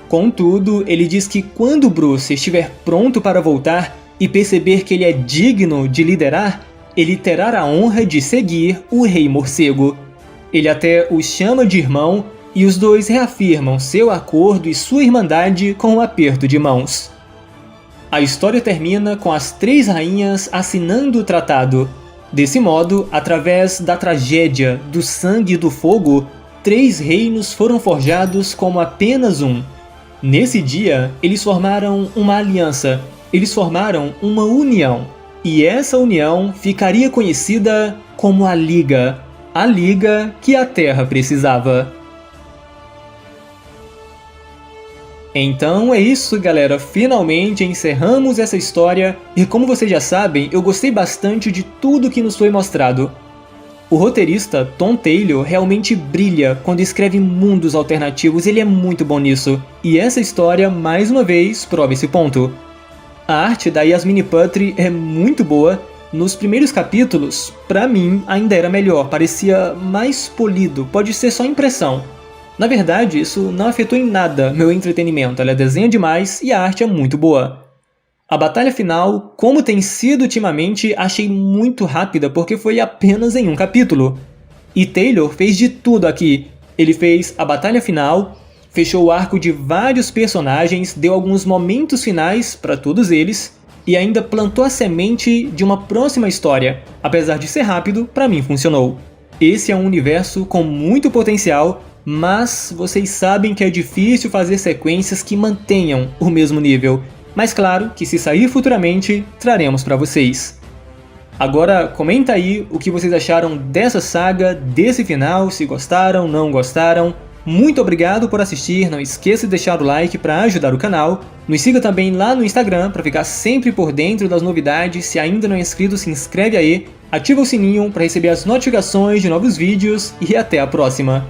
Contudo, ele diz que quando Bruce estiver pronto para voltar e perceber que ele é digno de liderar, ele terá a honra de seguir o Rei Morcego. Ele até o chama de irmão e os dois reafirmam seu acordo e sua irmandade com um aperto de mãos. A história termina com as 3 rainhas assinando o tratado. Desse modo, através da tragédia, do sangue e do fogo, 3 reinos foram forjados como apenas um. Nesse dia, eles formaram uma aliança, eles formaram uma união. E essa união ficaria conhecida como a Liga que a Terra precisava. Então é isso, galera, finalmente encerramos essa história e como vocês já sabem, eu gostei bastante de tudo que nos foi mostrado. O roteirista Tom Taylor realmente brilha quando escreve mundos alternativos, ele é muito bom nisso. E essa história, mais uma vez, prova esse ponto. A arte da Yasmine Putri é muito boa. Nos primeiros capítulos, pra mim, ainda era melhor, parecia mais polido, pode ser só impressão. Na verdade, isso não afetou em nada meu entretenimento, ela desenha demais e a arte é muito boa. A batalha final, como tem sido ultimamente, achei muito rápida porque foi apenas em um capítulo. E Taylor fez de tudo aqui. Ele fez a batalha final, fechou o arco de vários personagens, deu alguns momentos finais para todos eles, e ainda plantou a semente de uma próxima história. Apesar de ser rápido, para mim funcionou. Esse é um universo com muito potencial, mas vocês sabem que é difícil fazer sequências que mantenham o mesmo nível. Mas claro que se sair futuramente, traremos para vocês. Agora comenta aí o que vocês acharam dessa saga, desse final, se gostaram, não gostaram. Muito obrigado por assistir, não esqueça de deixar o like para ajudar o canal. Nos siga também lá no Instagram para ficar sempre por dentro das novidades. Se ainda não é inscrito, se inscreve aí, ativa o sininho para receber as notificações de novos vídeos e até a próxima.